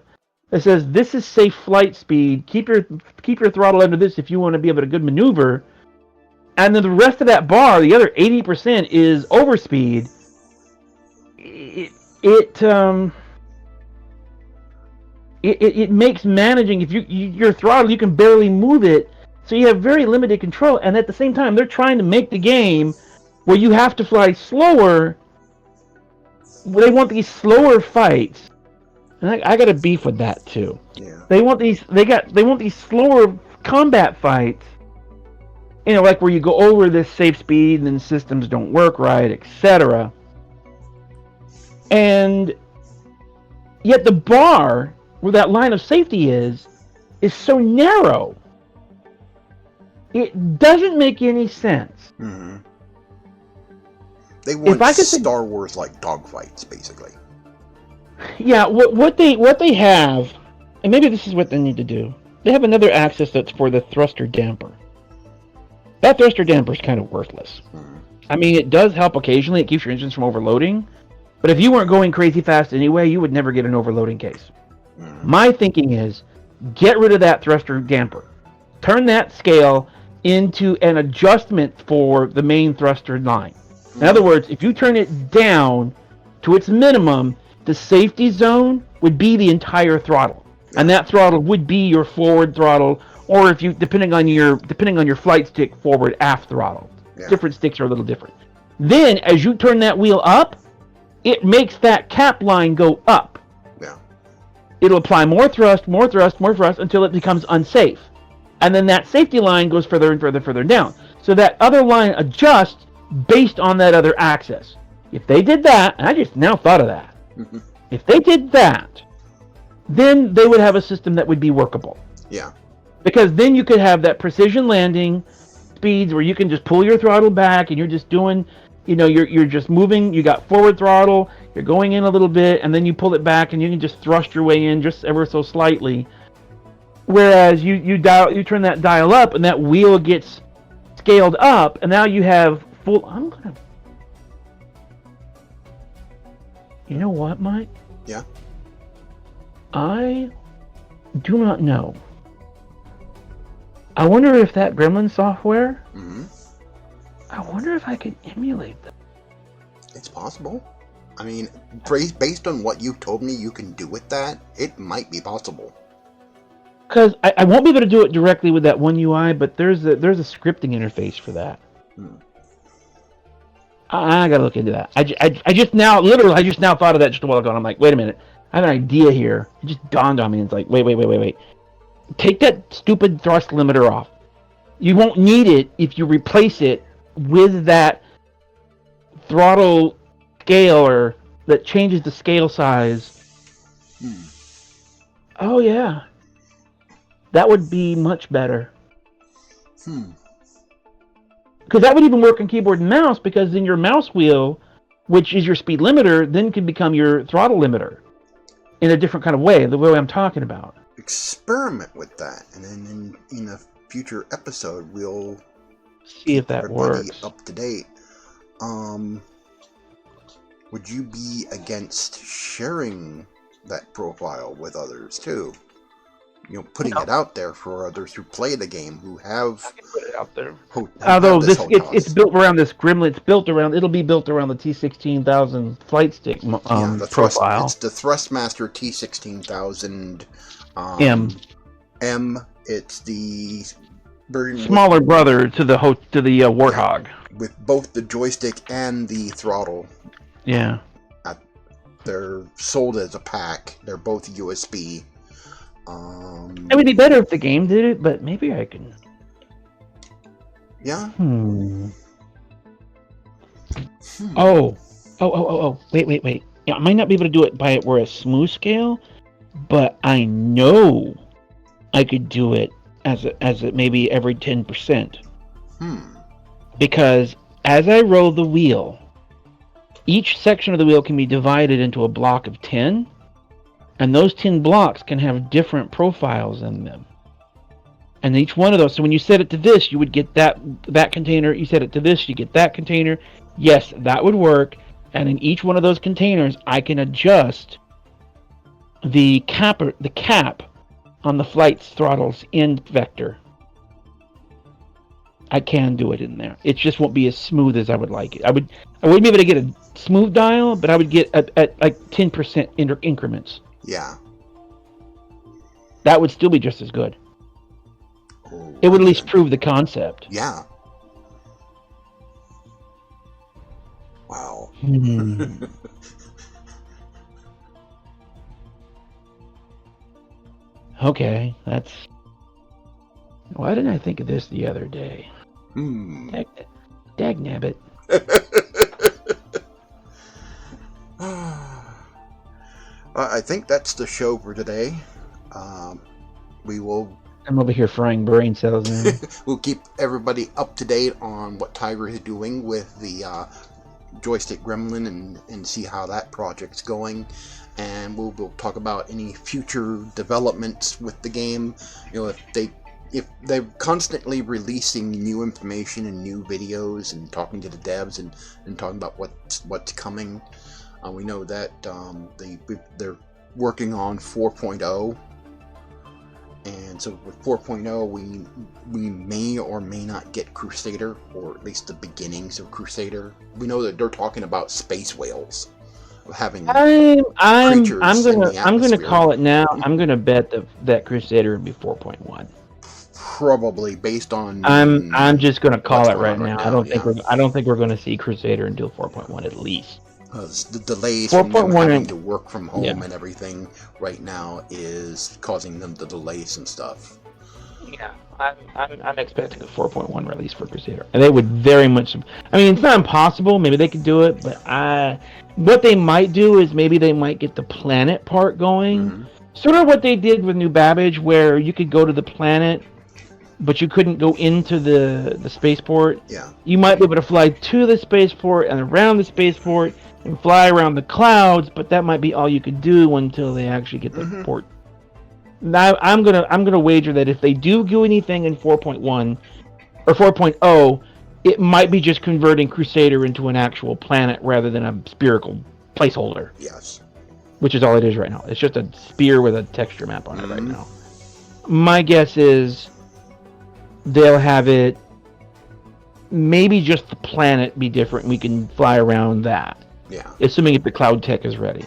that says this is safe flight speed. Keep your throttle under this if you want to be able to good maneuver. And then the rest of that bar, the other 80% is overspeed. It makes managing, if your throttle, you can barely move it, so you have very limited control. And at the same time, they're trying to make the game where you have to fly slower. They want these slower fights, and I got a beef with that too. Yeah. They want these slower combat fights. Like where you go over this safe speed and then systems don't work right, etc. And yet the bar where that line of safety is so narrow. It doesn't make any sense. Mm-hmm. They want Star Wars like dogfights, basically. Yeah, what they have, and maybe this is what they need to do. They have another axis that's for the thruster damper. That thruster damper is kind of worthless. Mm-hmm. I mean, it does help occasionally. It keeps your engines from overloading. But if you weren't going crazy fast anyway, you would never get an overloading case. Mm-hmm. My thinking is, get rid of that thruster damper. Turn that scale into an adjustment for the main thruster line. In other words, if you turn it down to its minimum, the safety zone would be the entire throttle. And that throttle would be your forward throttle, or if you depending on your flight stick, forward aft throttle. Yeah. Different sticks are a little different. Then as you turn that wheel up, it makes that cap line go up. Yeah. It'll apply more thrust until it becomes unsafe. And then that safety line goes further and further down. So that other line adjusts based on that other axis. If they did that, and I just now thought of that. Mm-hmm. If they did that, then they would have a system that would be workable. Yeah. Because then you could have that precision landing speeds where you can just pull your throttle back and you're just doing, you're just moving, you got forward throttle, you're going in a little bit, and then you pull it back and you can just thrust your way in just ever so slightly. Whereas you turn that dial up and that wheel gets scaled up, and now you have full. You know what, Mike? Yeah. I do not know. I wonder if that Gremlin software. Mm-hmm. I wonder if I can emulate that. It's possible. I mean, based on what you've told me you can do with that, it might be possible. Because I won't be able to do it directly with that one UI, but there's a scripting interface for that. I gotta look into that. I just now thought of that just a while ago, and I'm like, wait a minute, I have an idea here. It just dawned on me, and it's like, wait. Take that stupid thrust limiter off. You won't need it if you replace it with that throttle scaler that changes the scale size. Oh yeah. That would be much better. Because that would even work on keyboard and mouse, because then your mouse wheel, which is your speed limiter, then can become your throttle limiter in a different kind of way, the way I'm talking about. Experiment with that, and then in a future episode, we'll see if that works. Up to date. Would you be against sharing that profile with others too? Putting it out there for others who play the game, who have. I can put it out there. Although it's built around this Gremlin, it'll be built around the T16000 flight stick profile. It's the Thrustmaster T16000 M. It's the version smaller brother to the Warthog. With both the joystick and the throttle. Yeah. They're sold as a pack. They're both USB. It would be better if the game did it, but maybe I can. Yeah. Oh. Wait. Yeah, I might not be able to do it by it where a smooth scale, but I know I could do it as a maybe every 10%. Because as I roll the wheel, each section of the wheel can be divided into a block of 10. And those 10 blocks can have different profiles in them. And each one of those, so when you set it to this, you would get that container. You set it to this, you get that container. Yes, that would work. And in each one of those containers, I can adjust the cap on the flight's throttle's end vector. I can do it in there. It just won't be as smooth as I would like it. I wouldn't be able to get a smooth dial, but I would get at like 10% increments. Yeah. That would still be just as good. Oh, it would at least prove the concept. Yeah. Wow. Okay, that's... Why didn't I think of this the other day? Dagnabbit. I think that's the show for today. We will... I'm over here frying brain cells now. We'll keep everybody up to date on what Tiger is doing with the joystick gremlin and see how that project's going. And we'll talk about any future developments with the game. You know, if they're constantly releasing new information and new videos and talking to the devs and talking about what's coming. We know that they're working on 4.0, and so with 4.0 we may or may not get Crusader, or at least the beginnings of Crusader. We know that they're talking about space whales having creatures I'm gonna call it now. I'm gonna bet that Crusader would be 4.1. Probably based on... I'm just gonna call it right now. now. I don't think we're gonna see Crusader until 4.1 at least. The delays from them having to work from home and everything right now is causing them to delay some stuff. Yeah, I'm expecting a 4.1 release for Crusader, and they would very much... I mean, it's not impossible. Maybe they could do it, but what they might do is maybe they might get the planet part going. Mm-hmm. Sort of what they did with New Babbage, where you could go to the planet, but you couldn't go into the spaceport. Yeah. You might be able to fly to the spaceport and around the spaceport and fly around the clouds, but that might be all you could do until they actually get the port. Now, I'm gonna wager that if they do anything in 4.1 or 4.0, it might be just converting Crusader into an actual planet rather than a spherical placeholder. Yes. Which is all it is right now. It's just a sphere with a texture map on it right now. My guess is they'll have it, maybe just the planet be different and we can fly around that. Yeah. Assuming if the cloud tech is ready.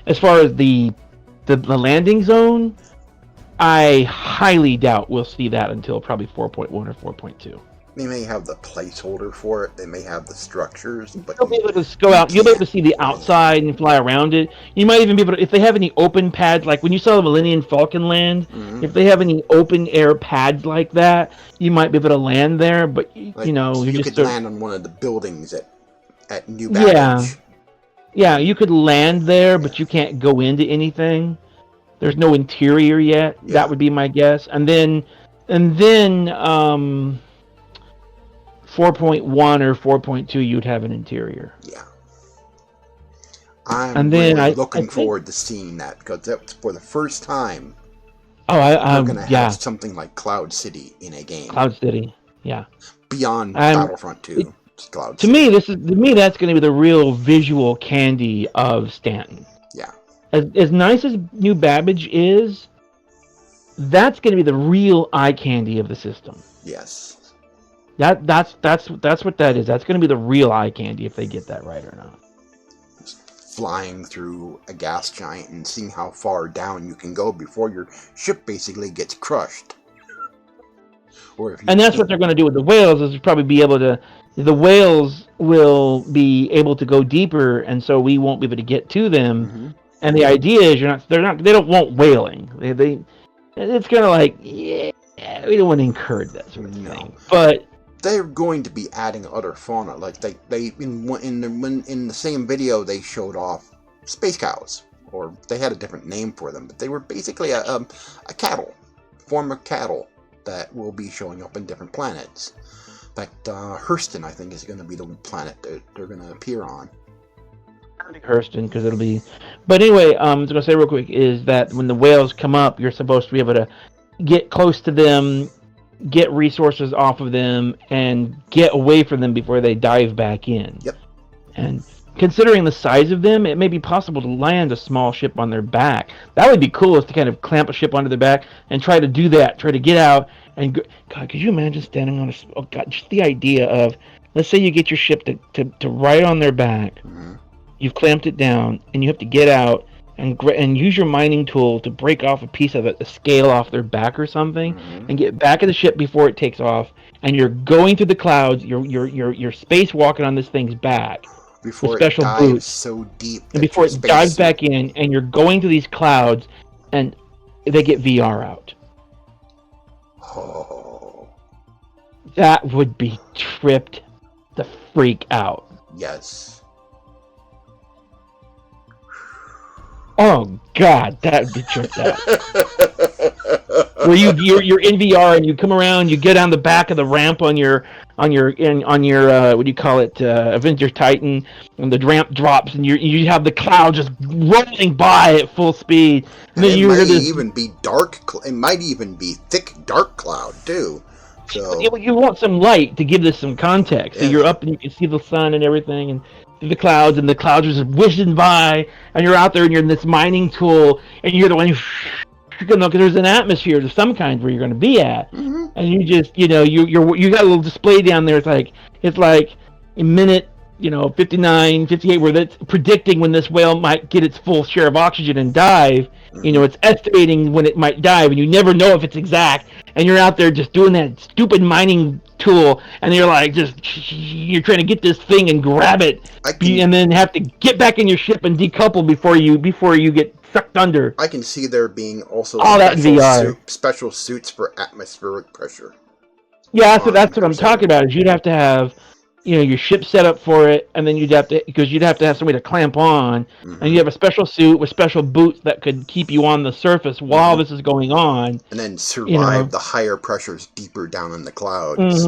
As far as the landing zone, I highly doubt we'll see that until probably 4.1 or 4.2. They may have the placeholder for it. They may have the structures, but you'll be able to go out. You'll be able to see the outside and fly around it. You might even be able to, if they have any open pads, like when you saw the Millennium Falcon land. Mm-hmm. If they have any open air pads like that, you might be able to land there. But you could land on one of the buildings at New Babbage. Yeah, you could land there, but you can't go into anything. There's no interior yet. Yeah. That would be my guess. And then 4.1 or 4.2, you'd have an interior. Yeah. I'm really looking forward to seeing that, because that's for the first time. We're going to have something like Cloud City in a game. Cloud City, yeah. Beyond Battlefront 2. To me, that's going to be the real visual candy of Stanton. Yeah. As nice as New Babbage is, that's going to be the real eye candy of the system. Yes. That's what that is. That's going to be the real eye candy if they get that right or not. Just flying through a gas giant and seeing how far down you can go before your ship basically gets crushed. And that's what they're going to do with the whales, is probably be able to... The whales will be able to go deeper, and so we won't be able to get to them. Mm-hmm. And the idea is they don't want whaling. It's kind of like, we don't want to encourage that sort of thing. But they're going to be adding other fauna. Like they in the same video they showed off space cows, or they had a different name for them, but they were basically a form of cattle that will be showing up in different planets. In fact, Hurston, I think, is going to be the planet that they're going to appear on. I think Hurston, because it'll be... But anyway, I was going to say real quick, is that when the whales come up, you're supposed to be able to... get close to them, get resources off of them, and get away from them before they dive back in. Yep. And considering the size of them, it may be possible to land a small ship on their back. That would be cool, is to kind of clamp a ship onto their back and try to do that, try to get out and go. God, could you imagine standing on a... Oh God, just the idea of, let's say you get your ship to right on their back. Mm-hmm. You've clamped it down, and you have to get out and use your mining tool to break off a piece of it, the scale off their back or something, and get back of the ship before it takes off. And you're going through the clouds. You're spacewalking on this thing's back. Before with special it dives boots, so deep. and before it dives back in, and you're going to these clouds, and they get VR out. Oh. That would be tripped the freak out. Yes. Oh God, that would be tripped out. Where you're in VR and you come around, you get on the back of the ramp on your what do you call it, Avenger Titan, and the ramp drops and you have the cloud just rolling by at full speed. And then it might even be dark. It might even be thick dark cloud too. So you want some light to give this some context. So you're up and you can see the sun and everything, and the clouds are just whizzing by, and you're out there and you're in this mining tool, and you're the one because there's an atmosphere of some kind where you're going to be at, and you just you got a little display down there. It's like a minute 59, 58, where that's predicting when this whale might get its full share of oxygen and dive. It's estimating when it might dive, and you never know if it's exact. And you're out there just doing that stupid mining tool, and you're you're trying to get this thing and grab it, and then have to get back in your ship and decouple before you get sucked under. I can see there being also special suits for atmospheric pressure. Yeah, that's what I'm talking about. Is you'd have to have your ship set up for it, and then you'd have to have somebody to clamp on, and you have a special suit with special boots that could keep you on the surface while this is going on, and then survive the higher pressures deeper down in the clouds.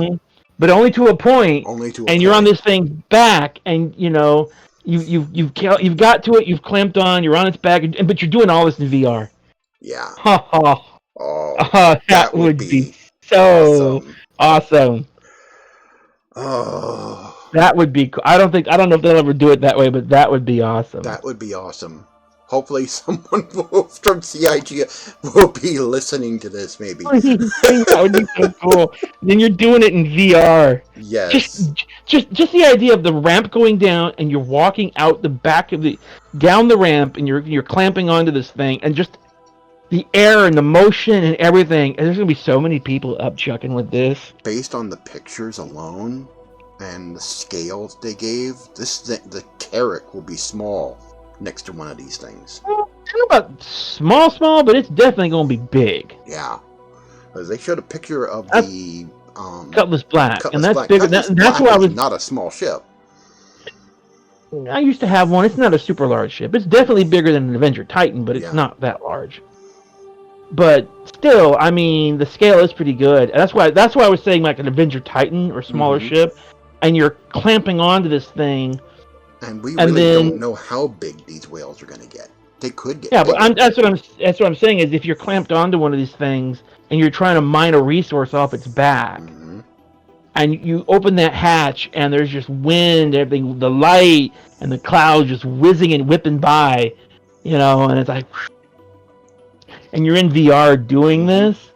But only to a point. And you're on this thing's back, and you've got to it. You've clamped on. You're on its back, but you're doing all this in VR. Yeah. That would be so awesome. Oh, that would be cool. I don't know if they'll ever do it that way, but that would be awesome. That would be awesome. Hopefully someone from CIG will be listening to this, maybe. That would be so cool. Then you're doing it in VR. Yes. Just the idea of the ramp going down, and you're walking out the back of down the ramp, and you're clamping onto this thing, and just the air and the motion and everything. And there's going to be so many people up chucking with this. Based on the pictures alone and the scales they gave, the carrot will be small next to one of these things. Well, I don't know about small, but it's definitely going to be big. Yeah. Because they showed a picture of the... Cutlass Black. And that's bigger. That's why I was... not a small ship. I used to have one. It's not a super large ship. It's definitely bigger than an Avenger Titan, but it's not that large. But still, I mean, the scale is pretty good. That's why I was saying like an Avenger Titan or smaller ship, and you're clamping onto this thing. And we don't know how big these whales are going to get. They could get. Yeah, but that's what I'm saying is if you're clamped onto one of these things and you're trying to mine a resource off its back, and you open that hatch and there's just wind, everything, the light and the clouds just whizzing and whipping by, and it's like. And you're in VR doing this,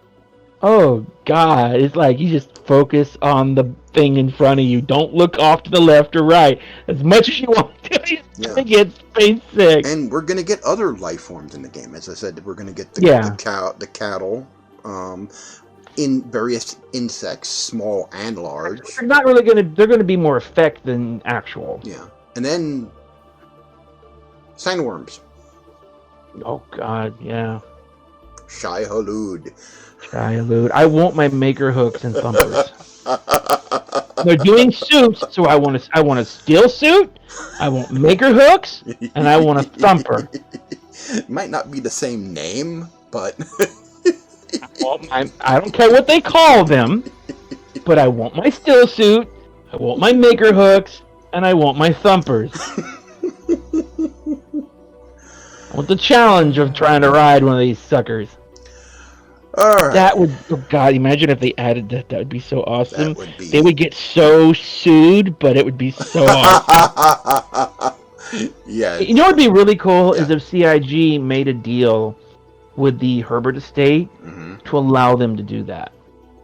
oh God, it's like you just focus on the thing in front of you. Don't look off to the left or right as much as you want to. You're gonna get space sick. And we're gonna get other life forms in the game. As I said, we're gonna get the cattle, in various insects, small and large. They're not really gonna. They're gonna be more effect than actual. Yeah, and then sandworms. Oh God, yeah. Shai-Hulud. I want my maker hooks and thumpers. They're doing suits, so I want a steel suit, I want maker hooks, and I want a thumper. Might not be the same name, but I don't care what they call them, but I want my steel suit, I want my maker hooks, and I want my thumpers. I want the challenge of trying to ride one of these suckers. All right. That would, oh God, imagine if they added that. That would be so That awesome. would They be. would get so sued, but it would be so awesome. You know Yes. what would be really cool is Yeah. if CIG made a deal with the Herbert estate Mm-hmm. to allow them to do that.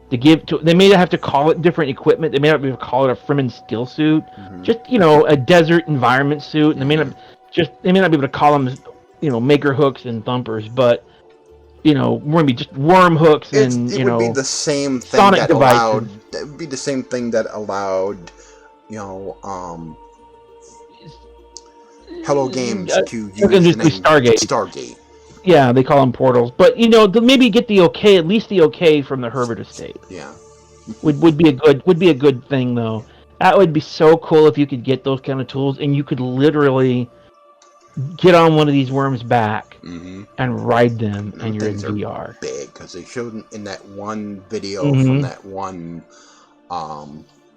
They may have to call it different equipment. They may not be able to call it a Fremen steel suit, Mm-hmm. just a desert environment suit. And Mm-hmm. they may not be able to call them maker hooks and thumpers, but we're gonna be just worm hooks and It would be the same thing sonic that allowed. devices. It would be the same thing that allowed, you know, Hello Games to We're gonna use the just do name Stargate. Stargate. Yeah, they call them portals, but maybe get the okay, at least the okay from the Herbert estate. Yeah. Would be a good thing though. That would be so cool if you could get those kind of tools and you could literally get on one of these worms back Mm-hmm. and ride them, And them and you're in things are VR. big because they showed in that one video from Mm-hmm. that one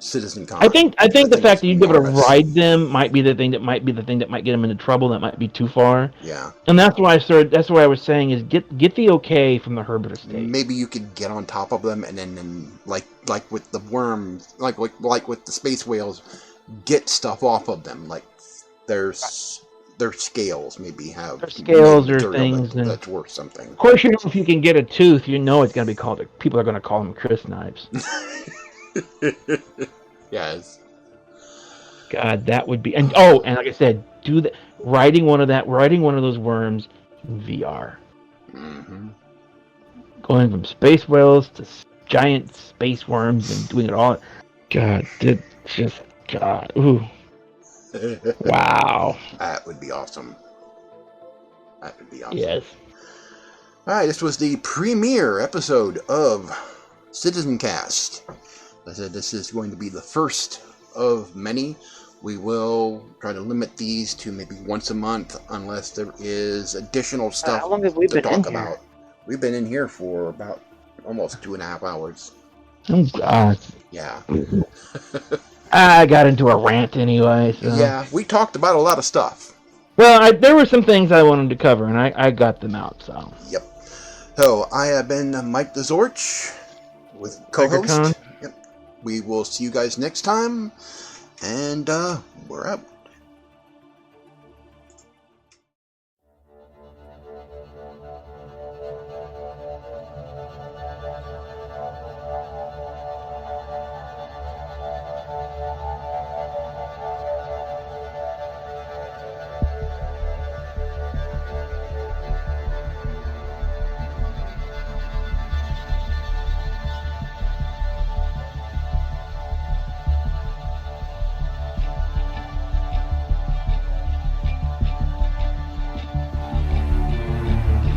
CitizenCon. I The think the thing fact is that you'd be able to enormous. ride them might be the thing that might get them into trouble. That might be too far. Yeah. And that's why I was saying is get the okay from the Herbert estate. Maybe you could get on top of them and then like with the worms, like with the space whales, get stuff off of them. Like their scales maybe have Their scales or material things, and that's worth something. of course, if you can get a tooth, it's going to be called. People are going to call them Chris knives. Yes. God, that would be. And like I said, do that. Riding one of those worms in VR, Mm-hmm. going from space whales to giant space worms and doing it all. God, just God. Ooh, wow. That would be awesome. That would be awesome. Yes. Alright, this was the premiere episode of CitizenCast. I said this is going to be the first of many. We will try to limit these to maybe once a month unless there is additional stuff How long have we to been talk in about. here? We've been in here for about almost 2.5 hours. Oh God. Yeah. I got into a rant anyway. So. Yeah, we talked about a lot of stuff. Well, there were some things I wanted to cover, and I got them out. So. Yep. So, I have been Mike the Zorch with co-host. Yep. We will see you guys next time, and we're out.